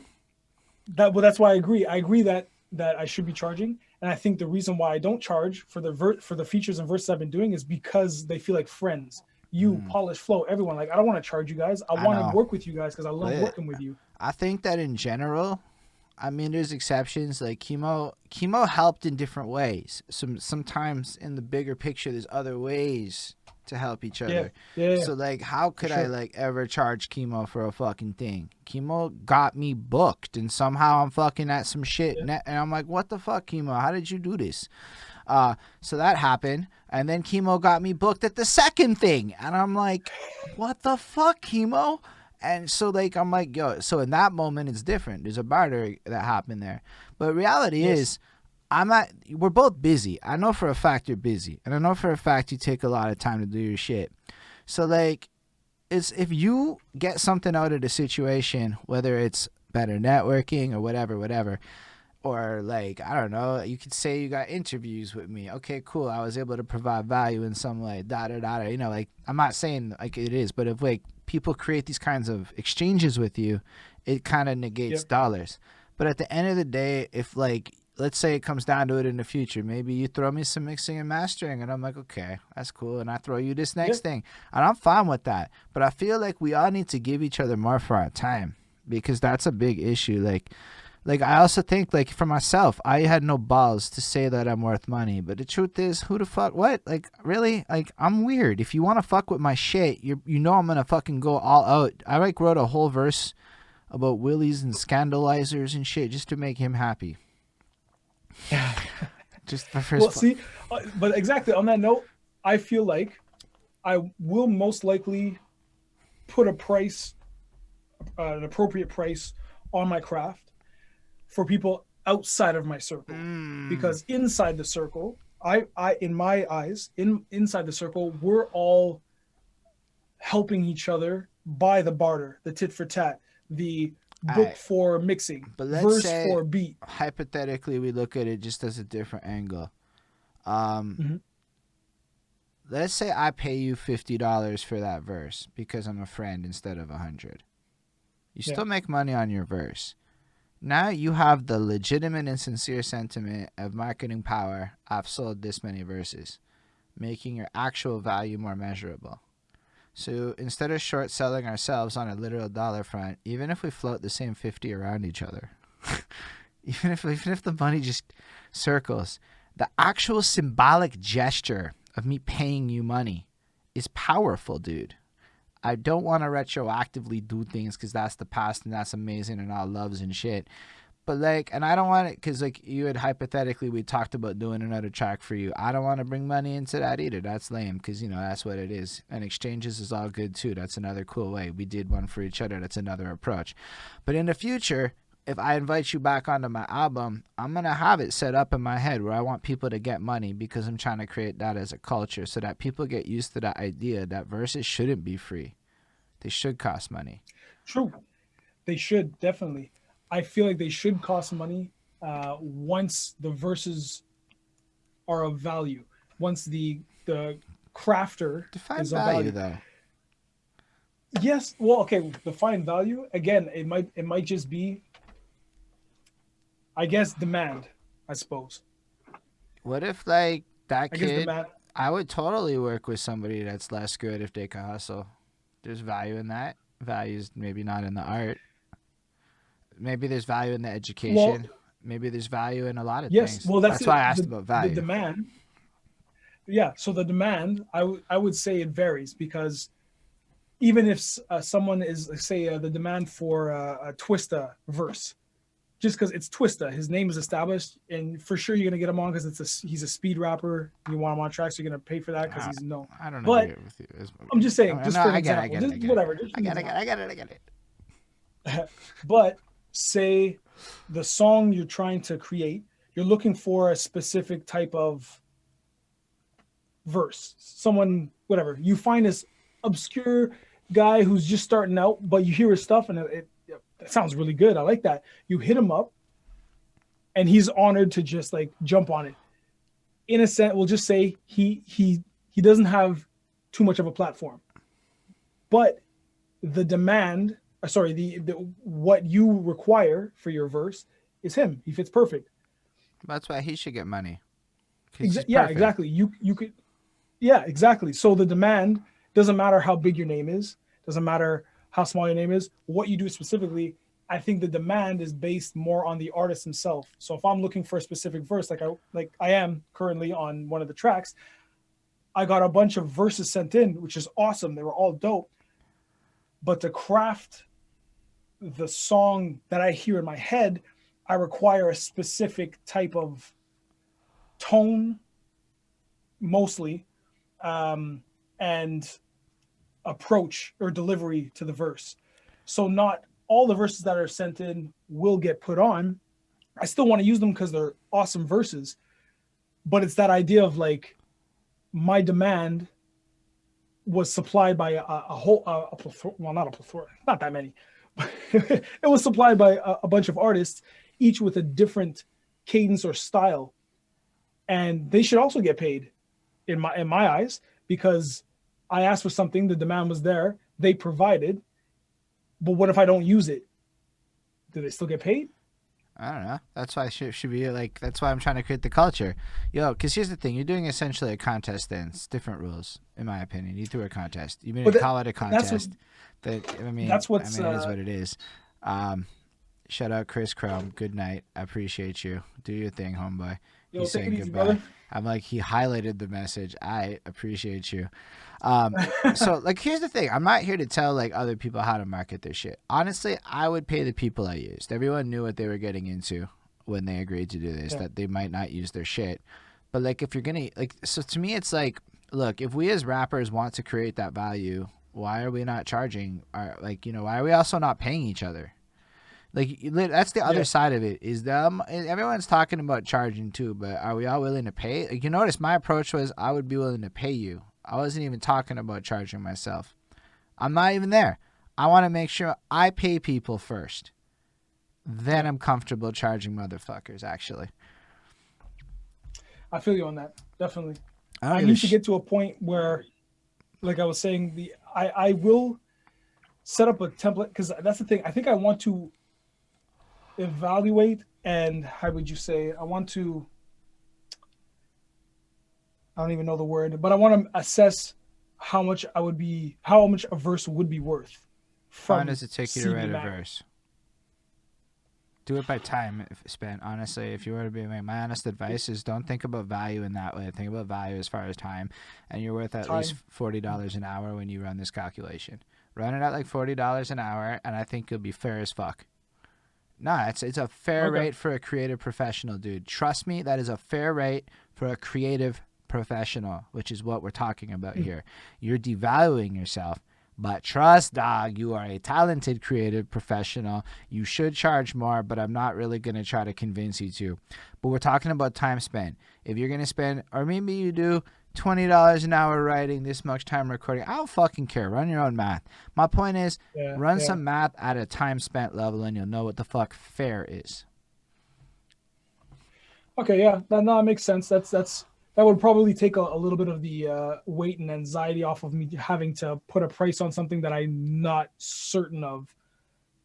Well, that's why I agree. I agree that I should be charging, and I think the reason why I don't charge for the features and verses I've been doing is because they feel like friends. You, Polish Flow, everyone. Like, I don't want to charge you guys. I I want to know. work with you guys because I love But working with you. I think that in general, I mean, there's exceptions. Like chemo helped in different ways. Sometimes in the bigger picture, there's other ways to help each other. Yeah. So like, how could I sure. like ever charge chemo for a fucking thing? Chemo got me booked, and somehow I'm fucking at some shit, Yeah. and I'm like, what the fuck, chemo? How did you do this? So that happened, and then chemo got me booked at the second thing, and I'm like, what the fuck, chemo? And so like I'm like, yo, so in that moment it's different. There's a barter that happened there. But reality Yes. is we're both busy. I know for a fact you're busy. And I know for a fact you take a lot of time to do your shit. So like it's if you get something out of the situation, whether it's better networking or whatever, or like I don't know, you could say you got interviews with me. Okay, cool. I was able to provide value in some way. You know, like I'm not saying like it is, but if like people create these kinds of exchanges with you, it kind of negates Yep. dollars. But at the end of the day, if like let's say it comes down to it in the future, maybe you throw me some mixing and mastering, and I'm like, okay, that's cool, and I throw you this next thing, and I'm fine with that. But I feel like we all need to give each other more for our time because that's a big issue. Like I also think like for myself, I had no balls to say that I'm worth money. But the truth is, who the fuck what? Like really? Like I'm weird. If you want to fuck with my shit, you know I'm gonna fucking go all out. I like wrote a whole verse about willies and scandalizers and shit just to make him happy. Just for first. Well, see, but exactly on that note, I feel like I will most likely put a price, an appropriate price on my craft for people outside of my circle. Because inside the circle, I in my eyes, inside the circle, we're all helping each other by the barter, the tit for tat, the book for mixing, But let's verse say for beat. hypothetically we look at it just as a different angle. Mhm. Let's say I pay you $50 for that verse because I'm a friend instead of 100. You Yeah. still make money on your verse. Now you have the legitimate and sincere sentiment of marketing power. I've sold this many verses, making your actual value more measurable. So instead of short selling ourselves on a literal dollar front, even if we float the same 50 around each other, even if the money just circles, the actual symbolic gesture of me paying you money is powerful, dude. I don't want to retroactively do things because that's the past and that's amazing and all loves and shit. But like, and I don't want it because like you had hypothetically, we talked about doing another track for you. I don't want to bring money into that either. That's lame because, you know, that's what it is. And exchanges is all good too. That's another cool way. We did one for each other. That's another approach. But in the future, if I invite you back onto my album, I'm going to have it set up in my head where I want people to get money because I'm trying to create that as a culture so that people get used to that idea that verses shouldn't be free. They should cost money. True. They should, definitely. I feel like they should cost money once the verses are of value. Once the crafter Define is of value, value. though. Yes. Well, okay. Define value. Again, it might just be, I guess, demand, I suppose. What if, like, that I guess kid, demand. I would totally work with somebody that's less good if they can hustle. There's value in that. Value's maybe not in the art. Maybe there's value in the education. Well, Maybe there's value in a lot of yes. things. Well, That's why I asked about the value. demand. Yeah. So the demand, I would say it varies because even if someone is, say, the demand for a Twista verse, just because it's Twista, his name is established, and for sure you're gonna get him on because he's a speed rapper. You want him on tracks, you're gonna pay for that because he's known. I don't But agree with you. I'm just saying, No, just no, for an I get it, example, I get it, just I get it. whatever. Just I get it. But say the song you're trying to create, you're looking for a specific type of verse. Someone, whatever. You find this obscure guy who's just starting out, but you hear his stuff and it sounds really good. I like that. You hit him up and he's honored to just like jump on it. in a sense, we'll just say he doesn't have too much of a platform, but the demand, the what you require for your verse is him. He fits perfect. That's why he should get money. He's Yeah, perfect. exactly. You could, yeah, exactly. So the demand doesn't matter how big your name is, doesn't matter how small your name is, what you do specifically. I think the demand is based more on the artist himself. So if I'm looking for a specific verse, like I am currently on one of the tracks, I got a bunch of verses sent in, which is awesome. They were all dope. But to craft the song that I hear in my head, I require a specific type of tone, mostly, and approach or delivery to the verse. So not all the verses that are sent in will get put on. I still want to use them because they're awesome verses, but it's that idea of like my demand was supplied by a plethora, well, not a plethora, not that many, but it was supplied by a bunch of artists, each with a different cadence or style, and they should also get paid in my eyes, because I asked for something, the demand was there, they provided. But what if I don't use it? Do they still get paid? I don't know. That's why it should be like. That's why I'm trying to create the culture, yo. Because here's the thing: you're doing essentially a contest. Then it's different rules, in my opinion. You threw a contest. You mean call it a contest? That's what's. It is what it is. Shout out Chris Chrome. Good night. I appreciate you. Do your thing, homeboy. Yo, He's saying goodbye. Brother. I'm like, he highlighted the message. I appreciate you. So like, here's the thing. I'm not here to tell like other people how to market their shit. Honestly, I would pay the people I used. Everyone knew what they were getting into when they agreed to do this, that they might not use their shit. But like, if you're going to like, so to me, it's like, look, if we as rappers want to create that value, why are we not charging? Why are we also not paying each other? Like, that's the other side of it, is everyone's talking about charging too, but are we all willing to pay? Like, you notice my approach was I would be willing to pay you. I wasn't even talking about charging myself. I'm not even there. I want to make sure I pay people first. Then I'm comfortable charging motherfuckers, actually. I feel you on that. Definitely. I need to get to a point where, like I was saying, I will set up a template, because that's the thing. I think I want to evaluate, and how would you say, I don't even know the word, but I want to assess how much a verse would be worth. How long does it take you to write a verse? Do it by time spent. Honestly, if you were to be my honest advice is don't think about value in that way. Think about value as far as time, and you're worth at least $40 an hour when you run this calculation. Run it at like $40 an hour, and I think you'll be fair as fuck. Nah, it's a fair rate for a creative professional, dude. Trust me, that is a fair rate for a creative professional, which is what we're talking about here. You're devaluing yourself, but trust, dog, you are a talented creative professional. You should charge more, but I'm not really going to try to convince you to. But we're talking about time spent. If you're going to spend, or maybe you do $20 an hour writing, this much time recording, I don't fucking care. Run your own math. My point is, run some math at a time spent level, and you'll know what the fuck fair is. Okay, yeah, that makes sense. That would probably take a little bit of the weight and anxiety off of me having to put a price on something that I'm not certain of.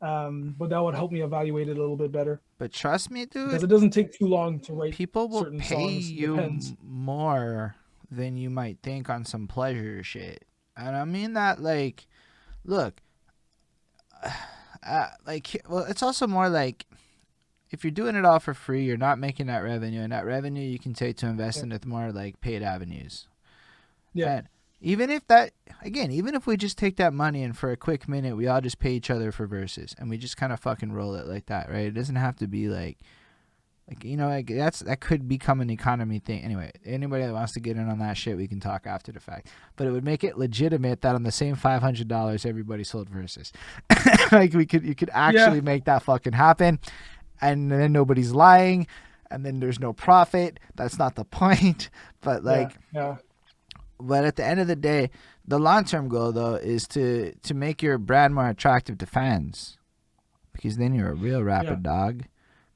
But that would help me evaluate it a little bit better. But trust me, dude, because it doesn't take too long to write. People will pay you more than you might think on some pleasure shit. And I mean that, like, look, it's also more like, if you're doing it all for free, you're not making that revenue, and that revenue you can take to invest into more like paid avenues. Yeah. And even if we just take that money and for a quick minute we all just pay each other for verses and we just kind of fucking roll it like that, right? It doesn't have to be like that could become an economy thing. Anyway, anybody that wants to get in on that shit, we can talk after the fact. But it would make it legitimate that on the same $500 everybody sold verses. Like you could actually make that fucking happen, and then nobody's lying, and then there's no profit. That's not the point. But But at the end of the day, the long-term goal though is to make your brand more attractive to fans, because then you're a real rapper, dog.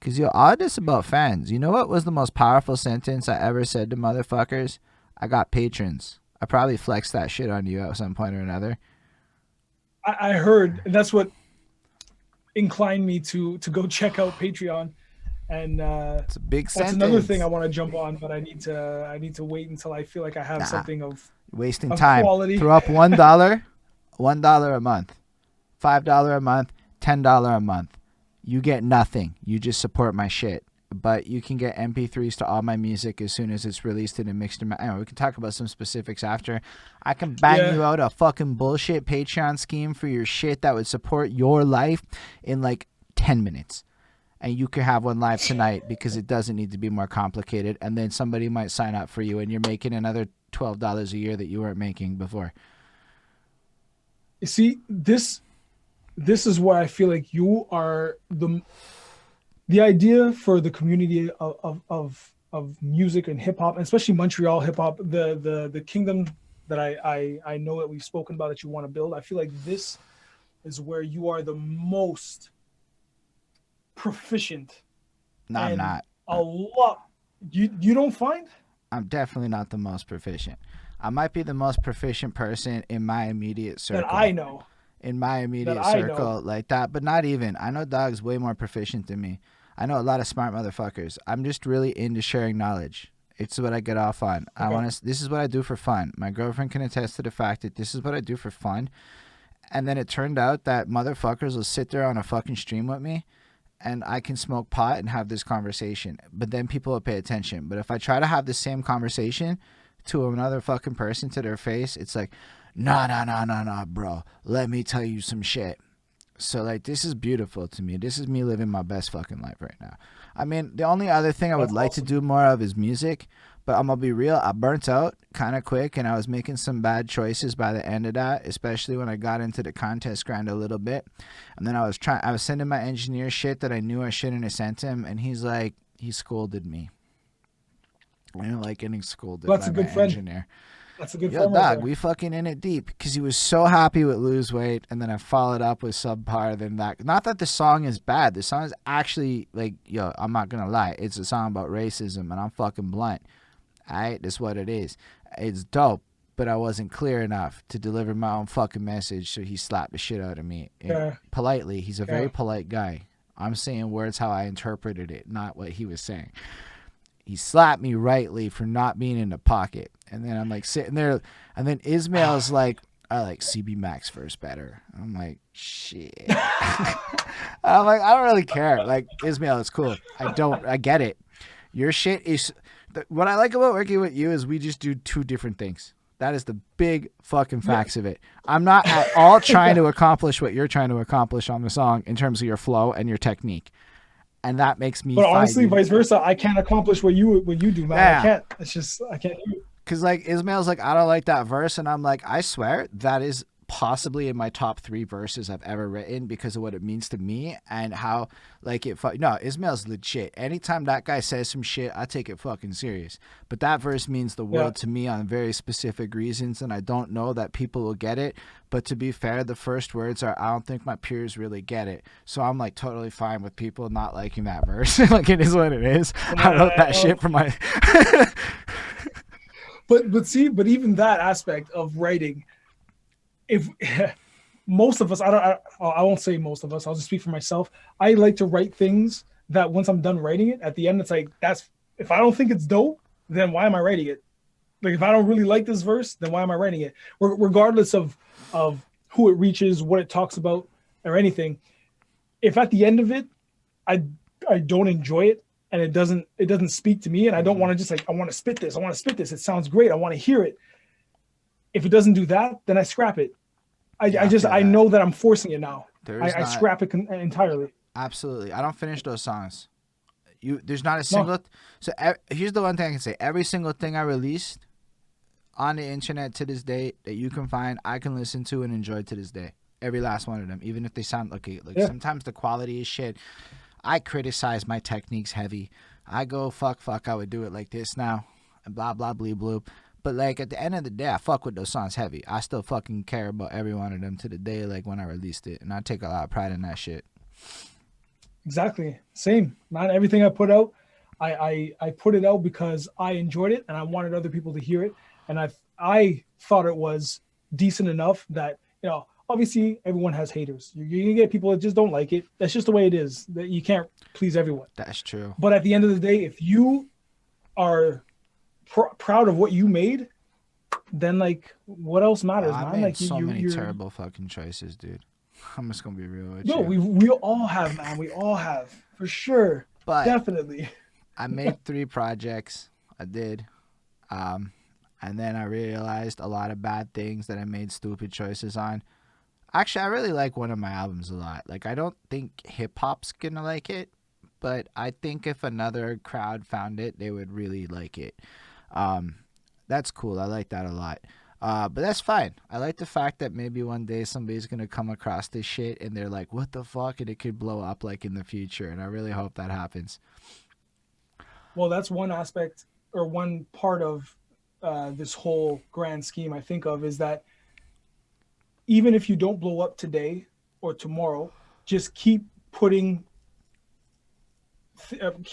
Cause all this about fans. You know what was the most powerful sentence I ever said to motherfuckers? I got patrons. I probably flexed that shit on you at some point or another. I heard, and that's what inclined me to go check out Patreon. And it's a big that's sentence. another thing I want to jump on, but I need to wait until I feel like I have something of wasting time. Quality. Throw up $1, $1 a month, $5 a month, $10 a month. You get nothing. You just support my shit. But you can get MP3s to all my music as soon as it's released in a mixed amount. Anyway, we can talk about some specifics after. I can bang you out a fucking bullshit Patreon scheme for your shit that would support your life in like 10 minutes. And you could have one live tonight because it doesn't need to be more complicated. And then somebody might sign up for you and you're making another $12 a year that you weren't making before. You see, this is why I feel like you are the idea for the community of music and hip hop, especially Montreal hip hop, the kingdom that I know that we've spoken about that you want to build. I feel like this is where you are the most proficient. No, I'm not. A lot. You don't find? I'm definitely not the most proficient. I might be the most proficient person in my immediate circle. That I know. In my immediate circle like that, but not even. I know Dog's way more proficient than me. I know a lot of smart motherfuckers. I'm just really into sharing knowledge. It's what I get off on. Okay. This is what I do for fun. My girlfriend can attest to the fact that this is what I do for fun. And then it turned out that motherfuckers will sit there on a fucking stream with me and I can smoke pot and have this conversation. But then people will pay attention. But if I try to have the same conversation to another fucking person to their face, it's like, nah, bro. Let me tell you some shit. So, like, this is beautiful to me. This is me living my best fucking life right now. I mean, the only other thing I would like to do more of is music. But I'm going to be real. I burnt out kind of quick, and I was making some bad choices by the end of that, especially when I got into the contest grind a little bit. And then I was sending my engineer shit that I knew I shouldn't have sent him, and he scolded me. I didn't like getting scolded by my engineer. That's a good Yo, dog, we fucking in it deep because he was so happy with Lose Weight, and then I followed up with Subpar. Then that, not that the song is bad. The song is actually like, yo, I'm not gonna lie, it's a song about racism, and I'm fucking blunt. Alright, that's what it is. It's dope, but I wasn't clear enough to deliver my own fucking message, so he slapped the shit out of me. Politely, he's a very polite guy. I'm saying words how I interpreted it, not what he was saying. He slapped me rightly for not being in the pocket. And then I'm like sitting there, and then Ismail's like, I like CB Max first better. I'm like, shit. I'm like, I don't really care. Like, Ismail is cool. I get it. Your shit is, what I like about working with you is we just do two different things. That is the big fucking facts of it. I'm not at all trying to accomplish what you're trying to accomplish on the song in terms of your flow and your technique. And that makes me. But honestly, vice versa, I can't accomplish what you do, man. Yeah. I can't. It's just I can't do it. Because like Ismail's like, I don't like that verse, and I'm like, I swear that is possibly in my top 3 verses I've ever written because of what it means to me and how like it. No, Ismail's legit. Anytime that guy says some shit, I take it fucking serious. But that verse means the world to me on very specific reasons, and I don't know that people will get it. But to be fair, the first words are, I don't think my peers really get it. So I'm like totally fine with people not liking that verse. Like, it is what it is. I wrote that shit for my. But even that aspect of writing, if most of us, I won't say most of us, I'll just speak for myself. I like to write things that once I'm done writing it, at the end, it's like, if I don't think it's dope, then why am I writing it? Like, if I don't really like this verse, then why am I writing it? Regardless of who it reaches, what it talks about, or anything. If at the end of it, I don't enjoy it, and it doesn't speak to me, and I don't want to just like, I want to spit this. It sounds great. I want to hear it. If it doesn't do that, then I scrap it. I know that I'm forcing it now. I scrap it entirely. Absolutely. I don't finish those songs. There's not a single. No. So here's the one thing I can say. Every single thing I released on the internet to this day that you can find, I can listen to and enjoy to this day. Every last one of them, even if they sound okay. Like sometimes the quality is shit. I criticize my techniques heavy. I go, fuck, I would do it like this now, and blah, blah, blee, bloop. But, like, at the end of the day, I fuck with those songs heavy. I still fucking care about every one of them to the day, like, when I released it. And I take a lot of pride in that shit. Exactly. Same, man. Everything I put out, I put it out because I enjoyed it and I wanted other people to hear it. And I thought it was decent enough that, obviously everyone has haters. You're gonna get people that just don't like it. That's just the way it is. That you can't please everyone. That's true. But at the end of the day, if you are proud of what you made, then like what else matters, I man? made Like so many you're terrible fucking choices, dude. I'm just gonna be real with no, you. we all have, man. We all have for sure, But definitely. I made 3 projects. I did. Um, and then I realized a lot of bad things that I made stupid choices on. Actually, I really like one of my albums a lot. Like, I don't think hip hop's gonna like it, but I think if another crowd found it, they would really like it. Um, that's cool. I like that a lot. But that's fine. I like the fact that maybe one day somebody's gonna come across this shit and they're like, "What the fuck?" and it could blow up like in the future. And I really hope that happens. Well, that's one aspect or one part of this whole grand scheme I think of is that even if you don't blow up today or tomorrow, just keep putting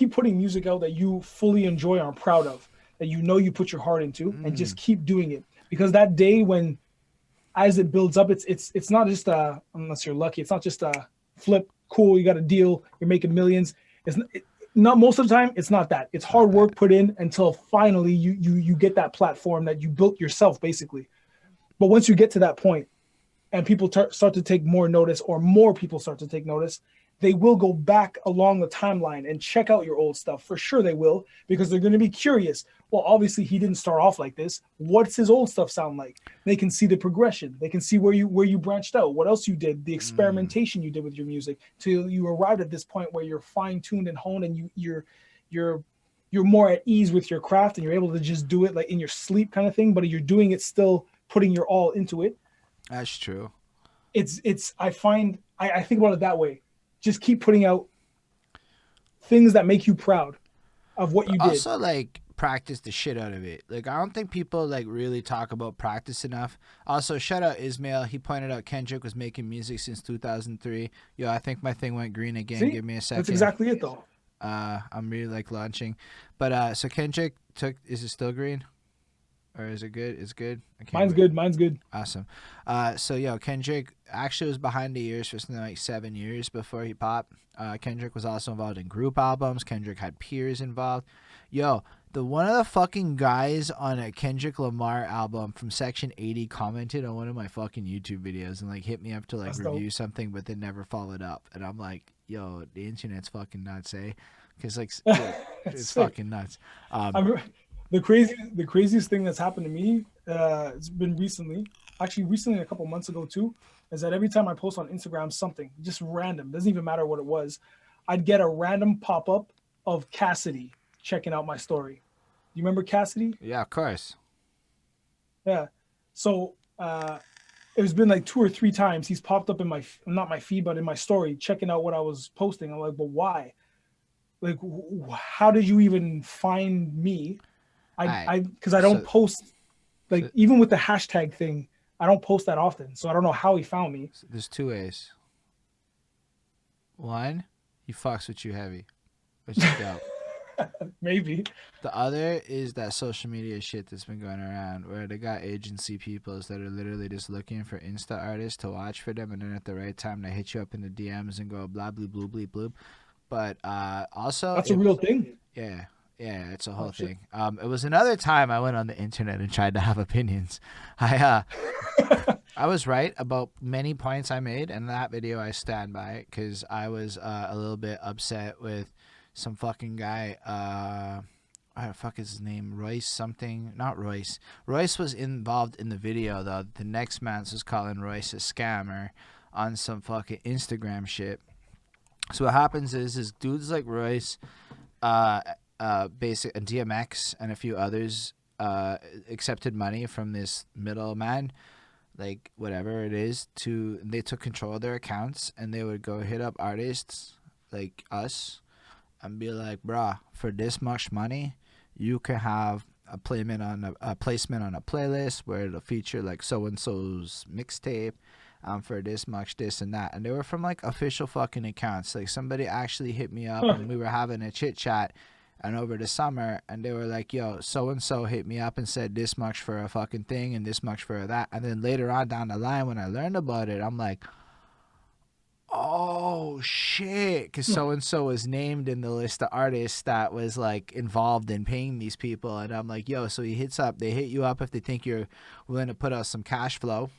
music out that you fully enjoy and are proud of, that you put your heart into, and just keep doing it. Because that day when, as it builds up, it's not just unless you're lucky, it's not just a flip. Cool, you got a deal, you're making millions. Not most of the time. It's not that. It's hard work put in until finally you get that platform that you built yourself, basically. But once you get to that point, and people start to take more notice, or more people start to take notice, they will go back along the timeline and check out your old stuff. For sure they will, because they're going to be curious. Well, obviously he didn't start off like this. What's his old stuff sound like? They can see the progression. They can see where you branched out, what else you did, the experimentation you did with your music, till you arrived at this point where you're fine-tuned and honed, and you're more at ease with your craft, and you're able to just do it like in your sleep kind of thing, but you're doing it still putting your all into it. That's true. I think about it that way. Just keep putting out things that make you proud of what But you did. also, like, practice the shit out of it. Like, I don't think people like really talk about practice enough. Also, shout out Ismail. He pointed out Kendrick was making music since 2003. Yo, I think my thing went green again. See? Give me a second. That's exactly it, though. I'm really like launching. But so Kendrick took. Is it still green? Or is it good? It's good. Mine's good. Awesome. So yo, Kendrick actually was behind the ears for something like 7 years before he popped. Kendrick was also involved in group albums. Kendrick had peers involved. Yo, one of the fucking guys on a Kendrick Lamar album from Section 80 commented on one of my fucking YouTube videos and like hit me up to like That's review dope. something, but then never followed up. And I'm like, yo, the internet's fucking nuts, eh? Because like it's Sick. fucking nuts. The craziest thing that's happened to me, it's been recently a couple months ago too, is that every time I post on Instagram something just random, doesn't even matter what it was, I'd get a random pop-up of Cassidy checking out my story. You remember Cassidy? Yeah, of course. Yeah. So it's been like 2 or 3 times he's popped up in not my feed, but in my story, checking out what I was posting. I'm like, but why? Like, how did you even find me? Because I don't post, like, even with the hashtag thing, I don't post that often. So I don't know how he found me. There's 2 ways. One, he fucks with you heavy, which is dope. Maybe. The other is that social media shit that's been going around where they got agency peoples that are literally just looking for Insta artists to watch for them, and then at the right time they hit you up in the DMs and go blah blah blah blah blah. But also That's a real thing. Yeah, it's a whole thing. It was another time I went on the internet and tried to have opinions. I was right about many points I made, and that video I stand by it because I was a little bit upset with some fucking guy. What the fuck is his name? Royce something? Not Royce. Royce was involved in the video though. The next man was calling Royce a scammer on some fucking Instagram shit. So what happens is dudes like Royce, basic and DMX and a few others accepted money from this middleman, like whatever it is, they took control of their accounts and they would go hit up artists like us and be like, bruh, for this much money, you can have a placement on a playlist where it'll feature like so and so's mixtape. for this much, this and that. And they were from like official fucking accounts. Like somebody actually hit me up Huh. and we were having a chit chat and over the summer, and they were like, yo, so and so hit me up and said this much for a fucking thing and this much for that. And then later on down the line when I learned about it, I'm like, oh shit, because so and so was named in the list of artists that was like involved in paying these people. And I'm like, yo, so they hit you up if they think you're willing to put out some cash flow.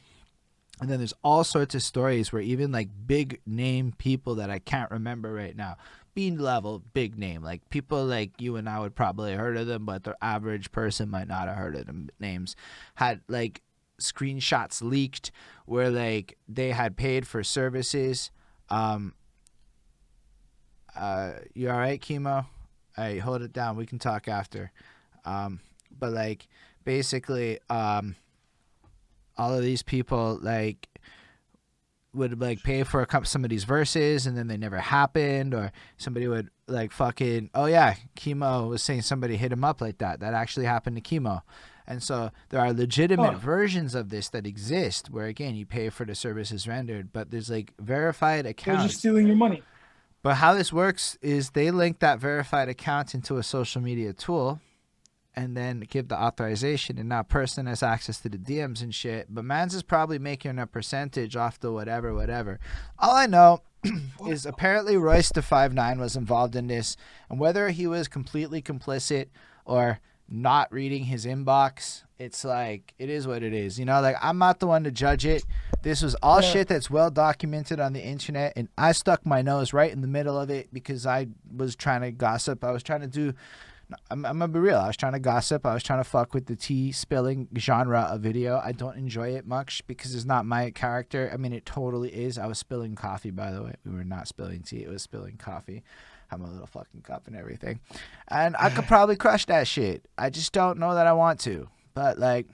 And then there's all sorts of stories where even like big name people that I can't remember right now, being level big name, like people like you and I would probably have heard of them, but the average person might not have heard of them names, had like screenshots leaked where like they had paid for services. You all right, Chemo? Hey, hold it down. We can talk after. But like basically, all of these people like would like pay for a couple some of these verses and then they never happened, or somebody would like fucking, oh yeah, Chemo was saying somebody hit him up like that actually happened to Chemo. And so there are legitimate versions of this that exist where again you pay for the services rendered, but there's like verified accounts. They're just stealing your money. But how this works is they link that verified account into a social media tool and then give the authorization, and now person has access to the DMs and shit. But Mans is probably making a percentage off the whatever. All I know is apparently Royce the 5'9" was involved in this, and whether he was completely complicit or not reading his inbox, it's like, it is what it is. You know, like I'm not the one to judge it. This was all shit that's well documented on the internet, and I stuck my nose right in the middle of it because I was trying to gossip. I was trying to do... I'm gonna be real. I was trying to gossip. I was trying to fuck with the tea spilling genre of video. I don't enjoy it much because it's not my character. I mean, it totally is. I was spilling coffee, by the way. We were not spilling tea. It was spilling coffee. I'm a little fucking cup and everything. And I could probably crush that shit. I just don't know that I want to. But like,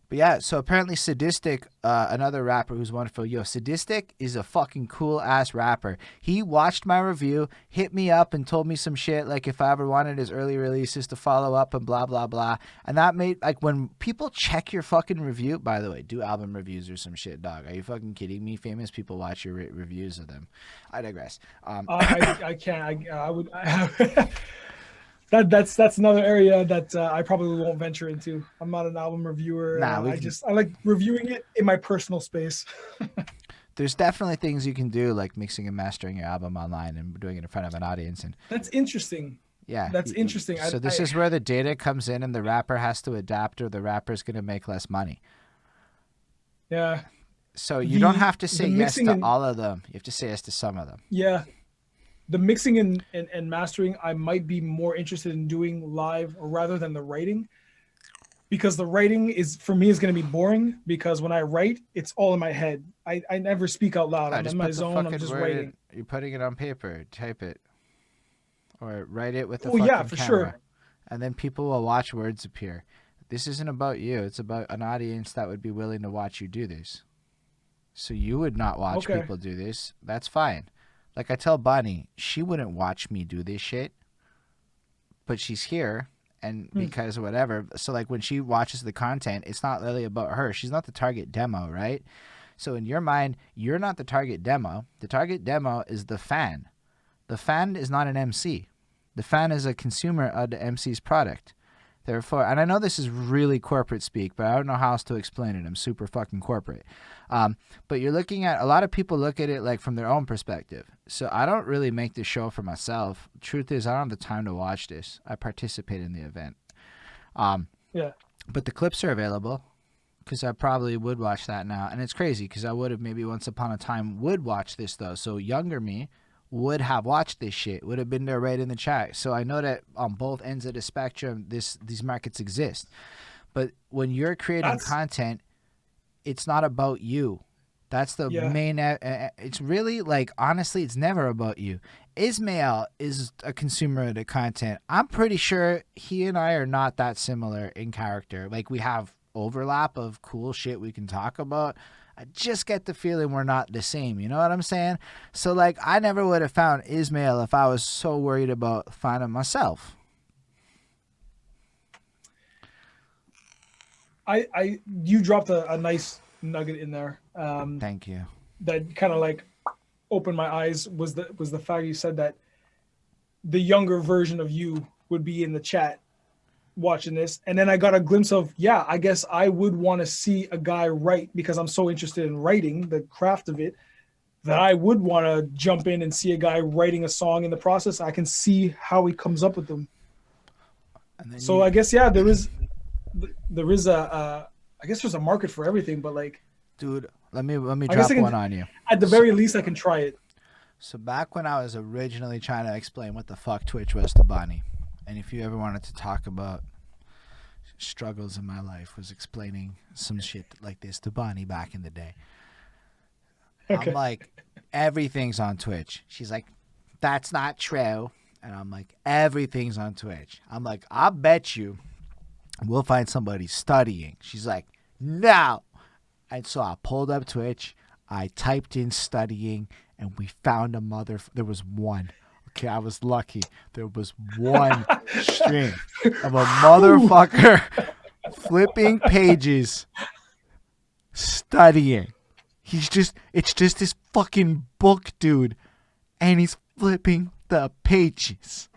but yeah, so apparently Sadistic, another rapper who's wonderful. Yo, Sadistic is a fucking cool ass rapper. He watched my review, hit me up and told me some shit like if I ever wanted his early releases to follow up and blah, blah, blah. And that made, like, when people check your fucking review, by the way, do album reviews or some shit, dog. Are you fucking kidding me? Famous people watch your reviews of them. I digress. I can't. I would... That's another area that I probably won't venture into. I'm not an album reviewer. I like reviewing it in my personal space. There's definitely things you can do, like mixing and mastering your album online and doing it in front of an audience. And that's interesting. Yeah, that's interesting. So this is where the data comes in, and the rapper has to adapt, or the rapper's gonna make less money. Yeah. So you don't have to say yes to all of them. You have to say yes to some of them. Yeah. The mixing and mastering, I might be more interested in doing live rather than the writing, because the writing for me is going to be boring, because when I write, it's all in my head. I never speak out loud. I'm in my zone. I'm just writing. You're putting it on paper. Type it. Or write it with the for camera. Sure. And then people will watch words appear. This isn't about you. It's about an audience that would be willing to watch you do this. So you would not watch people do this. That's fine. Like I tell Bonnie, she wouldn't watch me do this shit, but she's here, and because of whatever. So like when she watches the content, it's not really about her. She's not the target demo, right? So in your mind, you're not the target demo. The target demo is the fan. The fan is not an MC. The fan is a consumer of the MC's product. Therefore, and I know this is really corporate speak, but I don't know how else to explain it. I'm super fucking corporate. But you're looking at, a lot of people look at it like from their own perspective. So I don't really make this show for myself. Truth is, I don't have the time to watch this. I participate in the event. Yeah. But the clips are available because I probably would watch that now. And it's crazy because I would have maybe once upon a time would watch this though. So younger me would have watched this shit, would have been there right in the chat. So I know that on both ends of the spectrum, these markets exist. But when you're creating content, it's not about you. That's the main. It's really like, honestly, it's never about you. Ismail is a consumer of the content. I'm pretty sure he and I are not that similar in character. Like we have overlap of cool shit we can talk about. I just get the feeling we're not the same. You know what I'm saying? So like, I never would have found Ismail if I was so worried about finding myself. You dropped a nice nugget in there. Thank you. That kind of like opened my eyes was the fact you said that the younger version of you would be in the chat watching this, and then I got a glimpse of, yeah, I guess I would want to see a guy write, because I'm so interested in writing, the craft of it, that I would want to jump in and see a guy writing a song. In the process, I can see how he comes up with them. So I guess, yeah, there is I guess there's a market for everything, but like, dude, let me drop one on you. At the very least, I can try it. So back when I was originally trying to explain what the fuck Twitch was to Bonnie, and if you ever wanted to talk about struggles in my life, was explaining some shit like this to Bonnie back in the day. Okay. I'm like, everything's on Twitch. She's like, that's not true. And I'm like, everything's on Twitch. I'm like, I bet you we'll find somebody studying. She's like, no. And so I pulled up Twitch. I typed in studying, and we found there was one. Okay, I was lucky. There was one stream of a motherfucker flipping pages, studying. It's just this fucking book, dude. And he's flipping the pages.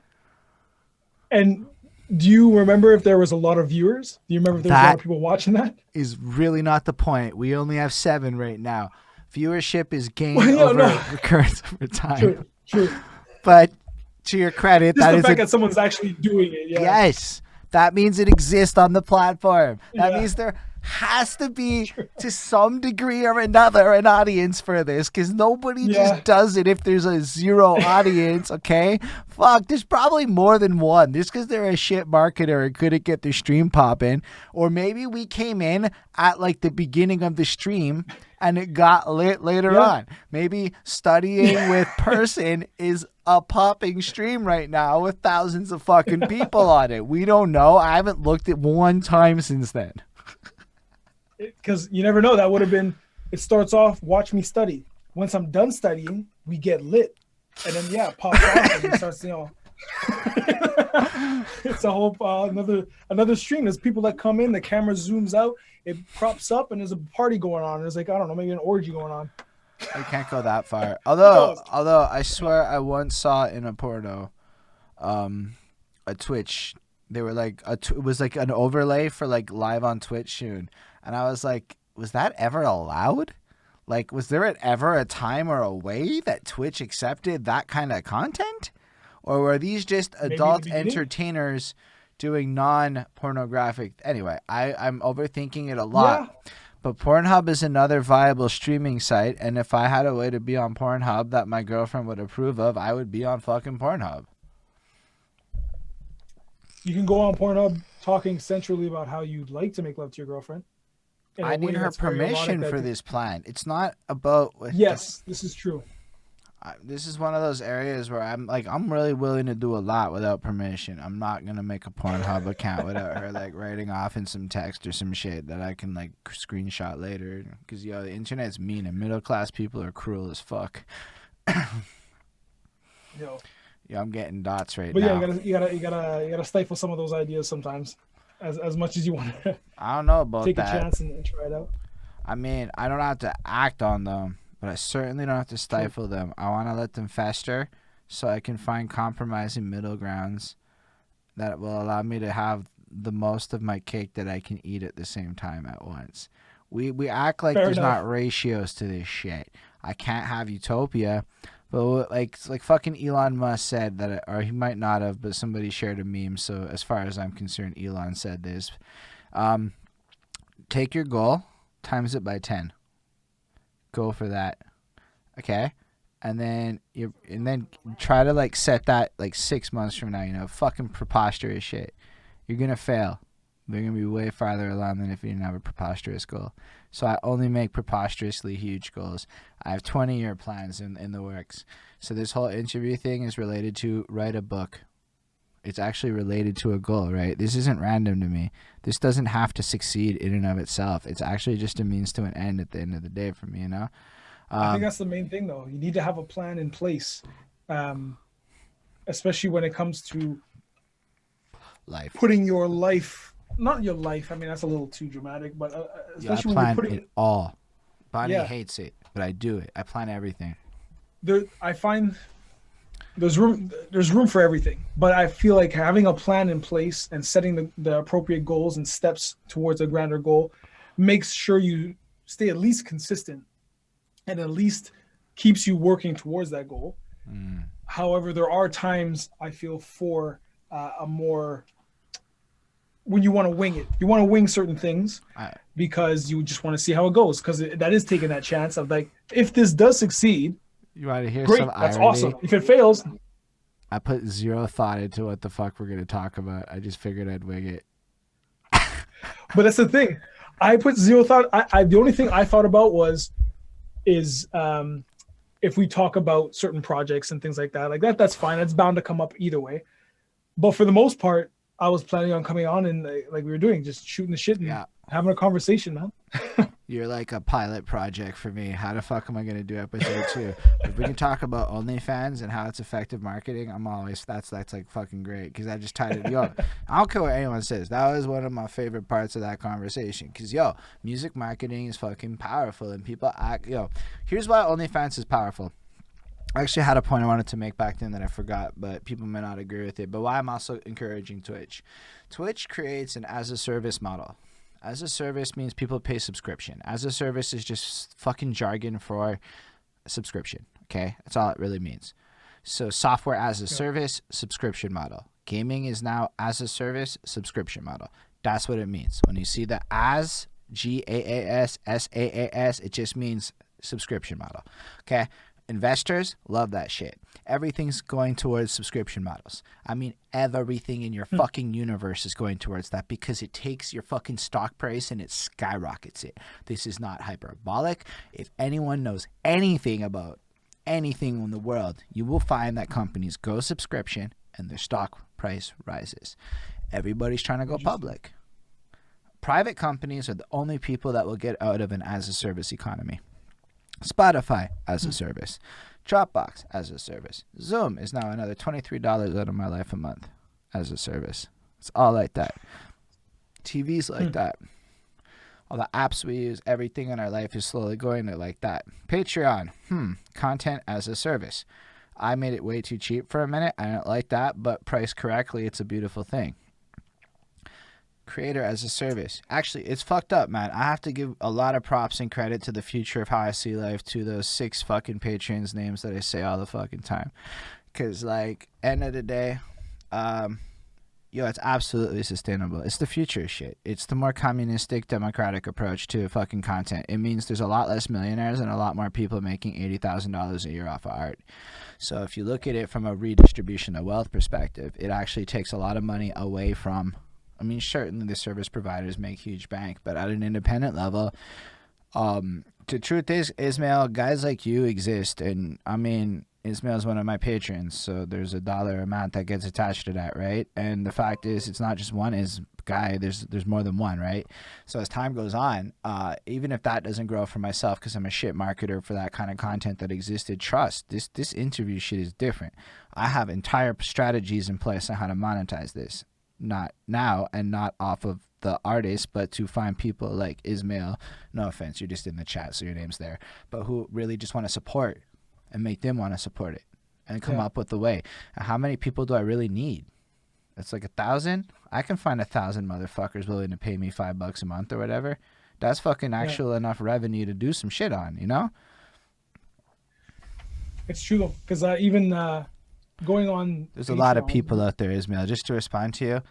And do you remember if there was a lot of viewers? Do you remember if there was a lot of people watching that? Is really not the point. We only have 7 right now. Viewership is gained recurrence over time. True. But to your credit, just that is the fact that someone's actually doing it. Yeah. Yes. That means it exists on the platform. That means there has to be, to some degree or another, an audience for this, because nobody just does it if there's a 0 audience, okay? Fuck, there's probably more than one. Just because they're a shit marketer and couldn't get their stream popping. Or maybe we came in at like the beginning of the stream and it got lit later on. Maybe studying with person is a popping stream right now with thousands of fucking people on it. We don't know. I haven't looked at one time since then. Because you never know. That would have been, it starts off, watch me study. Once I'm done studying, we get lit. And then, it pops off and it starts, it's a whole, another stream. There's people that come in, the camera zooms out, it props up, and there's a party going on. There's like, I don't know, maybe an orgy going on. I can't go that far. Although I swear I once saw in a porno, a Twitch, they were like, it was like an overlay for like live on Twitch soon. And I was like, was that ever allowed? Like, was there ever a time or a way that Twitch accepted that kind of content? Or were these just adult entertainers doing non-pornographic? Anyway, I'm overthinking it a lot. Yeah. But Pornhub is another viable streaming site. And if I had a way to be on Pornhub that my girlfriend would approve of, I would be on fucking Pornhub. You can go on Pornhub talking centrally about how you'd like to make love to your girlfriend. I need her permission for this plan. It's not about... Yes, this is true. This is one of those areas where I'm really willing to do a lot without permission. I'm not going to make a Pornhub account without her like writing off in some text or some shit that I can like screenshot later. Because, the internet's mean and middle class people are cruel as fuck. I'm getting dots now. But you gotta stifle some of those ideas sometimes. As much as you want to. I don't know about take a chance and try it out. I mean, I don't have to act on them, but I certainly don't have to stifle them. I want to let them fester so I can find compromising middle grounds that will allow me to have the most of my cake that I can eat at the same time at once. We act like there's not ratios to this shit. I can't have utopia. But like fucking Elon Musk said that, or he might not have, but somebody shared a meme. So as far as I'm concerned, Elon said this: take your goal, times it by 10. Go for that, okay? And then try to like set that like 6 months from now. Fucking preposterous shit. You're gonna fail. They're gonna be way farther along than if you didn't have a preposterous goal. So I only make preposterously huge goals. I have 20-year plans in the works. So this whole interview thing is related to write a book. It's actually related to a goal, right? This isn't random to me. This doesn't have to succeed in and of itself. It's actually just a means to an end at the end of the day for me, I think that's the main thing, though. You need to have a plan in place, especially when it comes to life. Putting your life not your life. I mean, that's a little too dramatic, but Yeah, I especially when you're plan putting, it all. Bonnie yeah, hates it, but I do it. I plan everything. there. I find there's room for everything, but I feel like having a plan in place and setting the appropriate goals and steps towards a grander goal makes sure you stay at least consistent and at least keeps you working towards that goal. Mm. However, there are times I feel for a more when you want to wing it. You want to wing certain things I, because you just want to see how it goes. Because that is taking that chance of like, if this does succeed, you want to hear some great, that's irony? awesome. If it fails, I put zero thought into what the fuck we're gonna talk about. I just figured I'd wing it. but that's the thing. I put zero thought. The only thing I thought about is if we talk about certain projects and things like that, that's fine. That's bound to come up either way. But for the most part, I was planning on coming on and like we were doing, just shooting the shit and Yeah. having a conversation, man. You're like a pilot project for me. How the fuck am I gonna do episode 2? If we can talk about OnlyFans and how it's effective marketing, I'm always that's like fucking great because I just tied it. Yo, I don't care what anyone says. That was one of my favorite parts of that conversation because yo, music marketing is fucking powerful and people act. Yo, here's why OnlyFans is powerful. I actually had a point I wanted to make back then that I forgot, but people may not agree with it. But why I'm also encouraging Twitch. Twitch creates an as-a-service model. As a service means people pay subscription. As a service is just fucking jargon for subscription, okay? That's all it really means. So software as a service, subscription model. Gaming is now as a service, subscription model. That's what it means. When you see the as, G-A-A-S, S-A-A-S, it just means subscription model, okay? Investors love that shit. Everything's going towards subscription models. I mean, everything in your fucking universe is going towards that because it takes your fucking stock price and it skyrockets it. This is not hyperbolic. If anyone knows anything about anything in the world, you will find that companies go subscription and their stock price rises. Everybody's trying to go public. Private companies are the only people that will get out of an as-a-service economy. Spotify as a service. Dropbox as a service. Zoom is now another $23 out of my life a month as a service. It's all like that. TV's like that. All the apps we use, everything in our life is slowly going to like that. Patreon. Content as a service. I made it way too cheap for a minute. I don't like that, but priced correctly, it's a beautiful thing. Creator as a service. Actually, it's fucked up, man. I have to give a lot of props and credit to the future of how I see life to those 6 fucking patrons names that I say all the fucking time. Because, like, end of the day, it's absolutely sustainable. It's the future shit. It's the more communistic, democratic approach to fucking content. It means there's a lot less millionaires and a lot more people making $80,000 a year off of art. So if you look at it from a redistribution of wealth perspective, it actually takes a lot of money away from, I mean, certainly the service providers make huge bank, but at an independent level, the truth is, Ismail, guys like you exist. And I mean, Ismail is one of my patrons, so there's a dollar amount that gets attached to that, right? And the fact is, it's not just one guy, there's more than one, right? So as time goes on, even if that doesn't grow for myself because I'm a shit marketer for that kind of content that existed, trust, this interview shit is different. I have entire strategies in place on how to monetize this. Not now and not off of the artist, but to find people like Ismail, no offense, you're just in the chat so your name's there, but who really just want to support and make them want to support it and come up with a way. And how many people do I really need? It's like 1,000. I can find 1,000 motherfuckers willing to pay me $5 a month or whatever. That's fucking actual enough revenue to do some shit on, you know? It's true though, because even going on, there's a lot of people out there, Ismail, just to respond to you.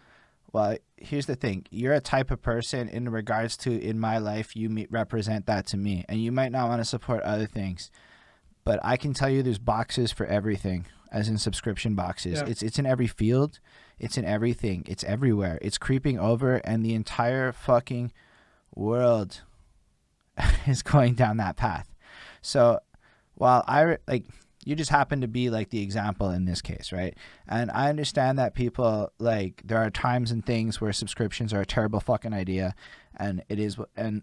Well, here's the thing. You're a type of person in regards to in my life, you represent that to me. And you might not want to support other things. But I can tell you there's boxes for everything, as in subscription boxes. Yeah. It's in every field. It's in everything. It's everywhere. It's creeping over, and the entire fucking world is going down that path. So while you just happen to be like the example in this case, right? And I understand that people, like, there are times and things where subscriptions are a terrible fucking idea, and it is, and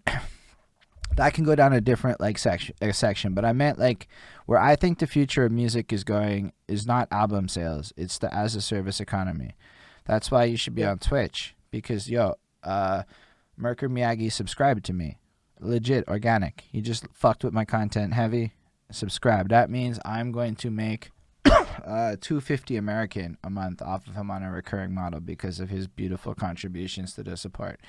that can go down a different section. But I meant like where I think the future of music is going is not album sales. It's the as a service economy. That's why you should be on Twitch, because Merker Miyagi subscribed to me. Legit, organic. He just fucked with my content heavy. Subscribe. That means I'm going to make $250 American a month off of him on a recurring model because of his beautiful contributions to the support.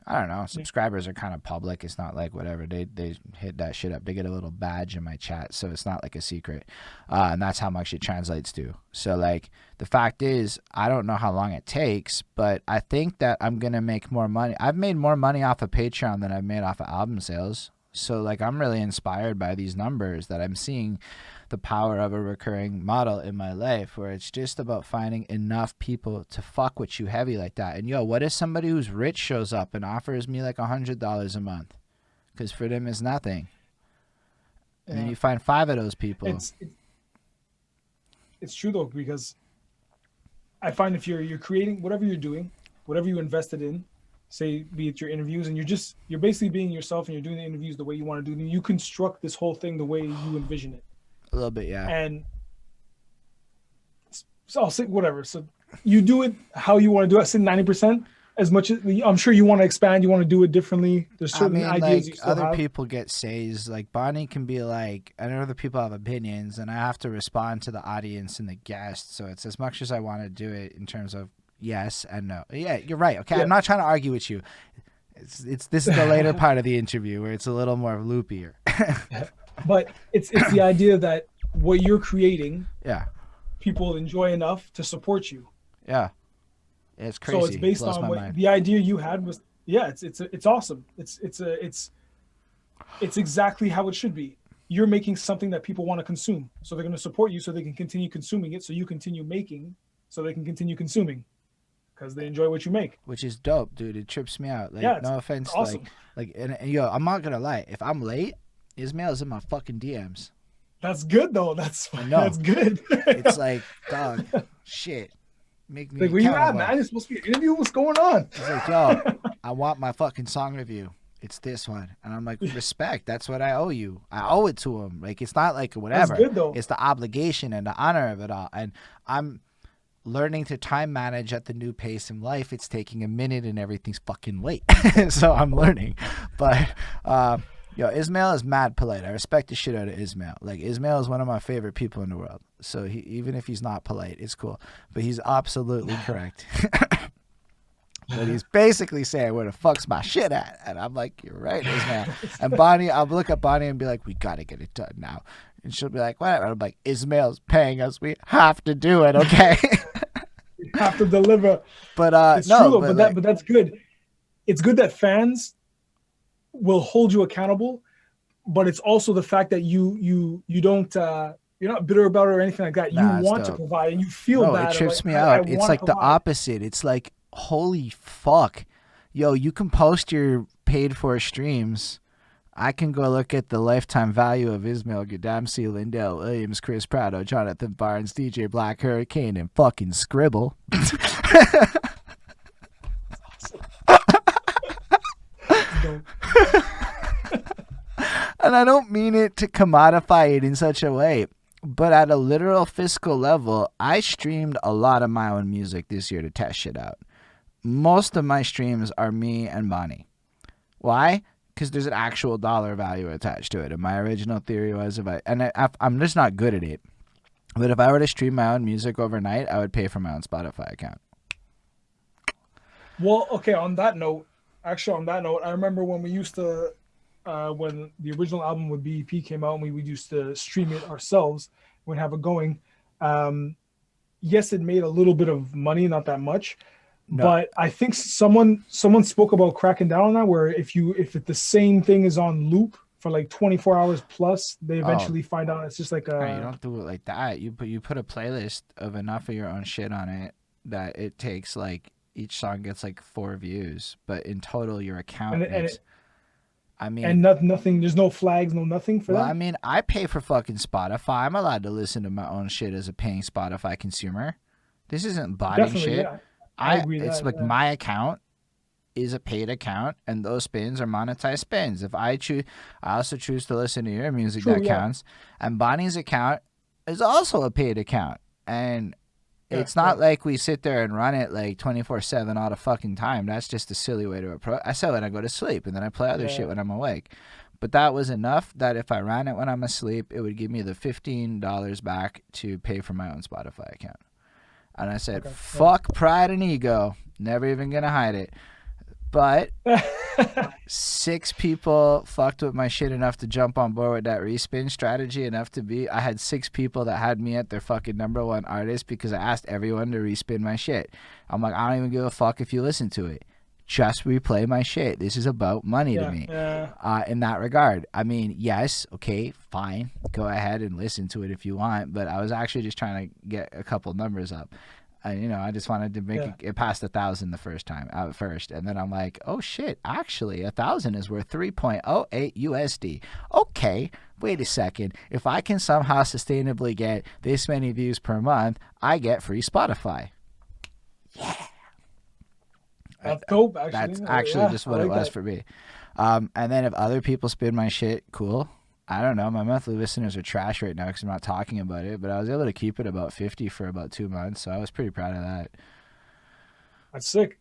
I don't know. Subscribers are kind of public. It's not like whatever. They hit that shit up. They get a little badge in my chat, so it's not like a secret. And that's how much it translates to. So, like, the fact is, I don't know how long it takes, but I think that I'm going to make more money. I've made more money off of Patreon than I've made off of album sales. So, like, I'm really inspired by these numbers that I'm seeing the power of a recurring model in my life, where it's just about finding enough people to fuck with you heavy like that. And yo, what if somebody who's rich shows up and offers me like $100 a month? Because for them it's nothing. And then you find 5 of those people. It's true though, because I find if you're creating whatever you're doing, whatever you invested in, say be it your interviews, and you're basically being yourself and you're doing the interviews the way you want to do them, you construct this whole thing the way you envision it. A little bit, yeah. And so I'll say whatever. So you do it how you want to do it. I say 90%. As much as I'm sure you want to expand, you want to do it differently. There's certain ideas like, you still other have. people get says. Like Bonnie can be like, I know other people have opinions, and I have to respond to the audience and the guests. So it's as much as I want to do it in terms of yes and no. Yeah, you're right. Okay, yeah. I'm not trying to argue with you. This is the later part of the interview where it's a little more loopier. But it's the idea that what you're creating, people enjoy enough to support you. Yeah, it's crazy. So it's based on what the idea you had was. Yeah, it's awesome. It's exactly how it should be. You're making something that people want to consume, so they're going to support you, so they can continue consuming it. So you continue making, so they can continue consuming, because they enjoy what you make. Which is dope, dude. It trips me out. Like, no offense, awesome. and yo, I'm not gonna lie. If I'm late, Ismail's in my fucking DMs. That's good though. That's good. It's like, dog, shit. Make me like, where you at, man? It's supposed to be an interview. What's going on? He's like, yo, I want my fucking song review. It's this one. And I'm like, respect. That's what I owe you. I owe it to him. Like, it's not like whatever. That's good though. It's the obligation and the honor of it all. And I'm learning to time manage at the new pace in life. It's taking a minute and everything's fucking late. So I'm learning. But yo, Ismail is mad polite. I respect the shit out of Ismail. Like, Ismail is one of my favorite people in the world. So even if he's not polite, it's cool. But he's absolutely correct. But he's basically saying, where the fuck's my shit at? And I'm like, you're right, Ismail. And Bonnie, I'll look at Bonnie and be like, we got to get it done now. And she'll be like, whatever. I'm like, Ismail's paying us. We have to do it, okay? You have to deliver. But it's true, though, but that's good. It's good that fans will hold you accountable, but it's also the fact that you don't you're not bitter about it or anything like that. You want to provide, and you feel that. It trips me out. It's like the opposite. It's like, holy fuck, yo, you can post your paid for streams. I can go look at the lifetime value of Ismail Gadamsi, Lindell Williams, Chris Prado, Jonathan Barnes, DJ Black Hurricane, and fucking Scribble. And I don't mean it to commodify it in such a way, but at a literal fiscal level, I streamed a lot of my own music this year to test shit out. Most of my streams are me and Bonnie. Why? Because there's an actual dollar value attached to it. And my original theory was, I'm just not good at it, but if I were to stream my own music overnight, I would pay for my own Spotify account. Well, okay, on that note, I remember when we used to, when the original album with BEP came out and we used to stream it ourselves, we'd have it going. Yes, it made a little bit of money, not that much. No. But I think someone spoke about cracking down on that, where if the same thing is on loop for like 24 hours plus, they eventually find out it's just like a. Right, you don't do it like that. You put a playlist of enough of your own shit on it that it takes like each song gets like 4 views, but in total your account nothing. There's no flags, no nothing for that. I mean, I pay for fucking Spotify. I'm allowed to listen to my own shit as a paying Spotify consumer. This isn't botting shit. Yeah. I agree my account is a paid account, and those spins are monetized spins. If I also choose to listen to your music, that counts. And Bonnie's account is also a paid account, and It's not like we sit there and run it like 24/7 all the fucking time. That's just a silly way to approach. I said when I go to sleep, and then I play other shit when I'm awake. But that was enough that if I ran it when I'm asleep, it would give me the $15 back to pay for my own Spotify account. And I said, fuck pride and ego. Never even going to hide it. But 6 people fucked with my shit enough to jump on board with that respin strategy enough to be. I had 6 people that had me at their fucking #1 artist because I asked everyone to respin my shit. I'm like, I don't even give a fuck if you listen to it. Just replay my shit. This is about money to me. In that regard. I mean, yes, okay, fine. Go ahead and listen to it if you want. But I was actually just trying to get a couple numbers up. I just wanted to make it past 1,000 the first time out first, and then I'm like, oh shit, actually 1,000 is worth 3.08 USD. Okay, wait a second. If I can somehow sustainably get this many views per month, I get free Spotify. Yeah, that's dope. Actually, that's actually just what it was for me. And then if other people spin my shit, cool. I don't know. My monthly listeners are trash right now because I'm not talking about it, but I was able to keep it about 50 for about 2 months, so I was pretty proud of that. That's sick.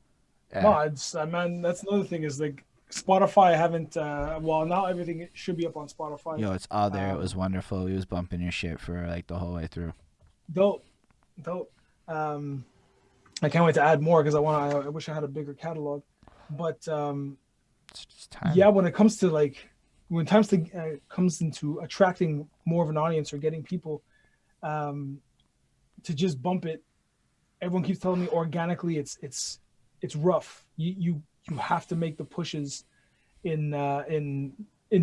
Yeah. No, man, that's another thing is like Spotify. I haven't. Well, now everything should be up on Spotify. Yo, it's all there. It was wonderful. He was bumping your shit for like the whole way through. Dope. I can't wait to add more because I wish I had a bigger catalog, but it's just time. Yeah, when it comes to like. When it comes into attracting more of an audience or getting people to just bump it, everyone keeps telling me organically it's rough. You have to make the pushes in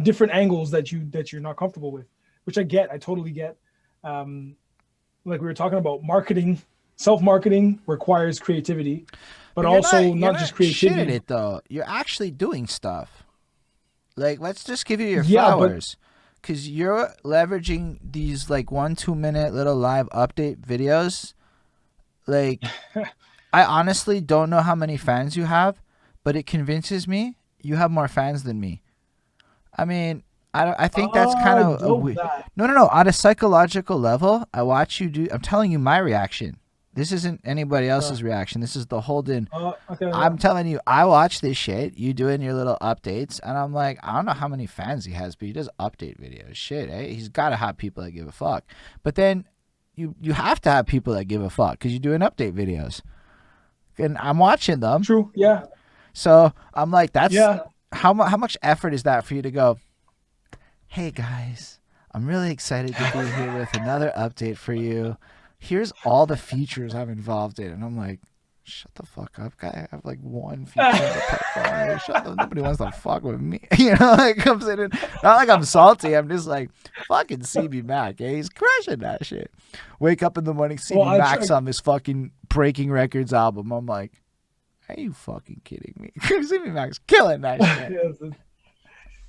different angles that you're not comfortable with, which I get. I totally get. Like we were talking about, marketing, self-marketing requires creativity, but also not just creativity. Shit at it though. You're actually doing stuff. Like, let's just give you your flowers. Because you're leveraging these, like, 1-2 minute little live update videos. Like, I honestly don't know how many fans you have, but it convinces me you have more fans than me. I mean, I think that's kind of... No. On a psychological level, I watch you do... I'm telling you my reaction. This isn't anybody else's reaction. This is the Holden. I'm telling you, I watch this shit. You doing your little updates, and I'm like, I don't know how many fans he has, but he does update videos. Shit, eh? He's got to have people that give a fuck. But then you have to have people that give a fuck because you're doing update videos. And I'm watching them. True, yeah. So I'm like, that's how much effort is that for you to go, hey, guys, I'm really excited to be here with another update for you. Here's all the features I'm involved in. And I'm like, shut the fuck up, guy. I have like 1 feature in the pipeline. Shut up. Nobody wants to fuck with me. You know, like comes in and not like I'm salty. I'm just like, fucking CB Mac. Eh? He's crushing that shit. Wake up in the morning, CB Mac's on this fucking Breaking Records album. I'm like, are you fucking kidding me? CB Mac's killing that shit.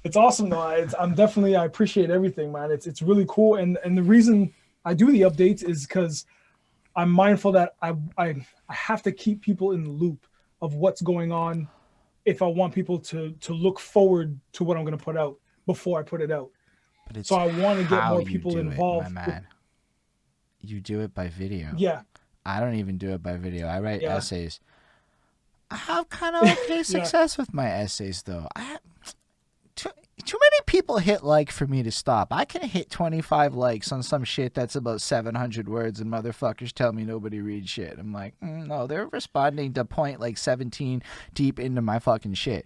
It's awesome though. I appreciate everything, man. It's really cool. And the reason I do the updates is because I'm mindful that I have to keep people in the loop of what's going on if I want people to look forward to what I'm going to put out before I put it out. So I want to get more people involved. My man. You do it by video. Yeah. I don't even do it by video. I write essays. I have kind of okay success with my essays though. Too many people hit like for me to stop. I can hit 25 likes on some shit that's about 700 words and motherfuckers tell me nobody reads shit. I'm like, no, they're responding to point like 17 deep into my fucking shit.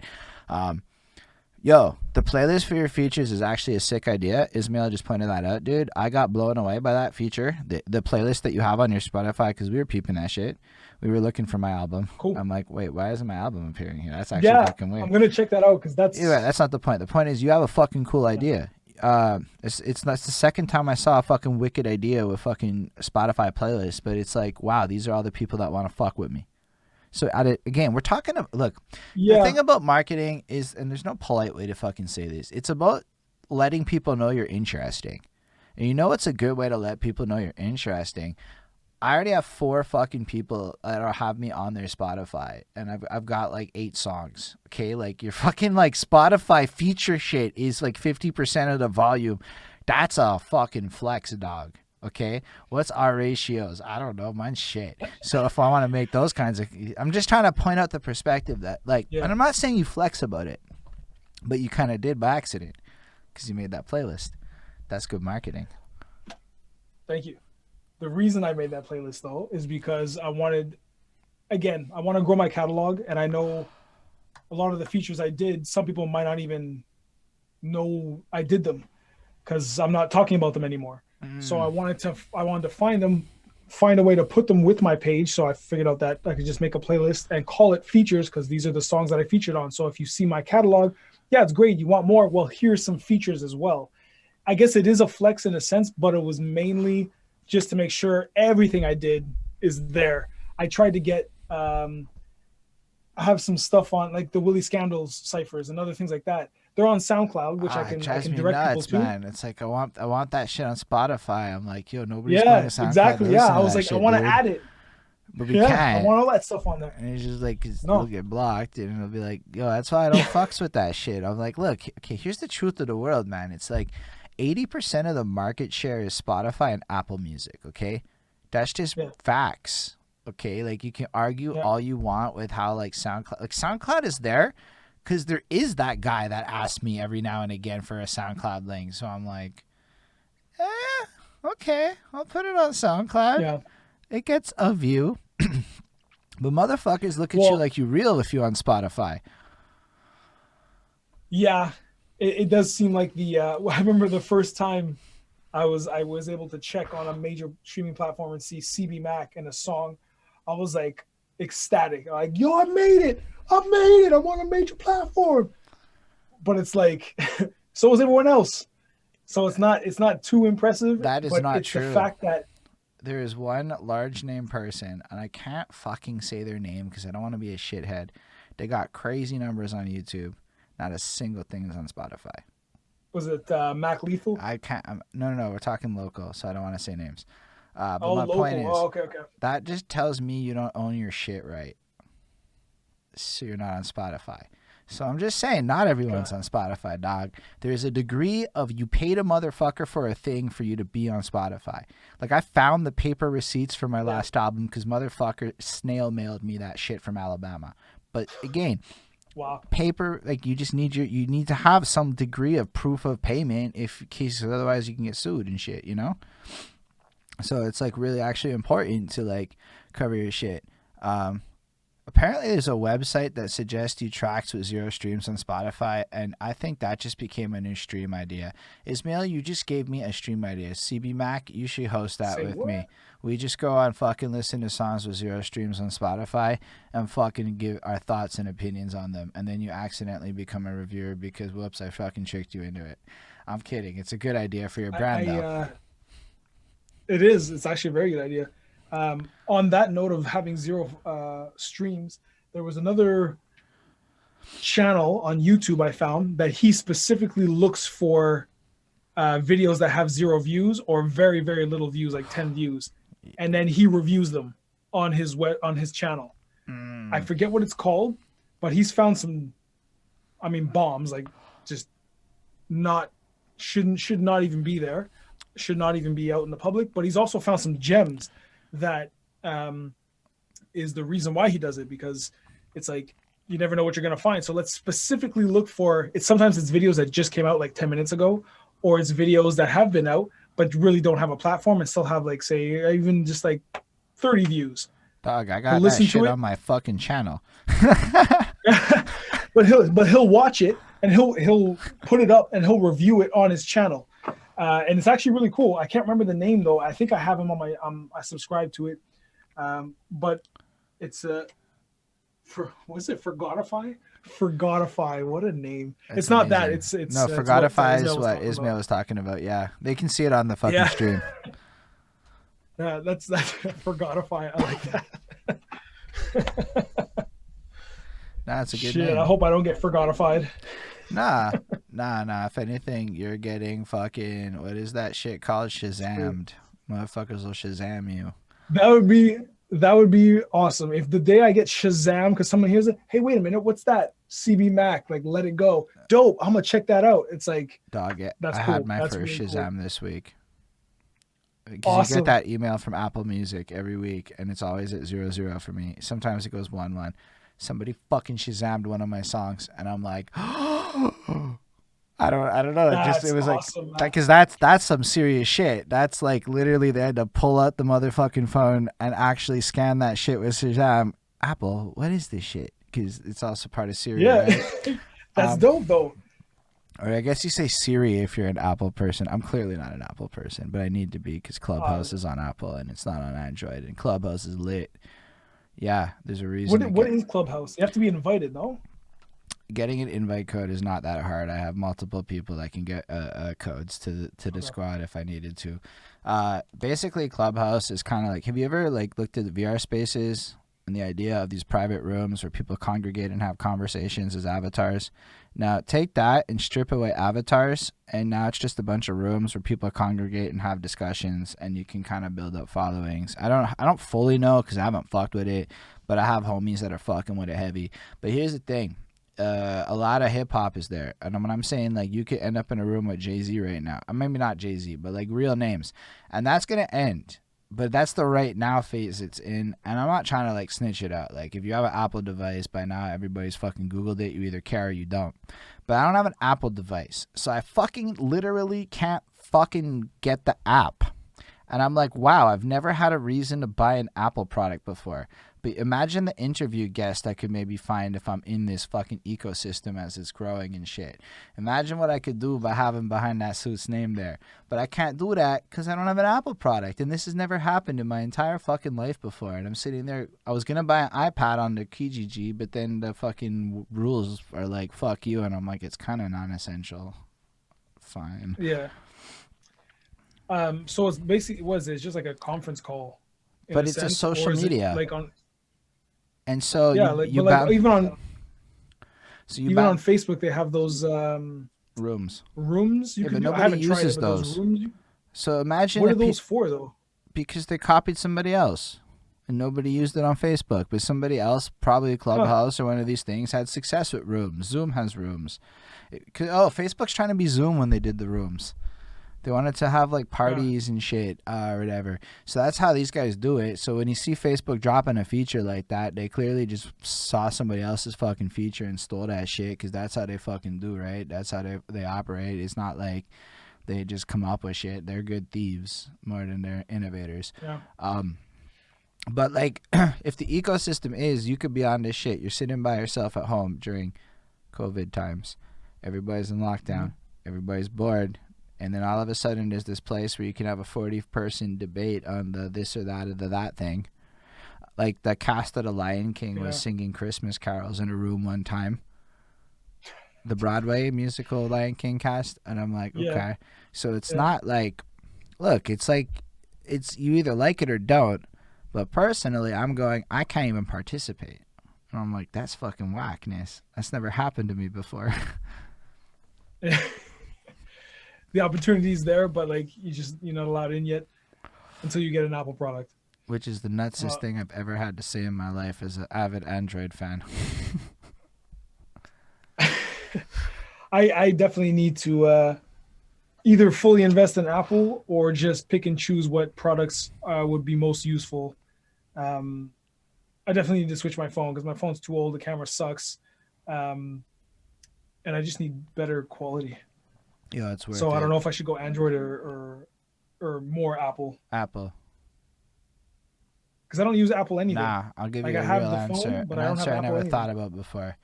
Yo, the playlist for your features is actually a sick idea. Ismail just pointed that out, dude. I got blown away by that feature. The playlist that you have on your Spotify, because we were peeping that shit. We were looking for my album. Cool. I'm like, wait, why isn't my album appearing here? That's actually fucking weird. I'm gonna check that out because that's that's not the point. The point is you have a fucking cool idea. It's the second time I saw a fucking wicked idea with fucking Spotify playlist, but it's like, wow, these are all the people that want to fuck with me. So again, we're talking look, the thing about marketing is, and there's no polite way to fucking say this, it's about letting people know you're interesting. And you know what's a good way to let people know you're interesting? I already have 4 fucking people that have me on their Spotify, and I've got like 8 songs. Okay, like your fucking like Spotify feature shit is like 50% of the volume. That's a fucking flex, dog. Okay, what's our ratios? I don't know. Mine's shit. So if I want to make those kinds of, I'm just trying to point out the perspective that, like, Yeah. and I'm not saying you flex about it, but you kind of did by accident because you made that playlist. That's good marketing. Thank you. The reason I made that playlist though is because I wanted, again, I want to grow my catalog, and I know a lot of the features I did, some people might not even know I did them because I'm not talking about them anymore. So I wanted to find them, find a way to put them with my page. So I figured out that I could just make a playlist and call it features, because these are the songs that I featured on. So if you see my catalog, yeah, it's great. You want more? Well, here's some features as well. I guess it is a flex in a sense, but it was mainly just to make sure everything I did is there. I tried to get I have some stuff on like the Willie Scandals ciphers and other things like that. They're on SoundCloud, which I It drives can me direct nuts, people to. man. It's like I want that shit on Spotify. I'm like, yo, nobody's going to Yeah, SoundCloud to exactly. Yeah, listen I to was that like, I shit, want to dude. add it. But we Yeah, I can't. want all that stuff on there. And it's just like, cause No. it'll get blocked, and it'll be like, yo, that's why I don't fucks with that shit. I'm like, look, okay, here's the truth of the world, man. It's like 80% of the market share is Spotify and Apple Music, okay? That's just facts, okay? Like, you can argue all you want with how, like, SoundCloud is there because there is that guy that asks me every now and again for a SoundCloud link. So I'm like, okay, I'll put it on SoundCloud. Yeah. It gets a view. But motherfuckers look at you like you real if you're on Spotify. Yeah, it does seem like the. I remember the first time I was able to check on a major streaming platform and see CB Mac and a song. I was like ecstatic, like, yo, I made it! I made it! I'm on a major platform. But it's like, so is everyone else. So it's not too impressive. That is but not it's true. The fact that there is one large name person, and I can't fucking say their name because I don't want to be a shithead. They got crazy numbers on YouTube. Not a single thing is on Spotify. Was it Mac Lethal? I can't. No. We're talking local, so I don't want to say names. But my local. point is, okay. that just tells me you don't own your shit right. So you're not on Spotify. So I'm just saying, not everyone's on Spotify, dog. There's a degree of you paid a motherfucker for a thing for you to be on Spotify. Like, I found the paper receipts for my last album because motherfucker snail mailed me that shit from Alabama. But again, paper, like, you just need you need to have some degree of proof of payment in case otherwise you can get sued and shit, you know? So it's like really actually important to like cover your shit. Apparently there's a website that suggests you tracks with 0 streams on Spotify, and I think that just became a new stream idea. Ismail, you just gave me a stream idea. CB Mac, you should host that with me. We just go on fucking listen to songs with 0 streams on Spotify and fucking give our thoughts and opinions on them, and then you accidentally become a reviewer because, whoops, I fucking tricked you into it. I'm kidding. It's a good idea for your brand, though. It is. It's actually a very good idea. On that note of having 0 streams, there was another channel on YouTube I found that he specifically looks for videos that have 0 views or very, very little views, like 10 views, and then he reviews them on his channel. I forget what it's called, but he's found some, bombs, like just should not even be there, should not even be out in the public. But he's also found some gems that is the reason why he does it, because it's like you never know what you're going to find. So let's specifically look for it. Sometimes it's videos that just came out like 10 minutes ago, or it's videos that have been out but really don't have a platform and still have, like, say, even just like 30 views. Dog, I got that shit on my fucking channel. but he'll watch it and he'll put it up and he'll review it on his channel. And it's actually really cool. I can't remember the name though. I think I have him on my I subscribe to it. But it's Forgotify? Forgotify, what a name. That's it's not amazing. It's no, Forgotify is what Ismail was talking about. Yeah. They can see it on the fucking stream. That's Forgotify. I like that. That's a good name. I hope I don't get Forgotified. Nah. If anything, you're getting fucking, what is that shit called? Shazammed. Motherfuckers will Shazam you. That would be awesome. If the day I get Shazam because someone hears it, hey, wait a minute, what's that? CB Mac, like, let it go. Dope. I'm gonna check that out. It's like, dog. That's I cool. had my That's first really Shazam cool. this week. Because you get that email from Apple Music every week, and it's always at 00 for me. Sometimes it goes 11. Somebody fucking Shazammed one of my songs, and I'm like, I don't know. It was awesome, like, because that's some serious shit. That's like literally they had to pull out the motherfucking phone and actually scan that shit with Shazam. Apple, what is this shit? Because it's also part of Siri. Yeah, right? that's dope though. Or I guess you say Siri if you're an Apple person. I'm clearly not an Apple person, but I need to be because Clubhouse is on Apple and it's not on Android, and Clubhouse is lit. Yeah, there's a reason. What is Clubhouse? You have to be invited, no? Getting an invite code is not that hard. I have multiple people that can get codes to the squad if I needed to. Basically, Clubhouse is kind of like, have you ever like looked at the VR spaces and the idea of these private rooms where people congregate and have conversations as avatars? Now take that and strip away avatars, and now it's just a bunch of rooms where people congregate and have discussions, and you can kind of build up followings. I don't fully know because I haven't fucked with it, but I have homies that are fucking with it heavy. But here's the thing. A lot of hip hop is there, and when I'm saying like you could end up in a room with Jay-Z right now, maybe not Jay-Z, but like real names, and that's gonna end. But that's the right now phase it's in, and I'm not trying to like snitch it out. Like if you have an Apple device by now, everybody's fucking Googled it. You either care or you don't. But I don't have an Apple device, so I fucking literally can't fucking get the app. And I'm like, wow, I've never had a reason to buy an Apple product before. But imagine the interview guest I could maybe find if I'm in this fucking ecosystem as it's growing and shit. Imagine what I could do by having behind that suit's name there. But I can't do that because I don't have an Apple product. And this has never happened in my entire fucking life before. And I'm sitting there, I was going to buy an iPad on the Kijiji, but then the fucking rules are like, fuck you. And I'm like, it's kind of non-essential. Fine. Yeah. So it's basically, it's just like a conference call. But it's a social media. Like on... And so yeah, even on Facebook they have those rooms. You can but nobody uses those. So imagine what are those for though? Because they copied somebody else, and nobody used it on Facebook. But somebody else, probably Clubhouse or one of these things, had success with rooms. Zoom has rooms. Facebook's trying to be Zoom when they did the rooms. They wanted to have like parties and shit or whatever. So that's how these guys do it. So when you see Facebook dropping a feature like that, they clearly just saw somebody else's fucking feature and stole that shit, because that's how they fucking do, right? That's how they operate. It's not like they just come up with shit. They're good thieves more than they're innovators. Yeah. But like if the ecosystem is you could be on this shit, you're sitting by yourself at home during COVID times. Everybody's in lockdown. Everybody's bored. And then all of a sudden there's this place where you can have a 40-person debate on the this or that or the that thing. Like the cast of The Lion King was singing Christmas carols in a room one time. The Broadway musical Lion King cast. And I'm like, okay. So it's not like, look, it's like, it's you either like it or don't. But personally, I'm going, I can't even participate. And I'm like, that's fucking whackness. That's never happened to me before. The opportunity's there, but like you're not allowed in yet until you get an Apple product. Which is the nutsest thing I've ever had to say in my life as an avid Android fan. I definitely need to either fully invest in Apple or just pick and choose what products would be most useful. I definitely need to switch my phone because my phone's too old. The camera sucks. And I just need better quality. Yeah, it's worth it. So I don't know if I should go Android or more Apple. Apple. Because I don't use Apple anyway. Nah, I'll give you a real answer. Phone, but an answer I never thought about before.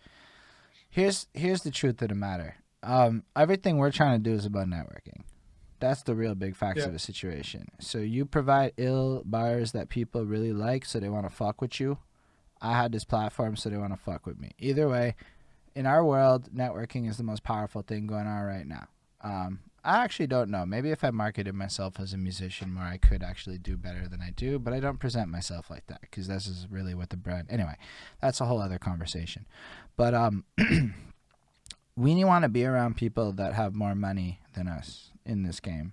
Here's the truth of the matter. Everything we're trying to do is about networking. That's the real big facts of the situation. So you provide ill bars that people really like, so they want to fuck with you. I had this platform, so they want to fuck with me. Either way, in our world, networking is the most powerful thing going on right now. I actually don't know. Maybe if I marketed myself as a musician more, I could actually do better than I do, but I don't present myself like that because this is really what the brand... Anyway, that's a whole other conversation. But we want to be around people that have more money than us in this game,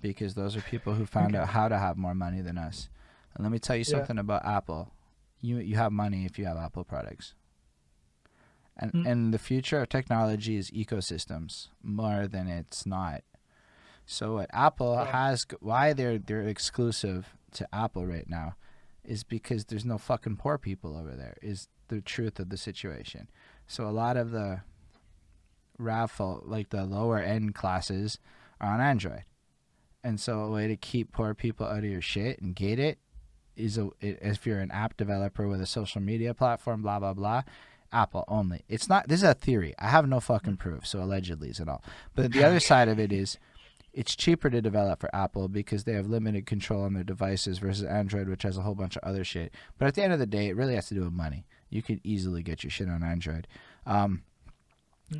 because those are people who found out how to have more money than us. And let me tell you something about Apple. You have money if you have Apple products. And the future of technology is ecosystems more than it's not. So what Apple Yeah. has, why they're exclusive to Apple right now, is because there's no fucking poor people over there. Is the truth of the situation. So a lot of the raffle, like the lower end classes, are on Android, and so a way to keep poor people out of your shit and gate it is if you're an app developer with a social media platform, blah blah blah. Apple only. It's not. This is a theory. I have no fucking proof. So allegedly is and all. But the other side of it is, it's cheaper to develop for Apple because they have limited control on their devices versus Android, which has a whole bunch of other shit. But at the end of the day, it really has to do with money. You could easily get your shit on Android.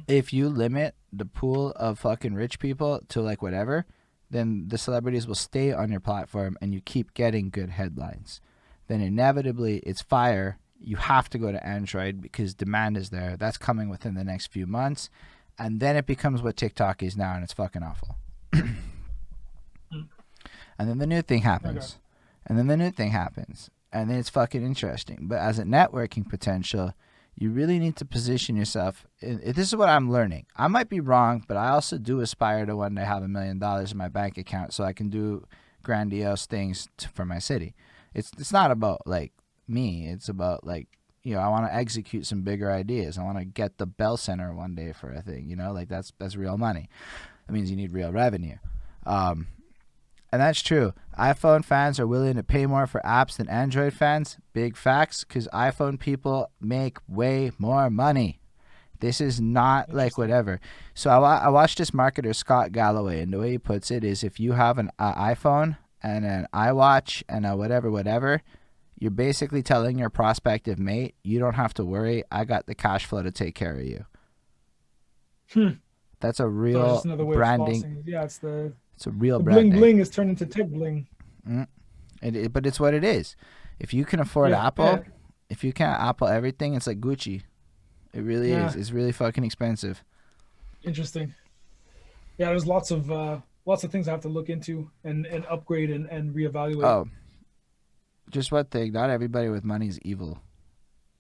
If you limit the pool of fucking rich people to like whatever, then the celebrities will stay on your platform and you keep getting good headlines. Then inevitably it's fire. You have to go to Android because demand is there. That's coming within the next few months. And then it becomes what TikTok is now, and it's fucking awful. And then the new thing happens. Okay. And then the new thing happens. And then it's fucking interesting. But as a networking potential, you really need to position yourself. This is what I'm learning. I might be wrong, but I also do aspire to one day have $1 million in my bank account so I can do grandiose things for my city. It's not about like me. It's about like, you know, I want to execute some bigger ideas. I want to get the Bell Center one day for a thing, you know, like that's real money. That means you need real revenue. And that's true. iPhone fans are willing to pay more for apps than Android fans. Big facts, because iPhone people make way more money. This is not like whatever. So I watched this marketer, Scott Galloway, and the way he puts it is if you have an iPhone and an iWatch and a whatever, you're basically telling your prospective mate, you don't have to worry. I got the cash flow to take care of you. That's a real branding. Yeah, it's a real the branding. Bling bling is turned into tech bling. But it's what it is. If you can afford Apple, if you can't Apple everything, it's like Gucci. It really is. It's really fucking expensive. Interesting. Yeah, there's lots of things I have to look into and upgrade and reevaluate. Oh, just one thing. Not everybody with money is evil.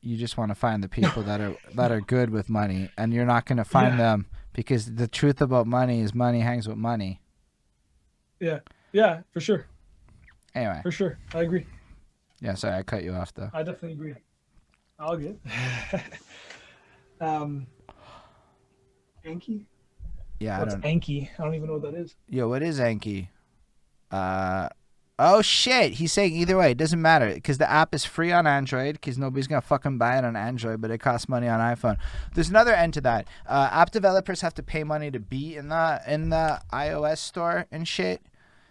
You just want to find the people that are good with money, and you're not going to find them because the truth about money is money hangs with money. Yeah, for sure. Anyway. For sure. I agree. Yeah, sorry, I cut you off though. I definitely agree. All good. Anki? Yeah, What's Anki? I don't even know what that is. Yo, what is Anki? Oh shit, he's saying either way, it doesn't matter because the app is free on Android because nobody's gonna fucking buy it on Android, but it costs money on iPhone. There's another end to that. App developers have to pay money to be in the iOS store and shit.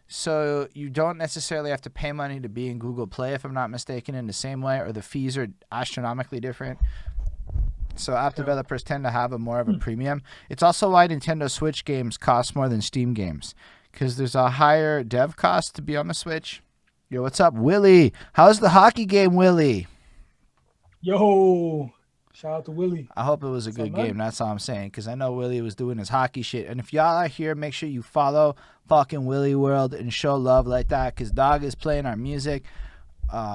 So you don't necessarily have to pay money to be in Google Play, if I'm not mistaken, in the same way, or the fees are astronomically different. So app developers tend to have more of a premium. It's also why Nintendo Switch games cost more than Steam games, because there's a higher dev cost to be on the Switch. Yo, what's up, Willie? How's the hockey game, Willie? Yo, shout out to Willie. I hope it was a good game. That's all I'm saying, because I know Willie was doing his hockey shit. And if y'all are here, make sure you follow fucking Willie World and show love like that, because dog is playing our music.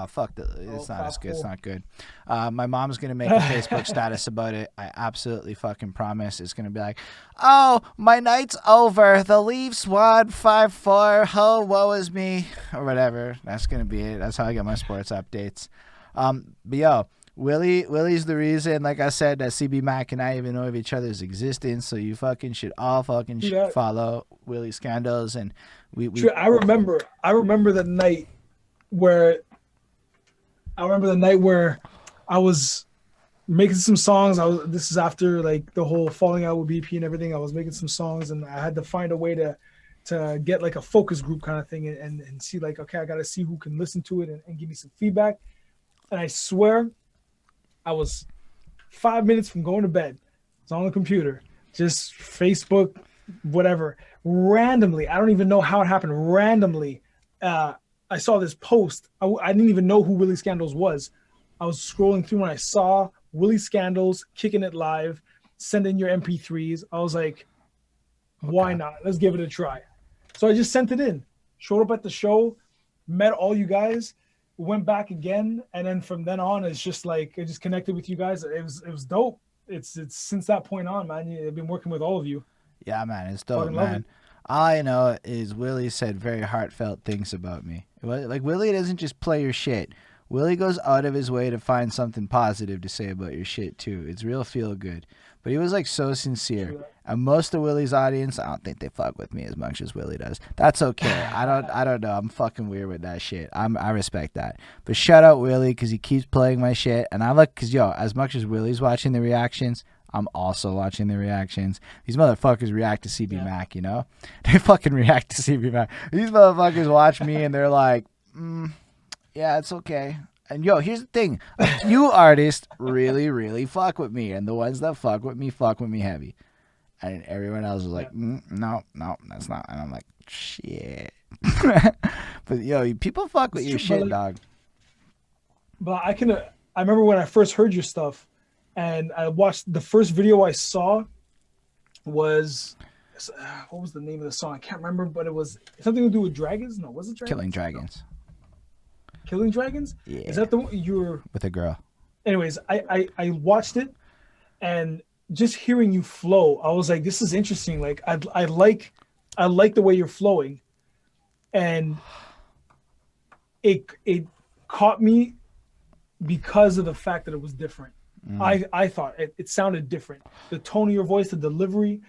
Fuck, it's not as good. It's not good. My mom's going to make a Facebook status about it. I absolutely fucking promise. It's going to be like, oh, my night's over. The Leafs won 5-4. Oh, woe is me. Or whatever. That's going to be it. That's how I get my sports updates. But yo, Willie's the reason, like I said, that CB Mac and I even know of each other's existence. So you fucking should all fucking follow Willie Scandals. And we I remember the night where I was making some songs. This is after like the whole falling out with BP and everything. I was making some songs and I had to find a way to get like a focus group kind of thing and see like, okay, I got to see who can listen to it and give me some feedback. And I swear I was 5 minutes from going to bed. It's on the computer, just Facebook, whatever. Randomly, I don't even know how it happened. Randomly, I saw this post. I didn't even know who Willie Scandals was. I was scrolling through and I saw Willie Scandals kicking it live, send in your MP3s. I was like, why not? Let's give it a try. So I just sent it in, showed up at the show, met all you guys, went back again. And then from then on, it's just like, I just connected with you guys. It was dope. It's since that point on, man, I've been working with all of you. Yeah, man, it's dope, man. All I know is Willie said very heartfelt things about me. Like, Willie doesn't just play your shit. Willie goes out of his way to find something positive to say about your shit too. It's real feel good. But he was like so sincere. And most of Willie's audience, I don't think they fuck with me as much as Willie does. That's okay. I don't know. I'm fucking weird with that shit. I respect that. But shout out Willie because he keeps playing my shit. And I look, because yo, as much as Willie's watching the reactions, I'm also watching the reactions. These motherfuckers react to CB Mac, you know? They fucking react to CB Mac. These motherfuckers watch me and they're like, yeah, it's okay. And yo, here's the thing. A few artists really, really fuck with me. And the ones that fuck with me heavy. And everyone else is like, no, that's not. And I'm like, shit. But yo, people fuck with your shit, dog. But I remember when I first heard your stuff, and I watched the first video I saw was, what was the name of the song? I can't remember, but it was something to do with dragons. No, was it dragons? Killing Dragons. Killing Dragons? Yeah. Is that the one you were with a girl? Anyways, I watched it, and just hearing you flow, I was like, this is interesting. Like I like the way you're flowing, and it caught me because of the fact that it was different. I thought it sounded different. The tone of your voice, the delivery,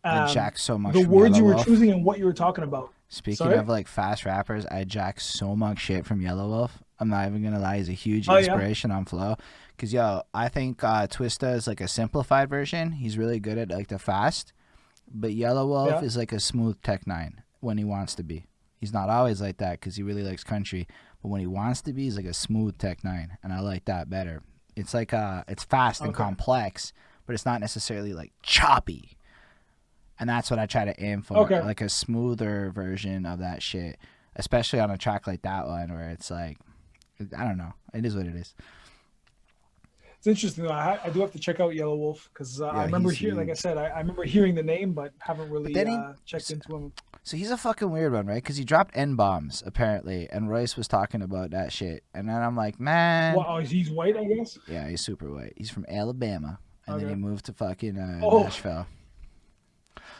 I jacked so much. The words you were choosing and what you were talking about. Speaking of like fast rappers, I jack so much shit from Yellow Wolf. I'm not even gonna lie, he's a huge inspiration on flow. Cause yo, I think Twista is like a simplified version. He's really good at like the fast, but Yellow Wolf is like a smooth Tech 9 when he wants to be. He's not always like that because he really likes country, but when he wants to be, he's like a smooth Tech 9, and I like that better. It's like it's fast and complex, but it's not necessarily like choppy. And that's what I try to aim for, like a smoother version of that shit, especially on a track like that one where it's like, I don't know, it is what it is. It's interesting. I do have to check out Yellow Wolf because I remember hearing, like I said, I remember hearing the name, but haven't really checked into him. So he's a fucking weird one, right? Because he dropped N-bombs apparently, and Royce was talking about that shit, and then I'm like, man. Well, he's white, I guess. Yeah, he's super white. He's from Alabama, and then he moved to fucking Nashville.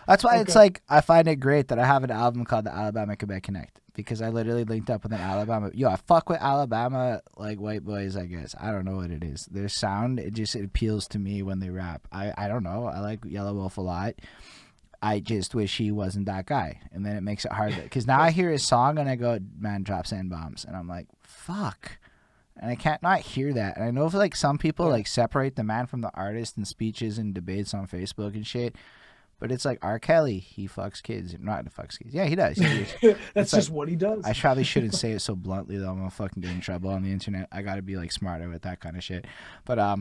That's why it's like I find it great that I have an album called the Alabama Quebec Connect, because I literally linked up with an Alabama. Yo, I fuck with Alabama like white boys, I guess. I don't know what it is. Their sound, it appeals to me when they rap. I don't know. I like Yellow Wolf a lot. I just wish he wasn't that guy, and then it makes it hard because now I hear his song and I go, man drops N-bombs, and I'm like, fuck. And I can't not hear that. And I know like some people like separate the man from the artist in speeches and debates on Facebook and shit. But it's like R. Kelly, he fucks kids. Not fucks kids. Yeah, he does. That's just what he does. I probably shouldn't say it so bluntly, though. I'm going to fucking get in trouble on the internet. I got to be like smarter with that kind of shit. But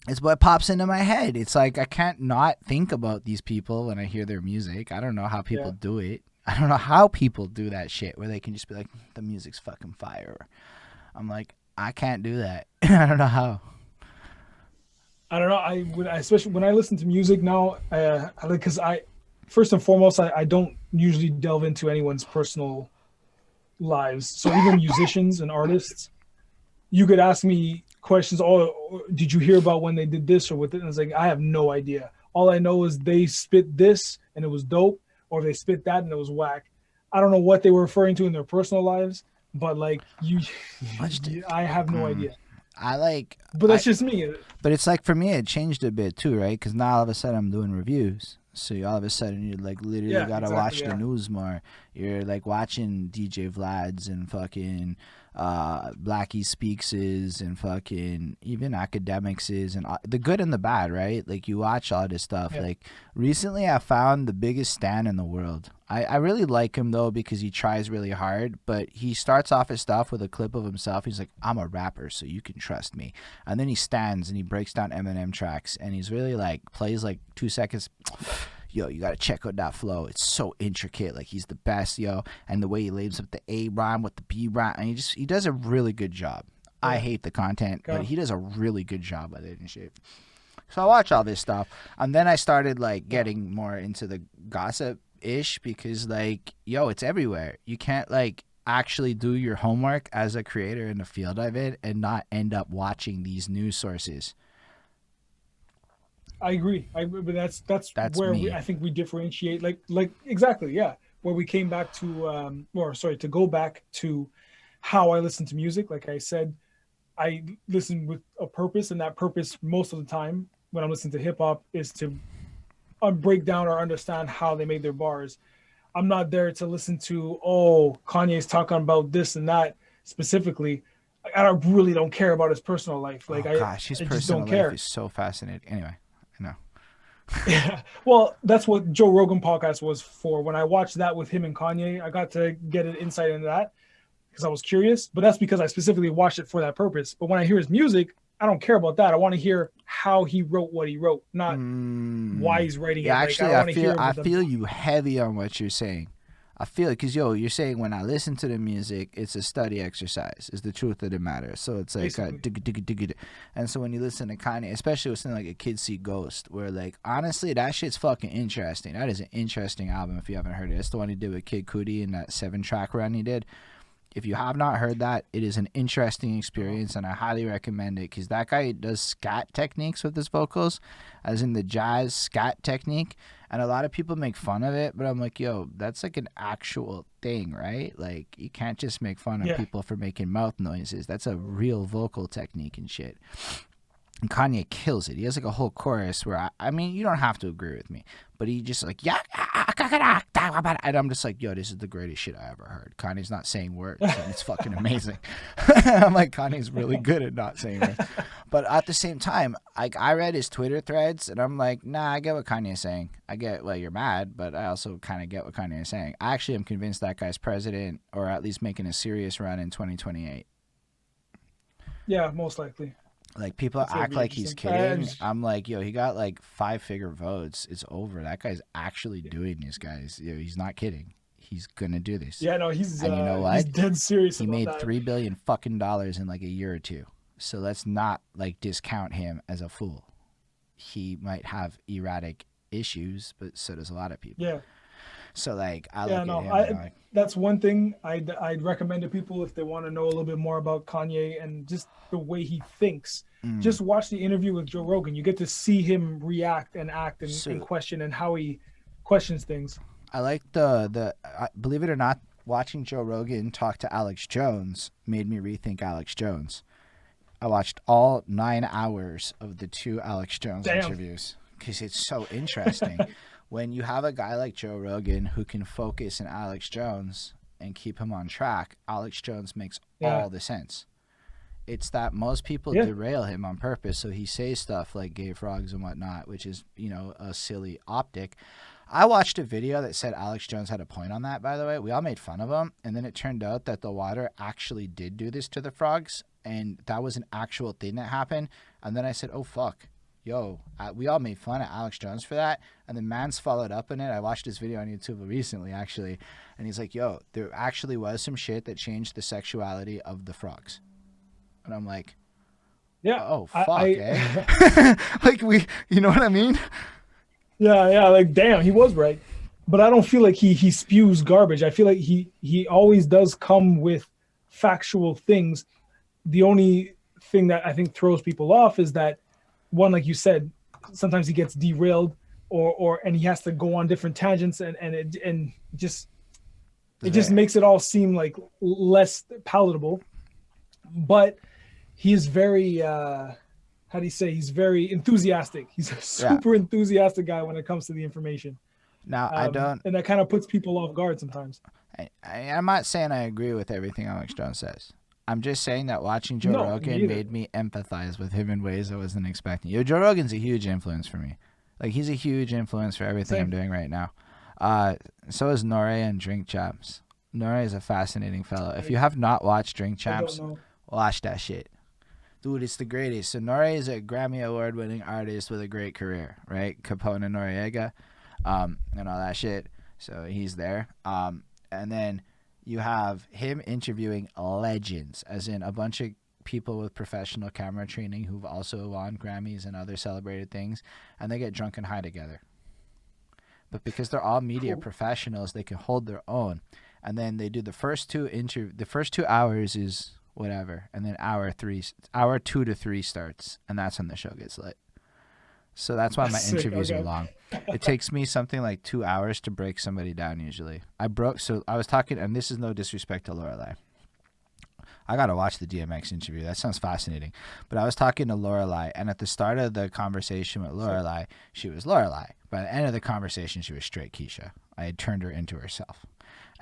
it's what pops into my head. It's like I can't not think about these people when I hear their music. I don't know how people do it. I don't know how people do that shit where they can just be like, the music's fucking fire. I'm like, I can't do that. I don't know how. I don't know. Especially when I listen to music now, because first and foremost, I don't usually delve into anyone's personal lives. So even musicians and artists, you could ask me questions. Oh, did you hear about when they did this or with it? And it's like, I have no idea. All I know is they spit this and it was dope, or they spit that and it was whack. I don't know what they were referring to in their personal lives, but like I have no idea. But that's just me. But it's like for me, it changed a bit too, right? Because now all of a sudden I'm doing reviews. So all of a sudden you like literally gotta watch the news more. You're like watching DJ Vlad's and fucking Blackie Speaks's and fucking even Academics's and the good and the bad, right? Like you watch all this stuff. Like recently I found the biggest stan in the world. I really like him though because he tries really hard, but he starts off his stuff with a clip of himself. He's like, I'm a rapper, so you can trust me. And then he stands and he breaks down Eminem tracks and he's really like plays like 2 seconds. Yo, you gotta check out that flow. It's so intricate. Like he's the best, yo. And the way he lays up the A rhyme with the B rhyme, and he does a really good job. I hate the content, but he does a really good job with it and shit. So I watch all this stuff, and then I started like getting more into the gossip ish because like, yo, it's everywhere. You can't like actually do your homework as a creator in the field of it and not end up watching these news sources. I agree. But that's That's where me. I think we differentiate. Like exactly, yeah. Where we came back to, or sorry, to go back to how I listen to music. Like I said, I listen with a purpose, and that purpose most of the time when I'm listening to hip hop is to break down or understand how they made their bars. I'm not there to listen to, oh, Kanye's talking about this and that specifically. Really don't care about his personal life. Like Oh gosh, his I just don't personal life care. is so fascinating. Anyway, I know. Yeah. Well, that's what Joe Rogan podcast was for. When I watched that with him and Kanye, I got to get an insight into that because I was curious. But that's because I specifically watched it for that purpose. But when I hear his music, I don't care about that. I want to hear how he wrote what he wrote, not why he's writing Yeah, it. Like I actually, don't want to hear I about the feel you heavy on what you're saying. I feel it because you're saying when I listen to the music, it's a study exercise. Is the truth of the matter. So it's like basically. and so when you listen to Kanye, especially with something like a Kid See Ghost, where like honestly that shit's fucking interesting. That is an interesting album if you haven't heard it. It's the one he did with Kid Cudi and that 7-track run he did. If you have not heard that, it is an interesting experience, and I highly recommend it because that guy does scat techniques with his vocals, as in the jazz scat technique. And a lot of people make fun of it, but I'm like, yo, that's like an actual thing, right? Like, you can't just make fun of Yeah. people for making mouth noises. That's a real vocal technique and shit. And Kanye kills it. He has like a whole chorus where I mean, you don't have to agree with me, but he just like and I'm just like, yo, this is the greatest shit I ever heard. Kanye's not saying words, and it's fucking amazing. I'm like, Kanye's really good at not saying words, but at the same time, like I read his Twitter threads, and I'm like, nah, I get what Kanye's saying. I get, well, you're mad, but I also kind of get what Kanye is saying. I actually am convinced that guy's president, or at least making a serious run in 2028. Yeah, most likely. Like people It's gonna act be like he's interesting. kidding. I'm like, yo, he got like 5-figure votes. It's over. That guy's actually doing this, guys. Yo, he's not kidding. He's gonna do this. Yeah, no, And you know he's what? dead serious He about made that. $3 billion fucking dollars in like a year or two. So let's not like discount him as a fool. He might have erratic issues, but so does a lot of people. Yeah. So like, I Yeah, look no, at him and I'm like, that's one thing I'd recommend to people if they want to know a little bit more about Kanye and just the way he thinks. Just watch the interview with Joe Rogan. You get to see him react and act and question and how he questions things. I like believe it or not, watching Joe Rogan talk to Alex Jones made me rethink Alex Jones. I watched all 9 hours of the 2 Alex Jones interviews because it's so interesting. When you have a guy like Joe Rogan who can focus on Alex Jones and keep him on track, Alex Jones makes all the sense. It's that most people derail him on purpose, so he says stuff like gay frogs and whatnot, which is, a silly optic. I watched a video that said Alex Jones had a point on that, by the way. We all made fun of him, and then it turned out that the water actually did do this to the frogs, and that was an actual thing that happened. And then I said, oh, fuck. Yo, we all made fun of Alex Jones for that, and then Mans followed up on it. I watched this video on YouTube recently, actually, and he's like, yo, there actually was some shit that changed the sexuality of the frogs. And I'm like, yeah, oh, fuck, eh? Like, you know what I mean? Yeah, like, damn, he was right. But I don't feel like he spews garbage. I feel like he always does come with factual things. The only thing that I think throws people off is that, one, like you said, sometimes he gets derailed and he has to go on different tangents and just makes it all seem like less palatable. But he is very how do you say, he's very enthusiastic. He's a super enthusiastic guy when it comes to the information. Now, I don't, and that kind of puts people off guard sometimes. I'm not saying I agree with everything Alex Jones says. I'm just saying that watching Joe Rogan made me empathize with him in ways I wasn't expecting. Joe Rogan's a huge influence for me. Like, he's a huge influence for everything I'm doing right now. So is Nore and Drink Champs. Nore is a fascinating fellow. If you have not watched Drink Champs, watch that shit. Dude, it's the greatest. So Nore is a Grammy Award-winning artist with a great career, right? Capone and Noriega, and all that shit. So he's there. And then you have him interviewing legends, as in a bunch of people with professional camera training who've also won Grammys and other celebrated things, and they get drunk and high together. But because they're all media professionals, they can hold their own. And then they do the first 2 hours is whatever, and then hour 2 to 3 starts, and that's when the show gets lit. So that's why my Sick. interviews are Okay. long. It takes me something like 2 hours to break somebody down usually. So I was talking, and this is no disrespect to Lorelai. I gotta watch the DMX interview. That sounds fascinating. But I was talking to Lorelai, and at the start of the conversation with Lorelai, she was Lorelai. By the end of the conversation, she was straight Keisha. I had turned her into herself.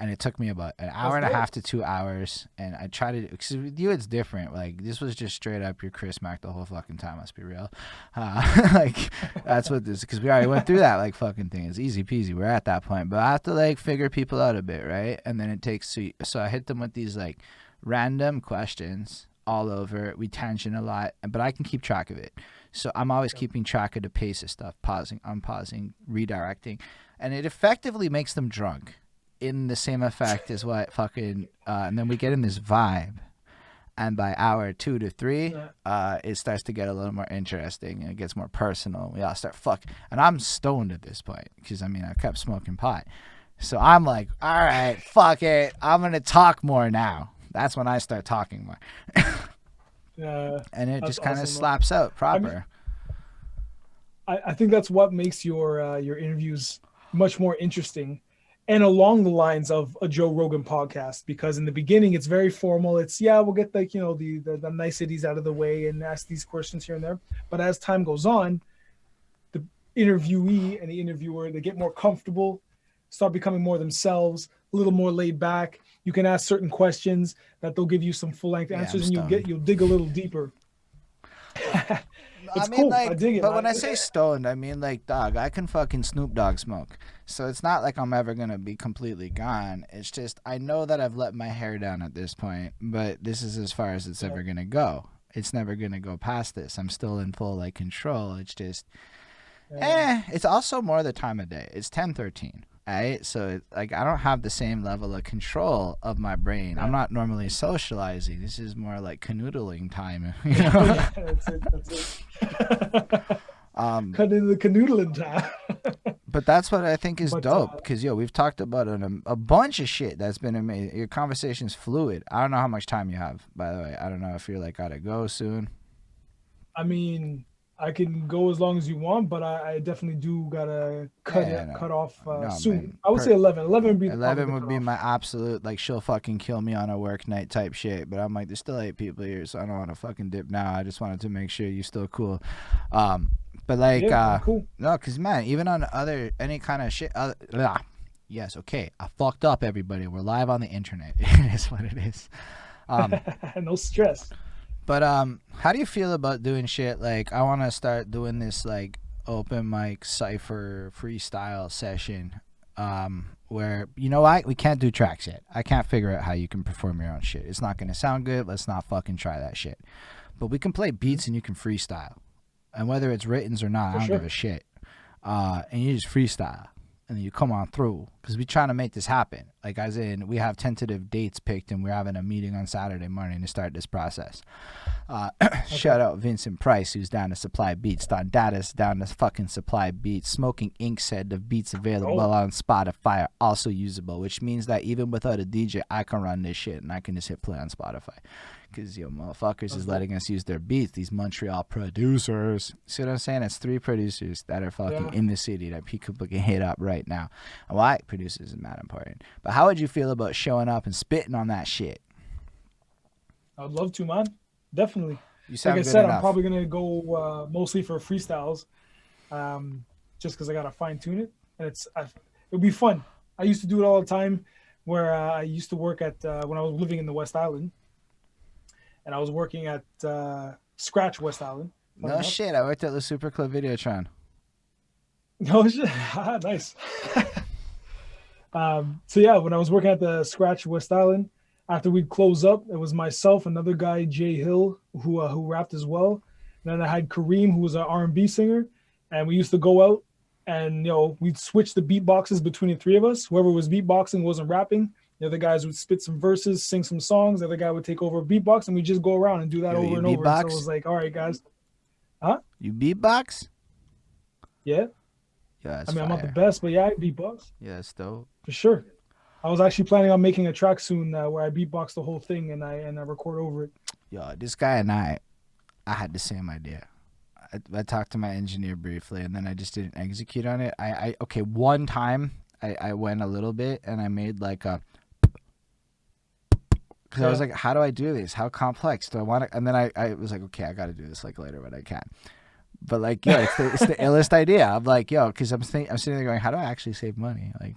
And it took me about an hour and a half to 2 hours. And I tried to, because with you, it's different. Like, this was just straight up your Chris Mack the whole fucking time, let's be real. Like, that's what this, because we already went through that, like, fucking thing. It's easy peasy. We're at that point. But I have to, like, figure people out a bit, right? And then it takes, so I hit them with these, like, random questions all over. We tangent a lot, but I can keep track of it. So I'm always keeping track of the pace of stuff, pausing, unpausing, redirecting. And it effectively makes them drunk in the same effect as what fucking, and then we get in this vibe. And by hour 2 to 3, it starts to get a little more interesting and it gets more personal. We all start and I'm stoned at this point because, I mean, I kept smoking pot. So I'm like, all right, fuck it. I'm going to talk more now. That's when I start talking more. And it just kind of slaps out proper. I think that's what makes your interviews much more interesting and along the lines of a Joe Rogan podcast, because in the beginning it's very formal. It's, we'll get like, the niceties out of the way and ask these questions here and there. But as time goes on, the interviewee and the interviewer, they get more comfortable, start becoming more themselves, a little more laid back. You can ask certain questions that they'll give you some full length answers, and you'll dig a little deeper. It's cool. Like, I dig it. But when I say stoned, I mean, like, dog, I can fucking Snoop Dogg smoke. So it's not like I'm ever going to be completely gone. It's just, I know that I've let my hair down at this point, but this is as far as it's ever going to go. It's never going to go past this. I'm still in full, like, control. It's just, it's also more the time of day. It's 10:13. Right? So like I don't have the same level of control of my brain. I'm not normally socializing. This is more like canoodling time. You know? That's it. Cut into the canoodling time. But that's what I think is dope, because we've talked about a bunch of shit that's been amazing. Your conversation's fluid. I don't know how much time you have, by the way. I don't know if you're like gotta go soon. I mean, I can go as long as you want, but I definitely do gotta cut off soon. Man. I would say 11. 11 would be my absolute, like, she'll fucking kill me on a work night type shit. But I'm like, there's still 8 people here, so I don't want to fucking dip now. I just wanted to make sure you're still cool. But like, cool. No, because man, even on any kind of shit. Yes, okay, I fucked up, everybody. We're live on the internet. It is what it is. No stress. But how do you feel about doing shit like, I want to start doing this like open mic cypher freestyle session where, you know what, we can't do tracks yet. I can't figure out how you can perform your own shit. It's not going to sound good. Let's not fucking try that shit. But we can play beats and you can freestyle. And whether it's written or not, I don't give a shit. And you just freestyle. And then you come on through, because we're trying to make this happen. Like, as in, we have tentative dates picked, and we're having a meeting on Saturday morning to start this process. Shout out Vincent Price, who's down to supply beats. Don Datis down to fucking supply beats. Smoking Ink said the beats available on Spotify are also usable, which means that even without a DJ, I can run this shit, and I can just hit play on Spotify. Because, motherfuckers is letting us use their beats, these Montreal producers. See what I'm saying? It's 3 producers that are fucking in the city that people can hit up right now. And why producers is mad important. But how would you feel about showing up and spitting on that shit? I'd love to, man. Definitely. You sound like I good said, enough. I'm probably going to go mostly for freestyles just because I got to fine tune it. And it'll be fun. I used to do it all the time where I used to work at when I was living in the West Island. And I was working at Scratch West Island. No shit, I worked at the Super Club Videotron. No shit, nice. So yeah, when I was working at the Scratch West Island, after we'd close up, it was myself, another guy, Jay Hill, who rapped as well. And then I had Kareem, who was an R&B singer, and we used to go out and we'd switch the beatboxes between the 3 of us. Whoever was beatboxing wasn't rapping. The other guys would spit some verses, sing some songs. The other guy would take over beatbox, and we just go around and do that over and over. So it was like, all right, guys. Huh? You beatbox? Yeah. Yeah, I'm not the best, but yeah, I beatbox. Yeah, that's dope. For sure. I was actually planning on making a track soon where I beatbox the whole thing and I record over it. Yo, this guy and I had the same idea. I talked to my engineer briefly, and then I just didn't execute on it. Okay, one time I went a little bit, and I made like a, because I was like, how do I do this? How complex do I want to? And then I was like, okay, I got to do this like later when I can. But like, yo, it's the illest idea. I'm like, yo, because I'm sitting there going, how do I actually save money? Like,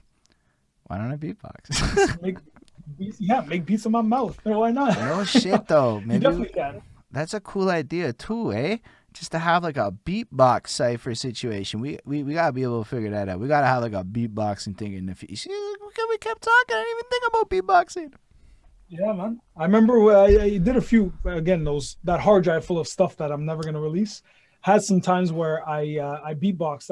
why don't I beatbox? Make beats in my mouth. Why not? No shit though. Maybe you definitely can. That's a cool idea too, eh? Just to have like a beatbox cipher situation. We gotta be able to figure that out. We gotta have like a beatboxing thing in the future. We kept talking. I didn't even think about beatboxing. Yeah, man. I remember I did a few, again, that hard drive full of stuff that I'm never gonna release. Had some times where I beatboxed.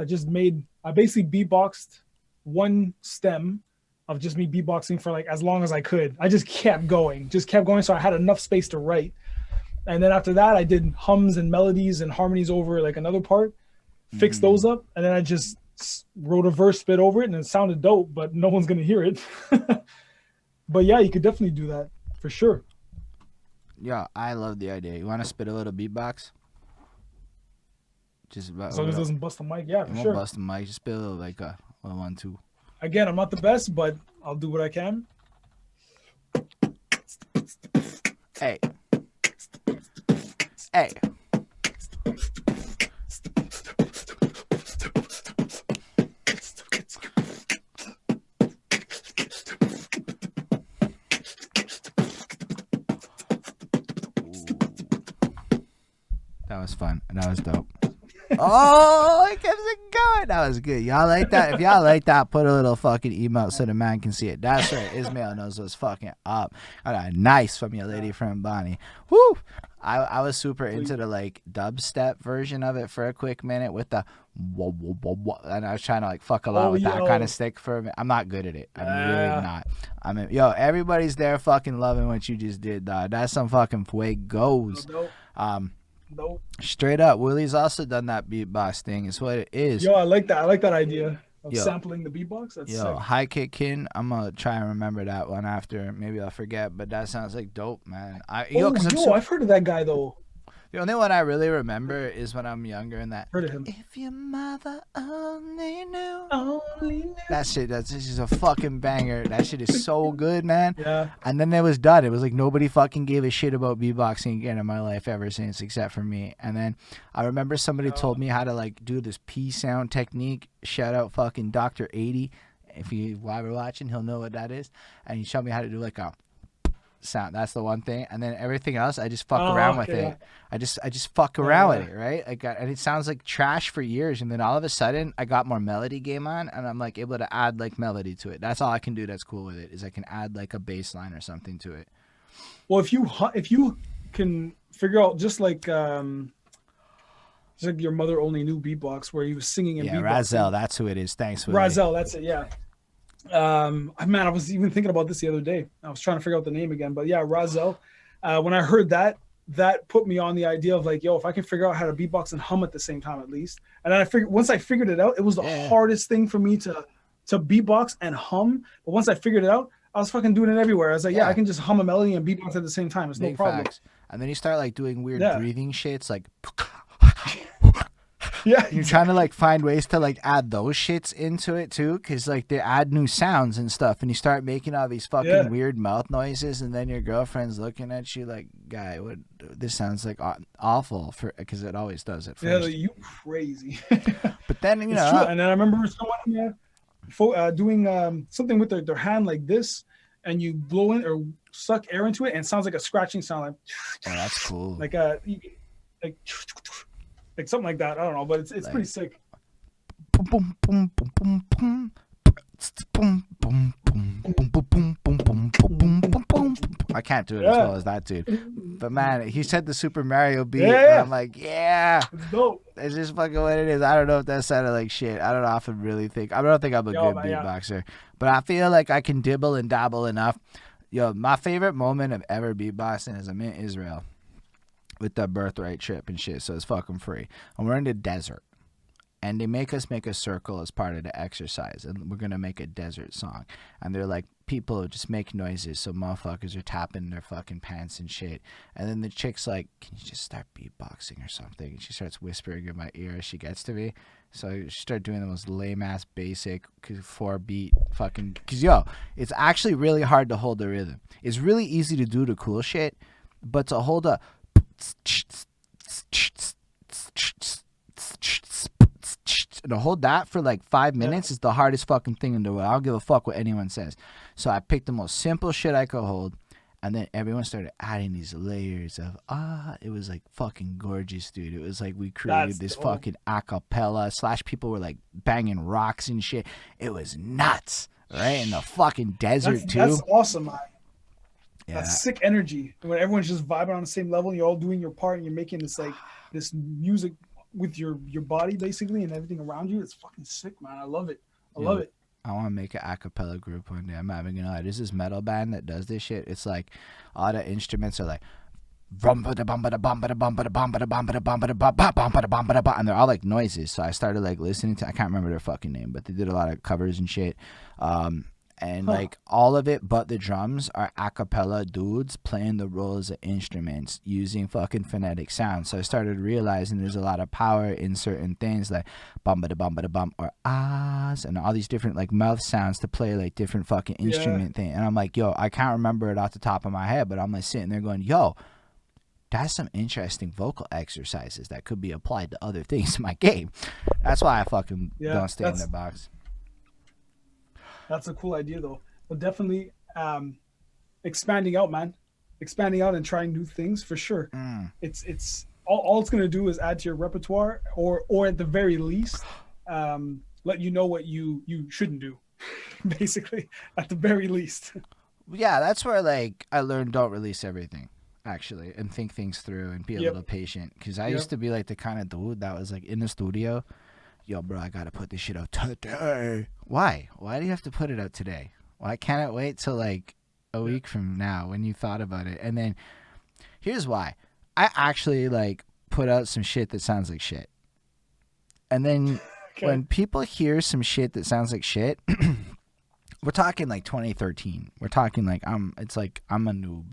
I basically beatboxed one stem of just me beatboxing for like as long as I could. I just kept going. So I had enough space to write. And then after that, I did hums and melodies and harmonies over like another part, fixed those up, and then I just wrote a verse bit over it, and it sounded dope, but no one's gonna hear it. But yeah, you could definitely do that for sure. Yeah, I love the idea. You want to spit a little beatbox? Just as long as it doesn't bust the mic, yeah, for sure. Bust the mic. Just spit a little like a 1, 2. Again, I'm not the best, but I'll do what I can. Hey. Hey. That was fun. That was dope. Oh, it kept it going. That was good. Y'all like that? If y'all like that, put a little fucking emote so the man can see it. That's right. Ismail knows what's fucking up. I got a nice from your lady friend Bonnie. Woo! I was super into the like dubstep version of it for a quick minute with the whoa, whoa, whoa, whoa. And I was trying to like fuck a lot with that kind of stick for a minute. I'm not good at it. I'm really not. I mean, yo, everybody's there fucking loving what you just did, dog. That's some fucking fuegos. Nope. Straight up, Willie's also done that beatbox thing. It's what it is. Yo, I like that. I like that idea of sampling the beatbox. That's sick. High Kick Kin. I'm gonna try and remember that one after. Maybe I'll forget, but that sounds like dope, man. I've heard of that guy though. The only one I really remember is when I'm younger and that. Heard of him. If your mother only knew. That shit, that's just a fucking banger. That shit is so good, man. Yeah. And then it was done. It was like nobody fucking gave a shit about beatboxing again in my life ever since, except for me. And then I remember somebody told me how to like do this P sound technique. Shout out fucking Dr. 80. If you ever watching, he'll know what that is. And he showed me how to do like a sound. That's the one thing. And then everything else I just fuck around with it. I just fuck around with it, right? And it sounds like trash for years, and then all of a sudden I got more melody game on, and I'm like able to add like melody to it. That's all I can do that's cool with it, is I can add like a bass line or something to it. Well, if you can figure out just like your mother only knew beatbox where he was singing in beatbox. Razel, that's who it is. Thanks, Willie. Razel, that's it. Yeah. Man, I was even thinking about this the other day. I was trying to figure out the name again, but yeah, Razel. When I heard that put me on the idea of like, yo, if I can figure out how to beatbox and hum at the same time, at least. And then once I figured it out, it was the hardest thing for me to beatbox and hum. But once I figured it out, I was fucking doing it everywhere. I was like, I can just hum a melody and beatbox at the same time. It's no problem. Facts. And then you start like doing weird breathing shits, like. Yeah, you're trying to like find ways to like add those shits into it too, because like they add new sounds and stuff, and you start making all these fucking weird mouth noises, and then your girlfriend's looking at you like, guy, what, this sounds like awful, for because it always does at first. Yeah, like, you crazy. But then it's true. And then I remember someone doing something with their hand like this, and you blow in or suck air into it, and it sounds like a scratching sound, like. Oh, that's cool. Like something like that. I don't know, but it's like, pretty sick. I can't do it as well as that dude. But man, he said the Super Mario beat, and I'm like, it's dope. It's just fucking what it is. I don't know if that sounded like shit. I don't know if I really think. I don't think I'm a good beatboxer, but I feel like I can dibble and dabble enough. Yo, my favorite moment of ever beatboxing is I'm in Israel with the birthright trip and shit, so it's fucking free. And we're in the desert. And they make us make a circle as part of the exercise. And we're going to make a desert song. And they're like, people just make noises, so motherfuckers are tapping their fucking pants and shit. And then the chick's like, "Can you just start beatboxing or something?" And she starts whispering in my ear as she gets to me. So I start doing the most lame ass basic 4-beat fucking. Cause yo, it's actually really hard to hold the rhythm. It's really easy to do the cool shit, but to hold a and to hold that for like 5 minutes is the hardest fucking thing in the world. I don't give a fuck what anyone says. So I picked the most simple shit I could hold, and then everyone started adding these layers of it was like fucking gorgeous, dude. It was like we created this fucking acapella / people were like banging rocks and shit. It was nuts, right? In the fucking desert too. That's awesome, man. Yeah. That's sick energy. When everyone's just vibing on the same level, and you're all doing your part, and you're making this like this music with your body basically and everything around you. It's fucking sick, man. I love it. I love it. I want to make an acapella group one day. I'm not even gonna lie. There's this metal band that does this shit. It's like all the instruments are like and they're all like noises. So I started like listening to, I can't remember their fucking name, but they did a lot of covers and shit. And like all of it but the drums are a cappella dudes playing the roles of instruments using fucking phonetic sounds. So I started realizing there's a lot of power in certain things like bum or ahs and all these different like mouth sounds to play like different fucking instrument thing. And I'm like, yo, I can't remember it off the top of my head, but I'm like sitting there going, yo, that's some interesting vocal exercises that could be applied to other things in my game. That's why I fucking don't stay in the box. That's a cool idea, though. But definitely expanding out, man. Expanding out and trying new things for sure. It's all it's gonna do is add to your repertoire, or at the very least, let you know what you shouldn't do. Basically, at the very least. Yeah, that's where like I learned don't release everything, actually, and think things through and be a little patient. Because I used to be like the kind of dude that was like in the studio. Yo, bro, I gotta put this shit out today. Why? Why do you have to put it out today? Why can't it wait till like a week from now when you thought about it? And then here's why. I actually like put out some shit that sounds like shit. And then when people hear some shit that sounds like shit, we're talking like 2013. We're talking like it's like I'm a noob.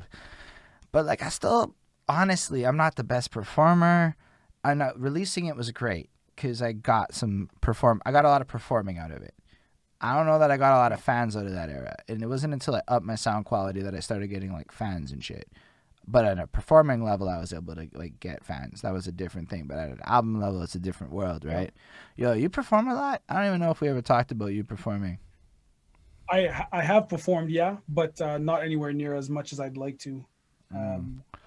But like I still, honestly, I'm not the best performer. I'm not, releasing it was great. Because I got I got a lot of performing out of it. I don't know that I got a lot of fans out of that era. And it wasn't until I upped my sound quality that I started getting like fans and shit. But at a performing level, I was able to like get fans. That was a different thing. But at an album level, it's a different world, right? Yo, you perform a lot? I don't even know if we ever talked about you performing. I have performed, but not anywhere near as much as I'd like to.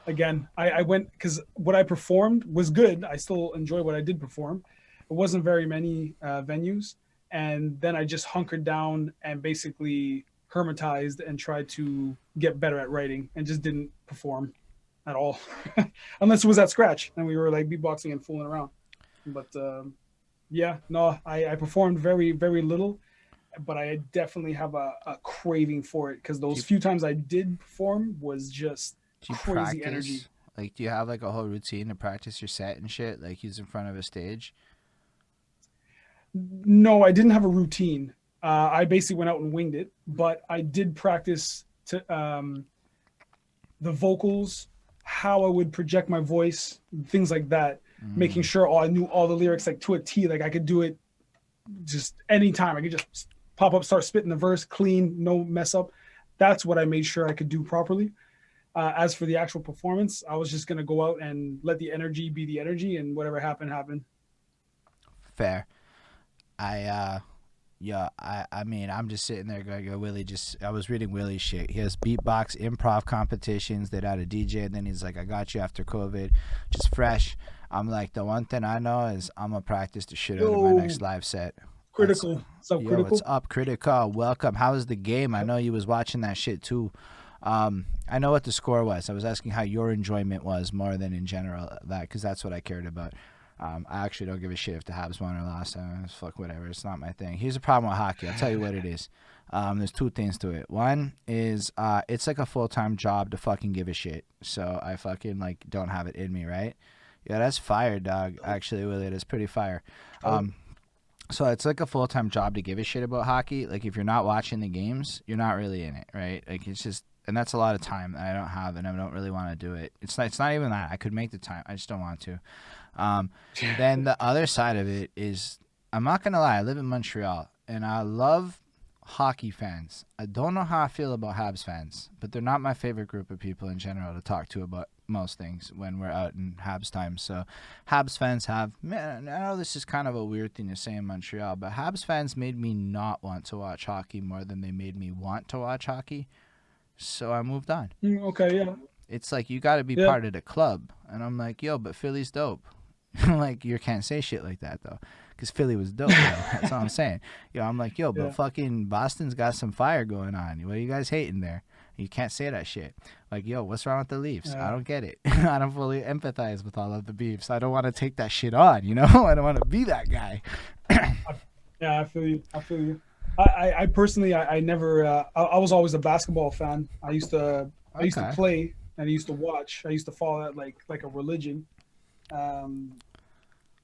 Again, I went because what I performed was good. I still enjoy what I did perform. It wasn't very many venues, and then I just hunkered down and basically hermetized and tried to get better at writing, and just didn't perform at all, unless it was at scratch and we were like beatboxing and fooling around. But I performed very, very little, but I definitely have a craving for it because those few times I did perform was just crazy energy. Like, do you have like a whole routine to practice your set and shit? Like, he's in front of a stage. No, I didn't have a routine. I basically went out and winged it, but I did practice to the vocals, how I would project my voice, things like that, making sure I knew all the lyrics like to a T. Like I could do it just anytime. I could just pop up, start spitting the verse clean, no mess up. That's what I made sure I could do properly. As for the actual performance, I was just going to go out and let the energy be the energy, and whatever happened, happened. Fair. I mean, I'm just sitting there going, Willie I was reading Willie's shit. He has beatbox improv competitions. They'd had a DJ, and then he's like, I got you after COVID. Just fresh. I'm like, the one thing I know is I'm going to practice the shit out of my next live set. Critical. What's up, Critical? What's up, Critical? Welcome. How was the game? I know you was watching that shit, too. I know what the score was. I was asking how your enjoyment was more than in general, because that's what I cared about. I actually don't give a shit if the Habs won or lost. Fuck whatever. It's not my thing. Here's the problem with hockey. I'll tell you what it is. There's two things to it. One is it's like a full-time job to fucking give a shit. So I fucking like don't have it in me, right? Yeah, that's fire, dog. Actually, Willie, it's pretty fire. So it's like a full-time job to give a shit about hockey. Like if you're not watching the games, you're not really in it, right? Like it's just, and that's a lot of time that I don't have, and I don't really want to do it. It's not even that I could make the time. I just don't want to. Then the other side of it is, I'm not gonna lie, I live in Montreal, and I love hockey fans. I don't know how I feel about Habs fans, but they're not my favorite group of people in general to talk to about most things when we're out in Habs time. So Habs fans man, I know this is kind of a weird thing to say in Montreal, but Habs fans made me not want to watch hockey more than they made me want to watch hockey. So I moved on. Okay, yeah. It's like, you got to be Yeah. part of the club. And I'm like, yo, but Philly's dope. Like, you can't say shit like that, though, because Philly was dope, yo. That's all I'm saying. Yo, I'm like, yo, but Yeah. fucking Boston's got some fire going on. What are you guys hating there? You can't say that shit. Like, yo, what's wrong with the Leafs? Yeah. I don't get it. I don't fully empathize with all of the beefs. I don't want to take that shit on, you know? I don't want to be that guy. Yeah, I feel you. I feel you. I personally, I never. I was always a basketball fan. I used to Okay. play and I used to watch. I used to follow that like a religion, and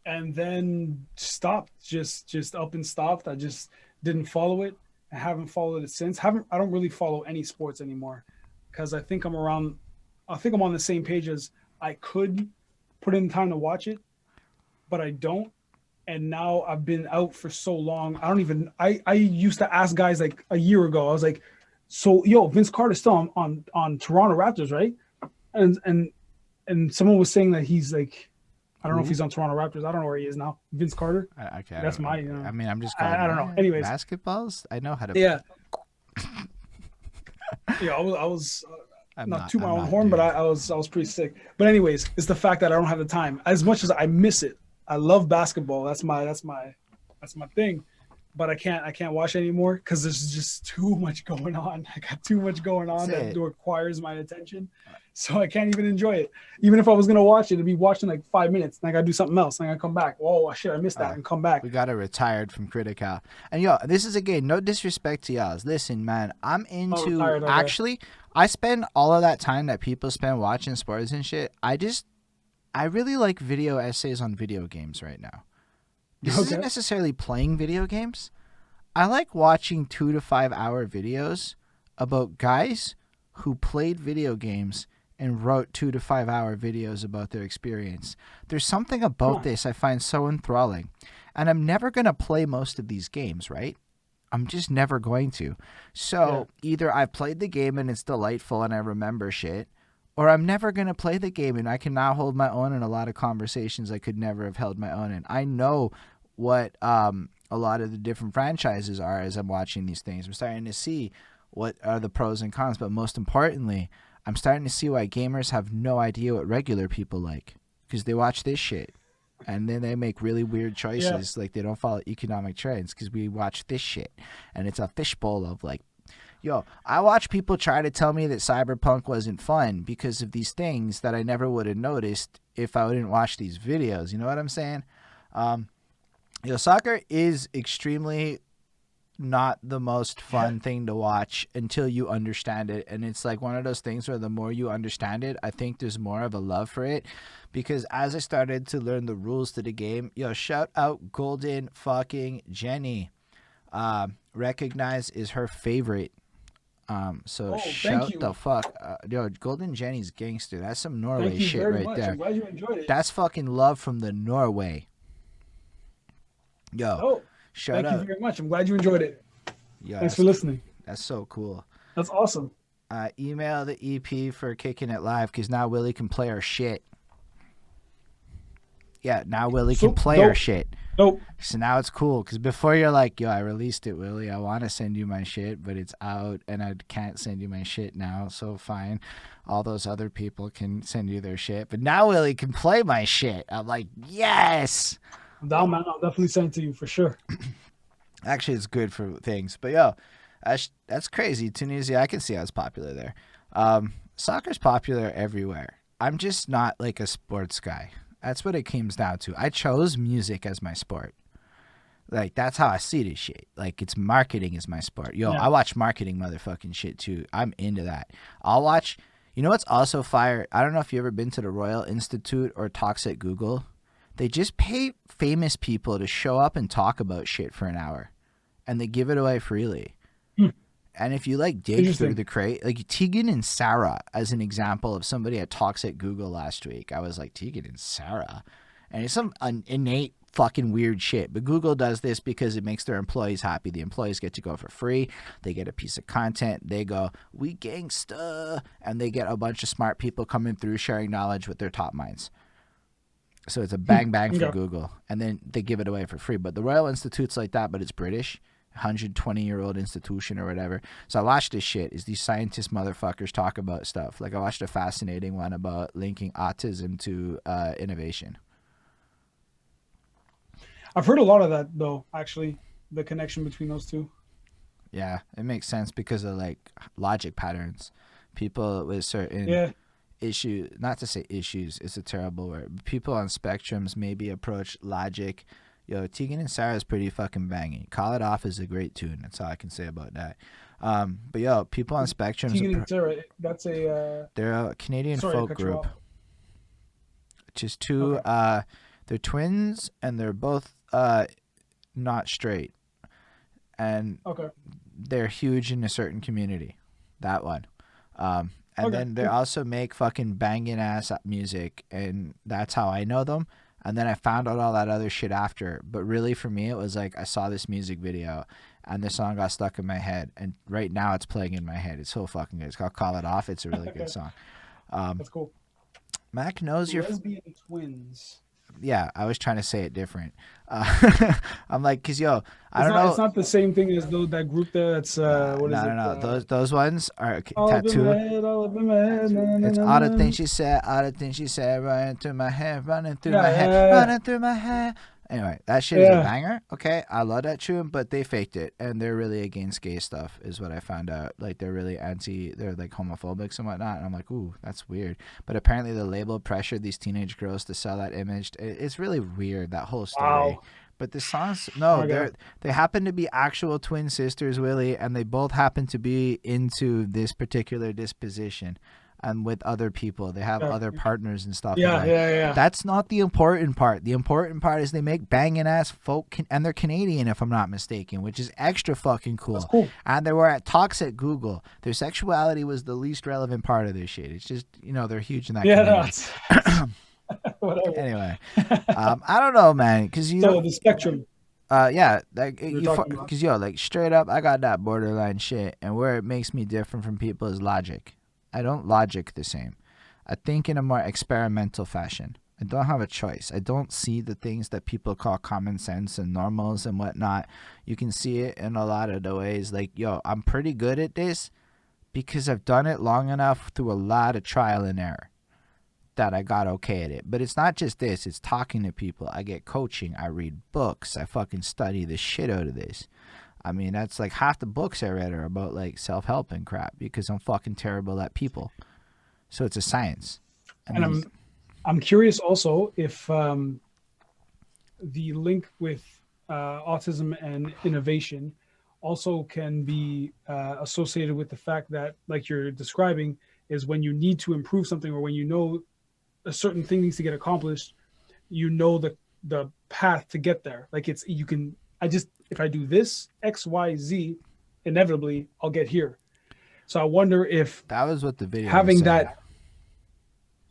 then stopped. Just up and stopped. I just didn't follow it. I haven't followed it since. I don't really follow any sports anymore because I think I'm around. I think I'm on the same page as I could put in time to watch it, but I don't. And now I've been out for so long. I used to ask guys like a year ago. I was like, so yo, Vince Carter's still on Toronto Raptors, right? And someone was saying that he's like, I don't know if he's on Toronto Raptors. I don't know where he is now. Vince Carter. Okay. That's my. I mean, I'm just going. I don't know. Anyways, basketballs. I know how to. yeah, yeah. I was not to my own horn, dude. but I was pretty sick. But anyways, it's the fact that I don't have the time. As much as I miss it, I love basketball. That's my thing. But I can't watch it anymore because there's just too much going on. I got too much going on that requires my attention, so I can't even enjoy it. Even if I was gonna watch it, it'd be watching like 5 minutes. Then I gotta do something else. Then I gotta come back. Oh shit, I missed that, and come back. We got her retired from Critical. And yo, this is again, no disrespect to y'all. Listen, man, I'm into actually. I spend all of that time that people spend watching sports and shit. I really like video essays on video games right now. This isn't necessarily playing video games. I like watching 2 to 5 hour videos about guys who played video games and wrote 2 to 5 hour videos about their experience. There's something about this I find so enthralling. And I'm never going to play most of these games, right? I'm just never going to. So either I've played the game and it's delightful and I remember shit, or I'm never going to play the game and I can now hold my own in a lot of conversations I could never have held my own in. I know what a lot of the different franchises are as I'm watching these things. I'm starting to see what are the pros and cons, but most importantly, I'm starting to see why gamers have no idea what regular people like, because they watch this shit and then they make really weird choices. Like they don't follow economic trends because we watch this shit, and it's a fishbowl of like, yo, I watch people try to tell me that Cyberpunk wasn't fun because of these things that I never would have noticed if I didn't watch these videos. You know what I'm saying? Soccer is extremely not the most fun thing to watch until you understand it. And it's like one of those things where the more you understand it, I think there's more of a love for it. Because as I started to learn the rules to the game, shout out Golden fucking Jenny. Recognize is her favorite. So shout the fuck. Golden Jenny's gangster. That's some Norway shit right there. I'm glad you enjoyed it. That's fucking love from the Norway. Shout out. Thank you very much. I'm glad you enjoyed it. Thanks for listening. That's so cool. That's awesome. Email the EP for kicking it live because now Willie can play our shit. Yeah, now Willie can play our shit. Nope. So now it's cool because before you're like, yo, I released it, Willie. I want to send you my shit, but it's out and I can't send you my shit now. So fine. All those other people can send you their shit. But now Willie can play my shit. I'm like, yes. I'm down, man. I'll definitely send it to you for sure. Actually, it's good for things. But yo, that's crazy. Tunisia, I can see how it's popular there. Soccer's popular everywhere. I'm just not like a sports guy. That's what it comes down to. I chose music as my sport. Like, that's how I see this shit. Like, it's marketing is my sport. I watch marketing motherfucking shit, too. I'm into that. I'll watch... You know what's also fire? I don't know if you ever been to the Royal Institute or Talks at Google. They just pay famous people to show up and talk about shit for an hour, and they give it away freely. And if you like dig through the crate, like Tegan and Sarah, as an example of somebody at Talks at Google last week, I was like, Tegan and Sarah, and it's some innate fucking weird shit. But Google does this because it makes their employees happy. The employees get to go for free. They get a piece of content. They go, we gangsta, and they get a bunch of smart people coming through sharing knowledge with their top minds. So it's a bang bang for Google, and then they give it away for free. But the Royal Institute's like that, but it's British. 120-year-old institution or whatever. So I watched this shit is these scientist motherfuckers talk about stuff. Like I watched a fascinating one about linking autism to innovation. I've heard a lot of that though, actually, the connection between those two. Yeah, it makes sense because of like logic patterns. People with certain issues, not to say issues, it's a terrible word. People on spectrums maybe approach logic. Yo, Tegan and Sarah is pretty fucking banging. Call It Off is a great tune. That's all I can say about that. But yo, people on spectrums. Tegan and Sarah, that's a. They're a Canadian folk group. Just two. Okay. They're twins, and they're both not straight, and they're huge in a certain community. That one. And then they also make fucking banging ass music, and that's how I know them. And then I found out all that other shit after. But really, for me, it was like I saw this music video, and the song got stuck in my head. And right now, it's playing in my head. It's so fucking good. It's called Call It Off. It's a really good song. That's cool. Mac knows your lesbian twins. Yeah, I was trying to say it different. I'm like, cause yo, I don't know. It's not the same thing as that group there. That's what is it? No. Those ones are tattooed. All up in my head. It's all the things she said, running through my head, running through my head. Anyway, that shit is a banger. Okay, I love that tune, but they faked it, and they're really against gay stuff, is what I found out. Like they're really they're like homophobics and whatnot. And I'm like, ooh, that's weird. But apparently the label pressured these teenage girls to sell that image. It's really weird, that whole story. Wow. But the songs, they happen to be actual twin sisters, Willie, and they both happen to be into this particular disposition. And with other people, they have other partners and stuff. Yeah. That's not the important part. The important part is they make banging ass folk, and they're Canadian, if I'm not mistaken, which is extra fucking cool. That's cool. And they were at Talks at Google. Their sexuality was the least relevant part of this shit. It's just, they're huge in that community. Whatever. Anyway, I don't know, man, because the spectrum. Because like straight up, I got that borderline shit, and where it makes me different from people is logic. I don't logic the same. I think in a more experimental fashion. I don't have a choice. I don't see the things that people call common sense and normals and whatnot. You can see it in a lot of the ways. Like, I'm pretty good at this because I've done it long enough through a lot of trial and error that I got okay at it. But it's not just this. It's talking to people. I get coaching. I read books. I fucking study the shit out of this. I mean, that's like half the books I read are about like self-help and crap because I'm fucking terrible at people. So it's a science. And I'm curious also if the link with autism and innovation also can be associated with the fact that, like you're describing, is when you need to improve something or when you know a certain thing needs to get accomplished, the path to get there. Like if I do this, X, Y, Z, inevitably I'll get here. So I wonder if that was what the video having was saying.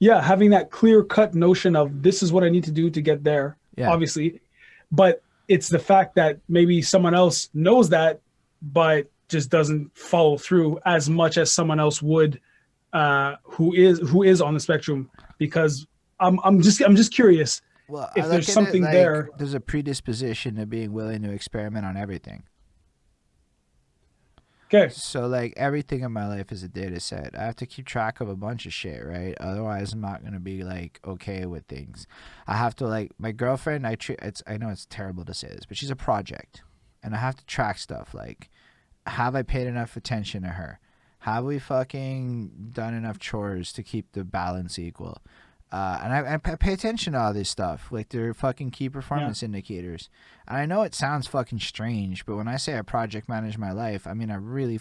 Having that clear cut notion of this is what I need to do to get there, obviously, but it's the fact that maybe someone else knows that, but just doesn't follow through as much as someone else would, who is on the spectrum. Because I'm just curious. Well, if there's something there. There's a predisposition to being willing to experiment on everything. Okay. So like everything in my life is a data set. I have to keep track of a bunch of shit, right? Otherwise, I'm not gonna be like okay with things. I have to like my girlfriend. I know it's terrible to say this, but she's a project, and I have to track stuff like, have I paid enough attention to her? Have we fucking done enough chores to keep the balance equal? And I pay attention to all this stuff, like their fucking key performance indicators. And I know it sounds fucking strange, but when I say I project manage my life, I mean I really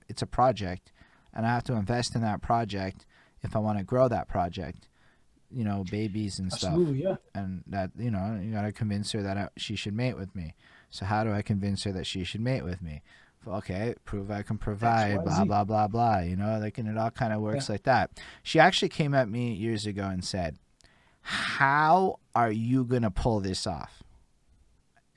it's a project, and I have to invest in that project if I want to grow that project. babies and stuff. Absolutely, yeah. And that, you gotta convince her that she should mate with me. So how do I convince her that she should mate with me? Well, okay, prove I can X, provide, Y, blah, Z. blah, blah, blah, and it all kind of Yeah. works like that. She actually came at me years ago and said, how are you going to pull this off?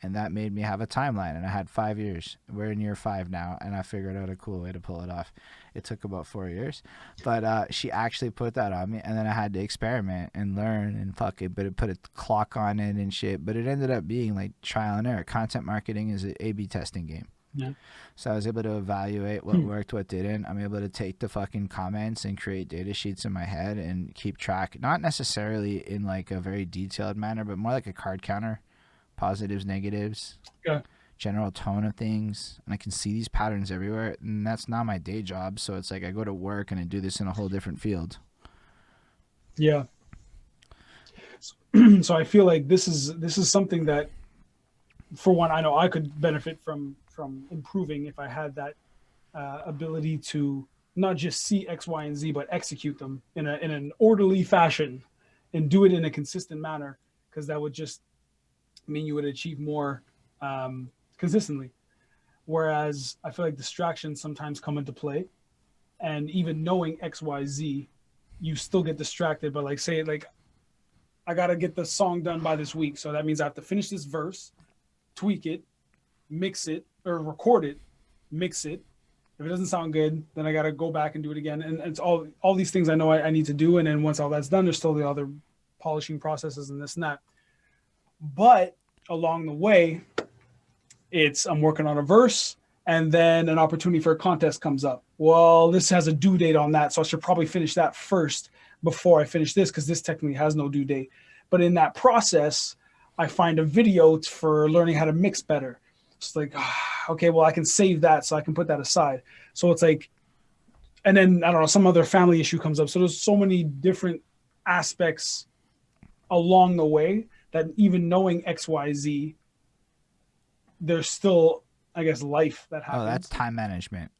And that made me have a timeline, and I had 5 years. We're in year 5 now, and I figured out a cool way to pull it off. It took about 4 years, but she actually put that on me, and then I had to experiment and learn and fuck it, but it put a clock on it and shit. But it ended up being like trial and error. Content marketing is an A/B testing game. Yeah. So I was able to evaluate what worked, what didn't. I'm able to take the fucking comments and create data sheets in my head and keep track, not necessarily in like a very detailed manner, but more like a card counter. Positives, negatives, Yeah. general tone of things, and I can see these patterns everywhere, and that's not my day job. So it's like I go to work and I do this in a whole different field. Yeah. So I feel like this is something that, for one, I know I could benefit from improving if I had that ability to not just see X, Y, and Z, but execute them in an orderly fashion and do it in a consistent manner, because that would just mean you would achieve more consistently. Whereas I feel like distractions sometimes come into play, and even knowing X, Y, Z, you still get distracted. But like, say, like, I gotta get the song done by this week, so that means I have to finish this verse, tweak it, mix it, or record it, mix it. If it doesn't sound good, then I gotta go back and do it again. And it's all these things I know I need to do. And then once all that's done, there's still the other polishing processes and this and that. But along the way, I'm working on a verse, and then an opportunity for a contest comes up. Well, this has a due date on that, so I should probably finish that first before I finish this, because this technically has no due date. But in that process, I find a video for learning how to mix better. It's like, okay, well, I can save that, so I can put that aside. So it's like, and then I don't know, some other family issue comes up. So there's so many different aspects along the way that even knowing X, Y, Z, there's still, I guess, life that happens. Oh, that's time management.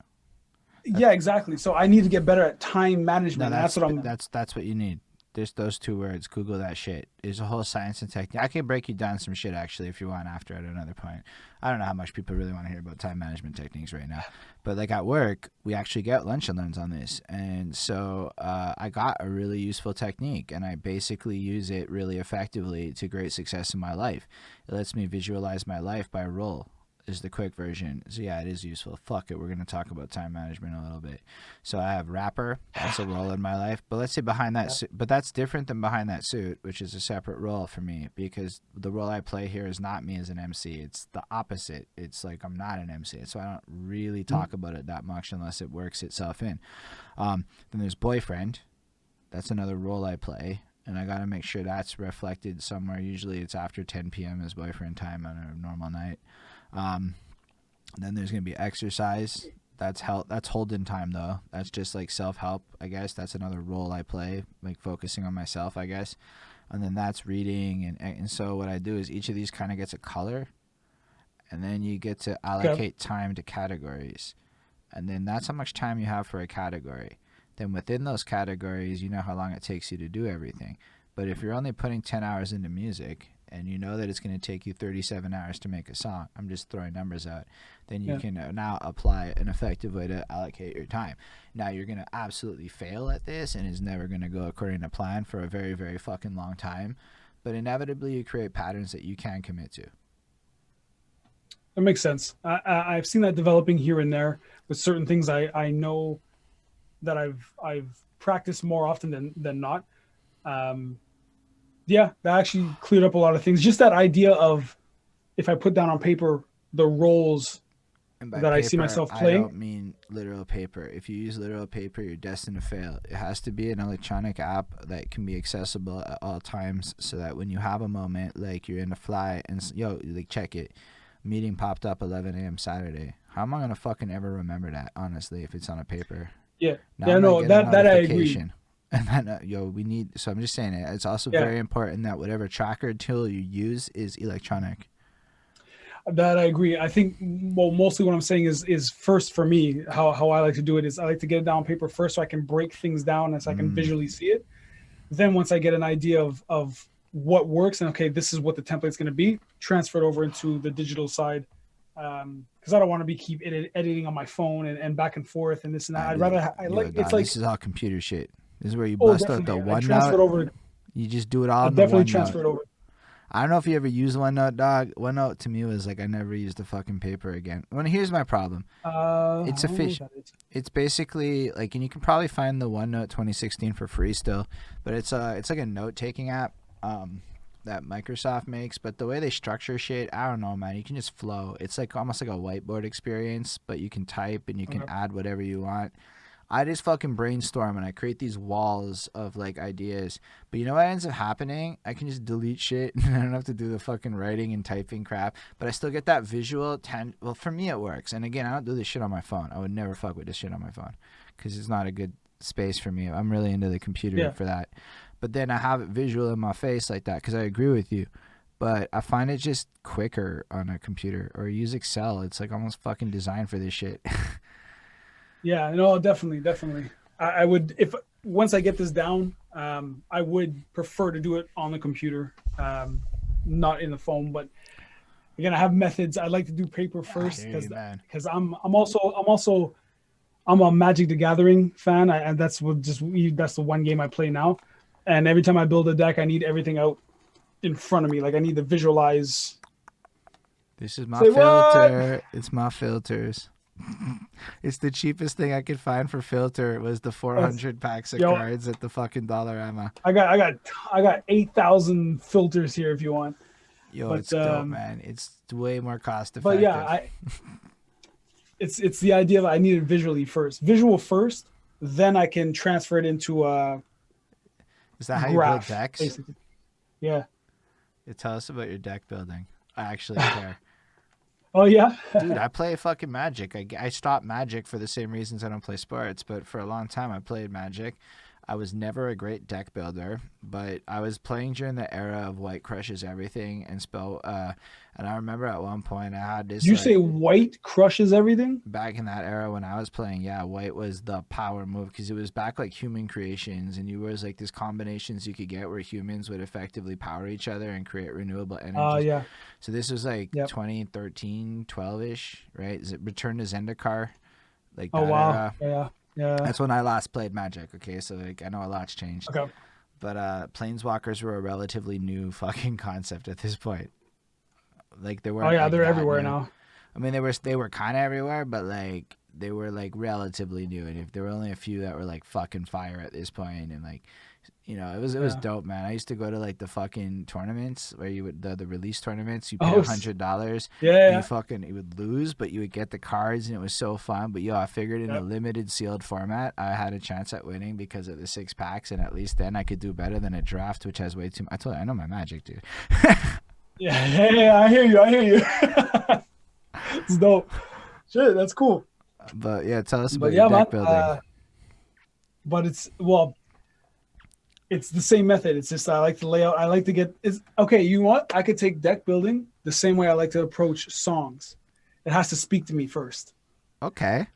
Yeah, exactly. So I need to get better at time management. No, That's what I'm. that's what you need. There's those 2 words. Google that shit. There's a whole science and technique. I can break you down some shit actually if you want after at another point. I don't know how much people really want to hear about time management techniques right now, but like at work, we actually get lunch and learns on this, and so I got a really useful technique, and I basically use it really effectively to great success in my life. It lets me visualize my life by role. Is the quick version. So yeah, it is useful. Fuck it, we're gonna talk about time management a little bit. So I have rapper. That's a role in my life. But let's say behind that, but that's different than behind that suit, which is a separate role for me, because the role I play here is not me as an MC. It's the opposite. It's like I'm not an MC, so I don't really talk about it that much unless it works itself in. Then there's boyfriend. That's another role I play, and I gotta make sure that's reflected somewhere. Usually it's after 10 p.m. is boyfriend time on a normal night. Then there's gonna be exercise. That's Holden time though. That's just like self-help, I guess. That's another role I play, like focusing on myself, I guess. And then that's reading, and so what I do is each of these kind of gets a color, and then you get to allocate time to categories, and then that's how much time you have for a category. Then within those categories, you know how long it takes you to do everything. But if you're only putting 10 hours into music, and you know that it's going to take you 37 hours to make a song, I'm just throwing numbers out, then you can now apply an effective way to allocate your time. Now, you're going to absolutely fail at this, and it's never going to go according to plan for a very, very fucking long time. But inevitably, you create patterns that you can commit to. That makes sense. I've seen that developing here and there with certain things. I know that I've practiced more often than not. Yeah, that actually cleared up a lot of things. Just that idea of, if I put down on paper the roles that paper, I see myself playing. I don't mean literal paper. If you use literal paper, you're destined to fail. It has to be an electronic app that can be accessible at all times, so that when you have a moment, like you're in a fly and like check it, meeting popped up 11 a.m. Saturday. How am I gonna fucking ever remember that, honestly, if it's on a paper? Yeah, that I agree. And then, we need. So I'm just saying it. It's also very important that whatever tracker tool you use is electronic. That I agree. I think, well, mostly what I'm saying is first for me, how I like to do it is I like to get it down on paper first, so I can break things down and so I can visually see it. Then once I get an idea of what works and okay, this is what the template's going to be, transfer it over into the digital side. Because I don't want to be keep editing on my phone and back and forth and this and that. I'd Dude, rather I yo, like it's dog, like this is all computer shit. This is where you oh bust out the definitely I transfer OneNote. it over. You just do it all I in the definitely OneNote. transfer it over. I don't know if you ever used OneNote, dog. OneNote to me was like I never used the fucking paper again. Well, here's my problem. I It's don't know what efficient. that is. It's basically like, and you can probably find the OneNote 2016 for free still, but it's like a note taking app that Microsoft makes. But the way they structure shit, I don't know, man. You can just flow. It's like almost like a whiteboard experience, but you can type and you can Okay. add whatever you want. I just fucking brainstorm and I create these walls of like ideas. But you know what ends up happening? I can just delete shit and I don't have to do the fucking writing and typing crap. But I still get that visual. Well, for me, it works. And again, I don't do this shit on my phone. I would never fuck with this shit on my phone because it's not a good space for me. I'm really into the computer Yeah. for that. But then I have it visual in my face like that because I agree with you. But I find it just quicker on a computer or use Excel. It's like almost fucking designed for this shit. Yeah, no, definitely, definitely. I would if once I get this down, I would prefer to do it on the computer, not in the phone. But again, I have methods. I like to do paper I first hear you, man. because I'm a Magic the Gathering fan, and that's what that's the one game I play now. And every time I build a deck, I need everything out in front of me. Like I need to visualize. This is my Say what? filter. It's my filters. It's the cheapest thing I could find for filter. It was the That's, 400 packs of yo, cards at the fucking Dollarama. I got 8,000 filters here if you want. Yo, But it's dope, man. It's way more cost yeah, effective. it's the idea that I need it visual first, then I can transfer it into a Is that how you build graph, decks? basically. Yeah. Tell us about your deck building. I actually care. Oh yeah. Dude, I play fucking Magic. I stopped Magic for the same reasons I don't play sports, but for a long time I played Magic. I was never a great deck builder, but I was playing during the era of White crushes everything and spell. And I remember at one point I had Did this you like say white crushes everything? back in that era when I was playing. Yeah, White was the power move because it was back like Human Creations, and you was like these combinations you could get where humans would effectively power each other and create renewable energies. Yeah. So this was like Yep. 2013, 12ish, right? Is it Return to Zendikar, like Oh that wow. era? Yeah. Yeah. That's when I last played Magic. Okay, so like I know a lot's changed, Okay. but Planeswalkers were a relatively new fucking concept at this point. Like they Oh weren't yeah, like they're that everywhere new. now. I mean, they were kind of everywhere, but like they were like relatively new, and if there were only a few that were like fucking fire at this point, and like it was Yeah. dope, man. I used to go to like the fucking tournaments where you would the release tournaments. You pay Oh $100 and yeah. you would lose, but you would get the cards, and it was so fun. But yo, I figured in a Yep. limited sealed format, I had a chance at winning because of the 6 packs, and at least then I could do better than a draft, which has way too. I told you, I know my Magic, dude. Yeah. I hear you. I hear you. It's dope. Shit, that's cool. But yeah, tell us But about your yeah, man. deck building. But it's the same method. It's just I like to lay out. I like to get. It's okay. You know what? I could take deck building the same way I like to approach songs. It has to speak to me first. Okay.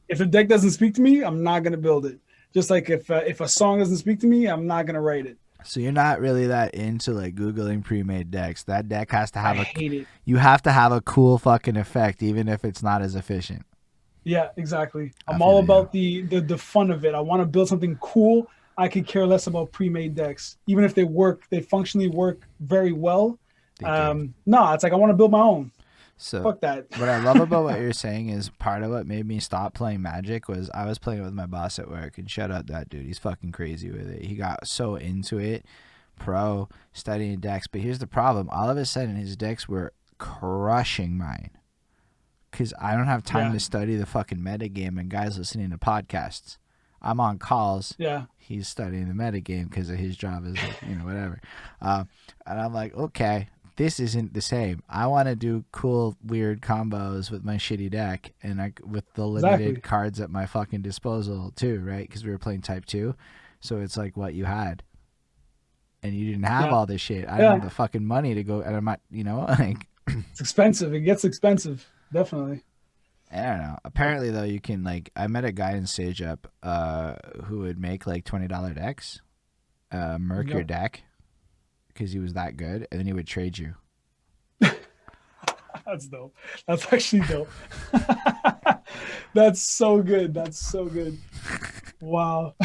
If a deck doesn't speak to me, I'm not gonna build it. Just like if a song doesn't speak to me, I'm not gonna write it. So you're not really that into like googling pre-made decks. That deck has to I have hate it. you have to have a cool fucking effect, even if it's not as efficient. Yeah, exactly. I I'm feel all you. about the fun of it. I want to build something cool. I could care less about pre-made decks, even if they functionally work very well. They do. No, it's like I want to build my own. So Fuck that. what I love about what you're saying is part of what made me stop playing Magic was I was playing it with my boss at work, and shout out that dude. He's fucking crazy with it. He got so into it, pro studying decks. But here's the problem: all of a sudden, his decks were crushing mine because I don't have time Yeah, to study the fucking metagame and guys listening to podcasts. I'm on calls. yeah, He's studying the metagame because of his job as whatever. And I'm like, okay, this isn't the same. I want to do cool, weird combos with my shitty deck and with the limited exactly. cards at my fucking disposal too, right? Because we were playing Type 2. So it's like what you had. And you didn't have Yeah, all this shit. I didn't have yeah. the fucking money to go. And I'm not, like, It's expensive. It gets expensive. Definitely. I don't know. Apparently, though, you can, like, I met a guy in Sage Up who would make, like, $20 decks. murk your Yep. deck because he was that good, and then he would trade you. That's dope. That's actually dope. That's so good. That's so good. Wow.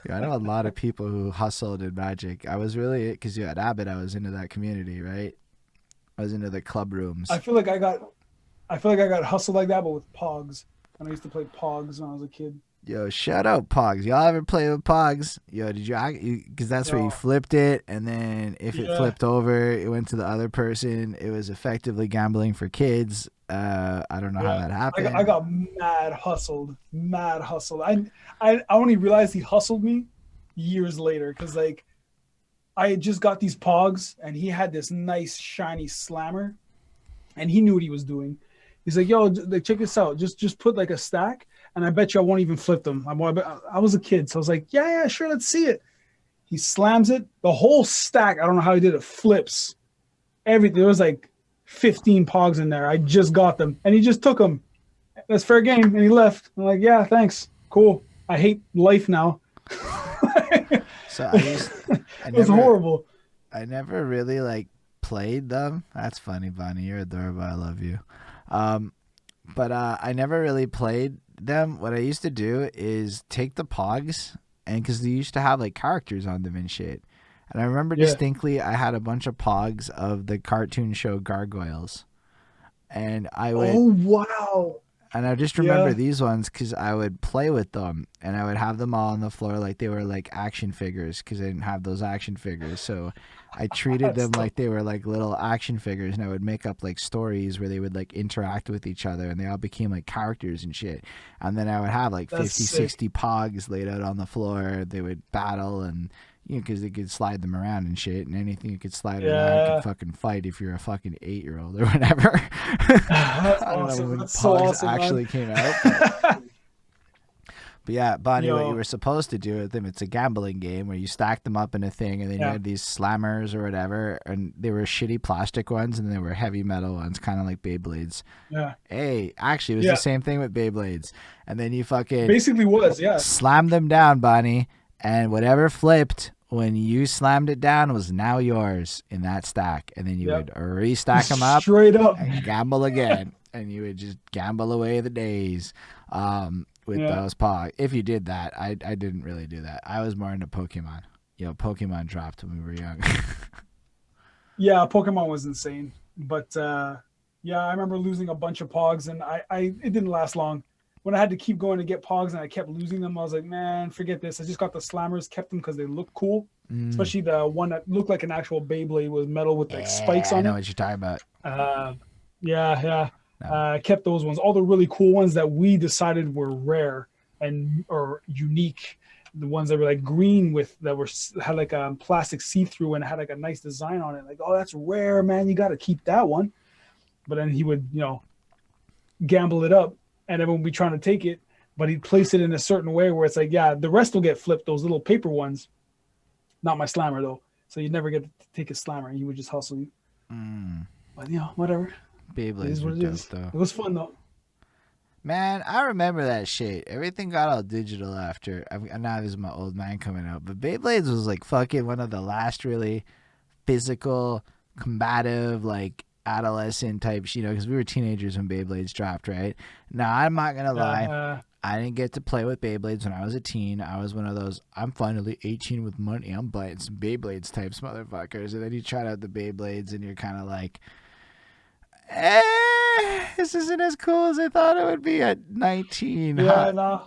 Yeah, I know a lot of people who hustled in Magic. I was really because at Abbott, I was into that community, right? I was into the club I rooms. feel like I got I feel like I got hustled like that, but with Pogs. And I used to play Pogs when I was a kid. Yo, shout out Pogs. Y'all ever play with Pogs? Yo, did you? Because that's where you Yo, flipped it, and then if it yeah, flipped over, it went to the other person. It was effectively gambling for kids. I don't know how yeah. that I happened. got mad hustled, mad hustled. I only realized he hustled me years later because like I had just got these Pogs and he had this nice shiny slammer and he knew what he was doing. He's like, "Yo, like check this out. Just put like a stack, and I bet you I won't even flip them." I was a kid, so I was like, "Yeah, yeah, sure, let's see it." He slams it, the whole stack. I don't know how he did it. Flips everything. There was like 15 Pogs in there. I just got them, and he just took them. That's fair game, and he left. I'm like, "Yeah, thanks, cool." I hate life now. It So I was never, horrible. I never really like played them. That's funny, Bonnie. You're adorable. I love you. Um, but I never really played them. What I used to do is take the Pogs, and because they used to have like characters on them and shit. And I remember Yeah. distinctly, I had a bunch of Pogs of the cartoon show Gargoyles, and Oh wow. I just remember Yeah. these ones because I would play with them and I would have them all on the floor like they were like action figures because I didn't have those action figures. So I treated That's them tough. like they were like little action figures and I would make up like stories where they would like interact with each other and they all became like characters and shit. And then I would have like That's 50, sick. 60 pogs laid out on the floor. They would battle and because they could slide them around and shit, and anything you could slide around could Yeah. fucking fight if you're a fucking 8-year-old or whatever. That's I don't know awesome. when That's so Pogs awesome, man. actually came out, but yeah, Bonnie, what you Yo, were supposed to do with them, it's a gambling game where you stack them up in a thing, and then you yeah, had these slammers or whatever, and they were shitty plastic ones, and they were heavy metal ones, kind of like Beyblades. yeah, Hey, actually, it was the yeah. same thing with Beyblades, and then you fucking Basically was, yeah. slammed them down, Bonnie, and whatever flipped when you slammed it down was now yours in that stack, and then you Yep. would restack them up Straight up. and gamble again, and you would just gamble away the days with Yeah. those pogs. If you did that, I didn't really do that. I was more into Pokemon. Pokemon dropped when we were young. Yeah, Pokemon was insane. But yeah, I remember losing a bunch of Pogs and I it didn't last long. When I had to keep going to get Pogs and I kept losing them, I was like, man, forget this. I just got the Slammers, kept them because they look cool. Mm. Especially the one that looked like an actual Beyblade with metal with like spikes Yeah, I on know it. what you're talking about. Uh, yeah, yeah. No. Kept those ones, all the really cool ones that we decided were rare and or unique. The ones that were like green with that were had like a plastic see through and had like a nice design on it. Like, oh, that's rare, man. You got to keep that one. But then he would, gamble it up, and everyone would be trying to take it. But he'd place it in a certain way where it's like, yeah, the rest will get flipped. Those little paper ones, not my slammer though. So you'd never get to take a slammer. He would just hustle you. Mm. But whatever. It Beyblades is were what it dope is. though. It was fun though. Man, I remember that shit. Everything got all digital after. Now this is my old man coming out, but Beyblades was like fucking one of the last really physical, combative, like adolescent types. Because we were teenagers when Beyblades dropped, right? Now I'm not gonna Yeah, lie. I didn't get to play with Beyblades when I was a teen. I was one of those, I'm finally 18 with money. I'm buying some Beyblades types motherfuckers. And then you try out the Beyblades and you're kind of like, this isn't as cool as I thought it would be at 19. yeah, no,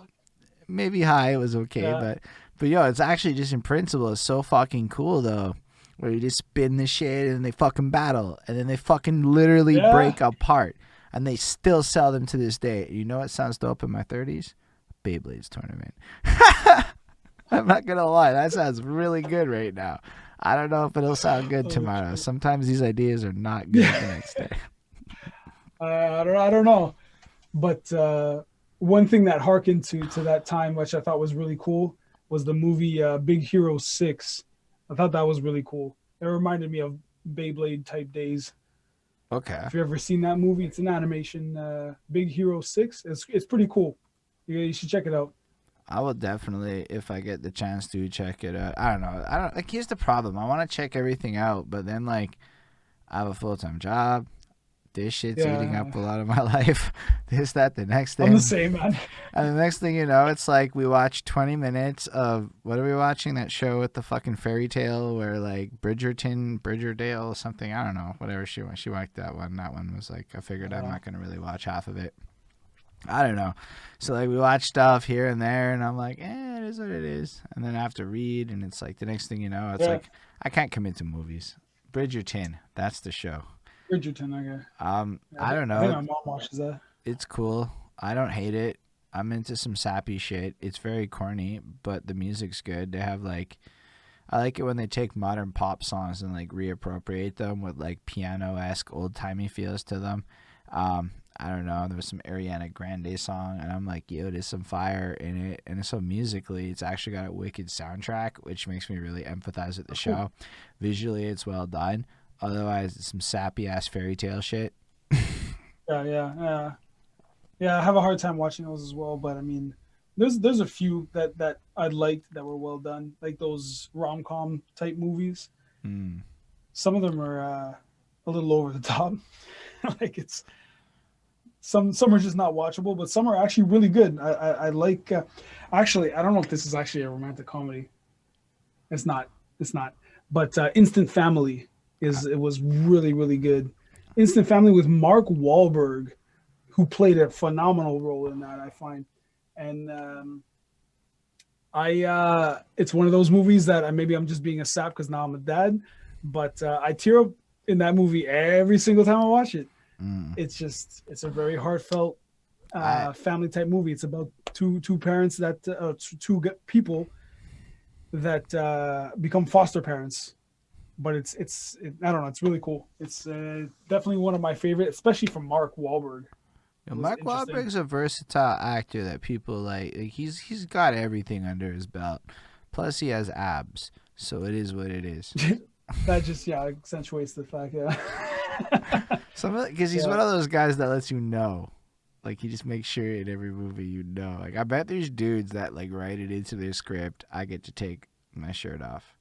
Maybe high, it was okay. yeah, But yo, it's actually just in principle, it's so fucking cool though. Where you just spin the shit and they fucking battle. And then they fucking literally yeah. break apart. And they still sell them to this day. You know what sounds dope in my 30s? Beyblades tournament. I'm not gonna lie, that sounds really good right now. I don't know if it'll sound good Oh, tomorrow. shit. Sometimes these ideas are not good the Yeah. next day. I don't know, but one thing that harkened to that time, which I thought was really cool, was the movie Big Hero 6. I thought that was really cool. It reminded me of Beyblade type days. Okay. If you've ever seen that movie, it's an animation. Big Hero 6. It's pretty cool. You should check it out. I will definitely, if I get the chance to, check it out. I don't know. I don't like. Here's the problem. I want to check everything out, but then like I have a full time job. This shit's eating Yeah, up a lot of my life. This, that, the next I'm the thing. same, man. And the next thing you know, it's like we watch 20 minutes of what are we watching? That show with the fucking fairy tale where like Bridgerdale, something. I don't know. Whatever she liked that one. That one was like I figured I'm not gonna really watch half of it. I don't know. So like we watch stuff here and there, and I'm like, it is what it is. And then I have to read, and it's like the next thing you know, it's like I can't commit to movies. Bridgerton, that's the show. Bridgerton, okay. I don't know. I think my mom watches that. It's cool. I don't hate it. I'm into some sappy shit. It's very corny, but the music's good. They have like, I like it when they take modern pop songs and like reappropriate them with like piano-esque old timey feels to them. I don't know. There was some Ariana Grande song, and I'm like, yo, there's some fire in it. And so musically, it's actually got a wicked soundtrack, which makes me really empathize with the show. Visually, it's well done. Otherwise, it's some sappy ass fairy tale shit. Yeah. I have a hard time watching those as well, but I mean, there's a few that I liked that were well done, like those rom-com type movies. Some of them are a little over the top. Like it's some are just not watchable, but some are actually really good. I like. Actually, I don't know if this is actually a romantic comedy. It's not. But Instant Family it was really, really good. Instant Family with Mark Wahlberg, who played a phenomenal role in that, I find. And it's one of those movies that maybe I'm just being a sap because now I'm a dad, but I tear up in that movie every single time I watch it. It's a very heartfelt family type movie. It's about two parents that two people that become foster parents. But it's I don't know. It's really cool. It's definitely one of my favorite, especially from Mark Wahlberg. Mark Wahlberg's a versatile actor that people like. He's got everything under his belt. Plus, he has abs, so it is what it is. That just accentuates the fact. Because he's one of those guys that lets you know. Like he just makes sure in every movie you know. Like I bet there's dudes that like write it into their script. I get to take my shirt off.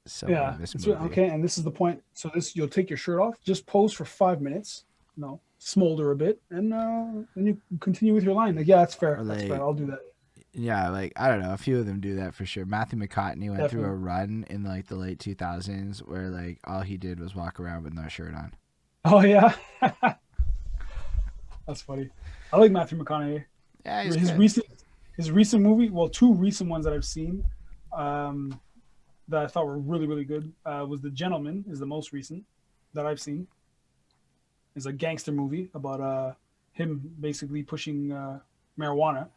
So okay, and this is the point. So you'll take your shirt off, just pose for 5 minutes, smolder a bit, and then you continue with your line. Like, that's fair. That's fair. I'll do that. Yeah, like I don't know, a few of them do that for sure. Matthew McConaughey went through a run in like the late 2000s where like all he did was walk around with no shirt on. Oh yeah, that's funny. I like Matthew McConaughey. Yeah, his recent movie. Well, two recent ones that I've seen. That I thought were really, really good was The Gentleman is the most recent that I've seen. It's a gangster movie about him basically pushing marijuana.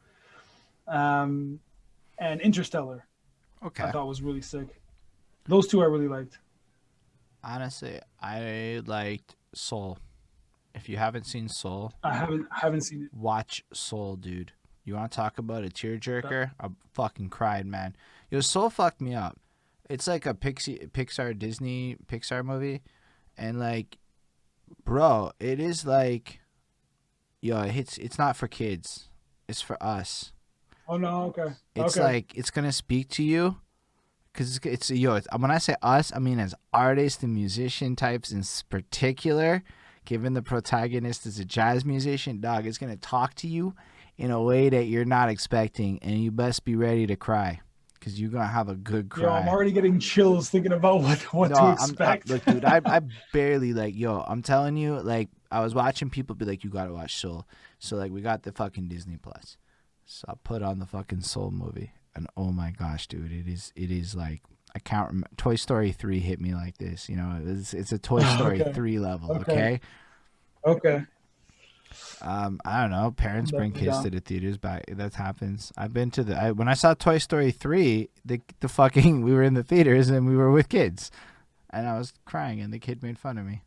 And Interstellar, I thought was really sick. Those two I really liked. Honestly, I liked Soul. If you haven't seen Soul, I haven't seen it. Watch Soul, dude. You want to talk about a tearjerker? I fucking cried, man. Soul fucked me up. It's like a Disney Pixar movie, and like, bro, it is like, it's not for kids, it's for us. Oh no, okay. It's like it's gonna speak to you, cause it's when I say us, I mean as artists and musician types in particular. Given the protagonist is a jazz musician, dog, it's gonna talk to you in a way that you're not expecting, and you best be ready to cry. Because you're going to have a good cry. I'm already getting chills thinking about what to expect. Look, dude, I barely, I'm telling you, I was watching people be like, you got to watch Soul. So, we got the fucking Disney Plus. So, I put on the fucking Soul movie. And, oh, my gosh, dude, it is I can't remember. Toy Story 3 hit me like this. It's a Toy Story 3 level, okay? Okay. I don't know. Parents bring kids to the theaters. That happens. I've been to when I saw Toy Story 3, the fucking we were in the theaters and we were with kids, and I was crying and the kid made fun of me.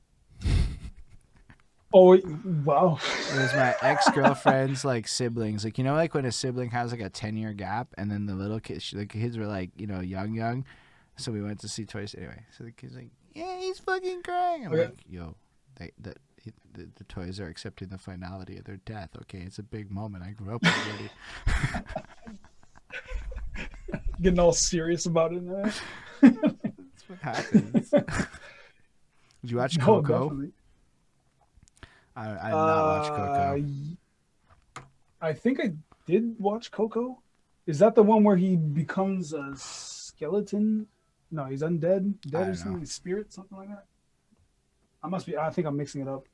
Oh wow! It was my ex-girlfriend's siblings. When a sibling has a 10-year gap, and then the kids were young. So we went to see Toy Story anyway. So the kid's like, yeah, he's fucking crying. I'm like, yo, the toys are accepting the finality of their death. Okay, it's a big moment. I grew up already. getting all serious about it. That's what happens. Did you watch No, Coco? definitely. I did not watch Coco. I think I did watch Coco. Is that the one where he becomes a skeleton? No, he's undead, I dead or don't know. something, spirit, something like that. I must be. I think I'm mixing it up.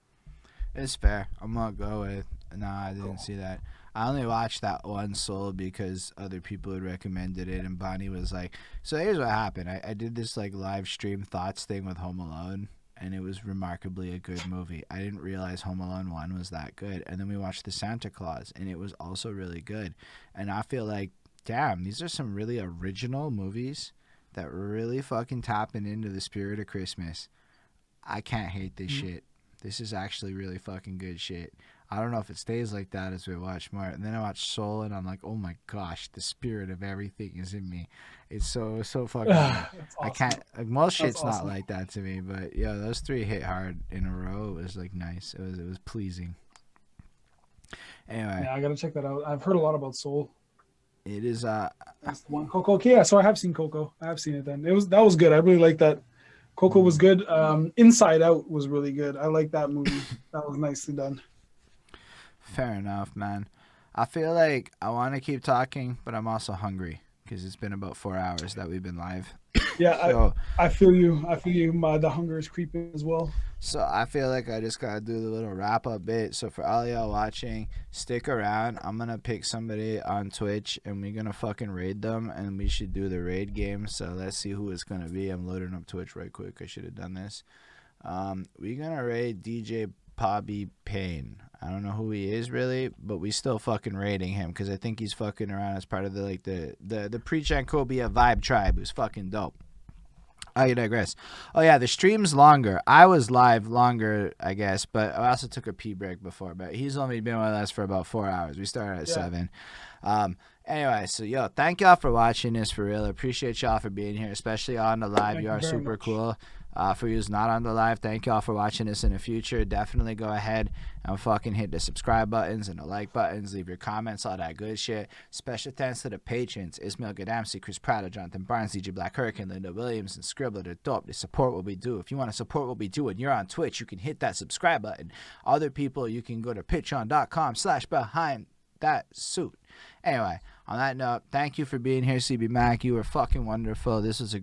It's fair. I'm gonna go with. No, I didn't Cool. see that. I only watched that one Soul because other people had recommended it, and Bonnie was like, "So here's what happened. I did this like live stream thoughts thing with Home Alone, and it was remarkably a good movie. I didn't realize Home Alone 1 was that good, and then we watched The Santa Claus, and it was also really good. And I feel like, damn, these are some really original movies that really fucking tapping into the spirit of Christmas. I can't hate this Mm. shit. This is actually really fucking good shit. I don't know if it stays like that as we watch more. And then I watch Soul, and I'm like, oh my gosh, the spirit of everything is in me. It's so fucking good. That's I awesome. can't like most That's shit's not awesome. like that to me, but yeah, those three hit hard in a row. It was like nice. It was pleasing. Anyway, Yeah, I gotta check that out. I've heard a lot about Soul. it is That's the one. Coco. Okay, yeah, so I have seen Coco. I have seen it then. That was good. I really like that. Coco was good. Inside Out was really good. I like that movie. That was nicely done. fair enough, man. I feel like I want to keep talking, but I'm also hungry because it's been about 4 hours that we've been live. Yeah, So I feel you. I feel you. The hunger is creeping as well. So I feel like I just gotta do the little wrap up bit. So for all y'all watching, stick around. I'm gonna pick somebody on Twitch and we're gonna fucking raid them, and we should do the raid game. So let's see who it's gonna be. I'm loading up Twitch right quick. I should have done this. We're gonna raid DJ Bobby Payne. I don't know who he is really, but we still fucking raiding him because I think he's fucking around as part of the Preach and Cobia Vibe Tribe, who's fucking dope. I digress. Oh yeah, the stream's longer. I was live longer, I guess, but I also took a pee break before. But he's only been with us for about 4 hours. We started at 7. Anyway, so yo, thank y'all for watching this for real. I appreciate y'all for being here, especially on the live. Thank You you are very super much. cool. For you who's not on the live, thank y'all for watching this in the future. Definitely go ahead and fucking hit the subscribe buttons and the like buttons. Leave your comments, all that good shit. Special thanks to the patrons: Ismail Gadamsi, Chris Pratt, Jonathan Barnes, DJ Black Hurricane, Linda Williams, and Scribbler. They're dope. They support what we do. If you want to support what we do and you're on Twitch, you can hit that subscribe button. Other people, you can go to patreon.com/behind that suit. Anyway, on that note, thank you for being here, CB Mac. You were fucking wonderful. This was a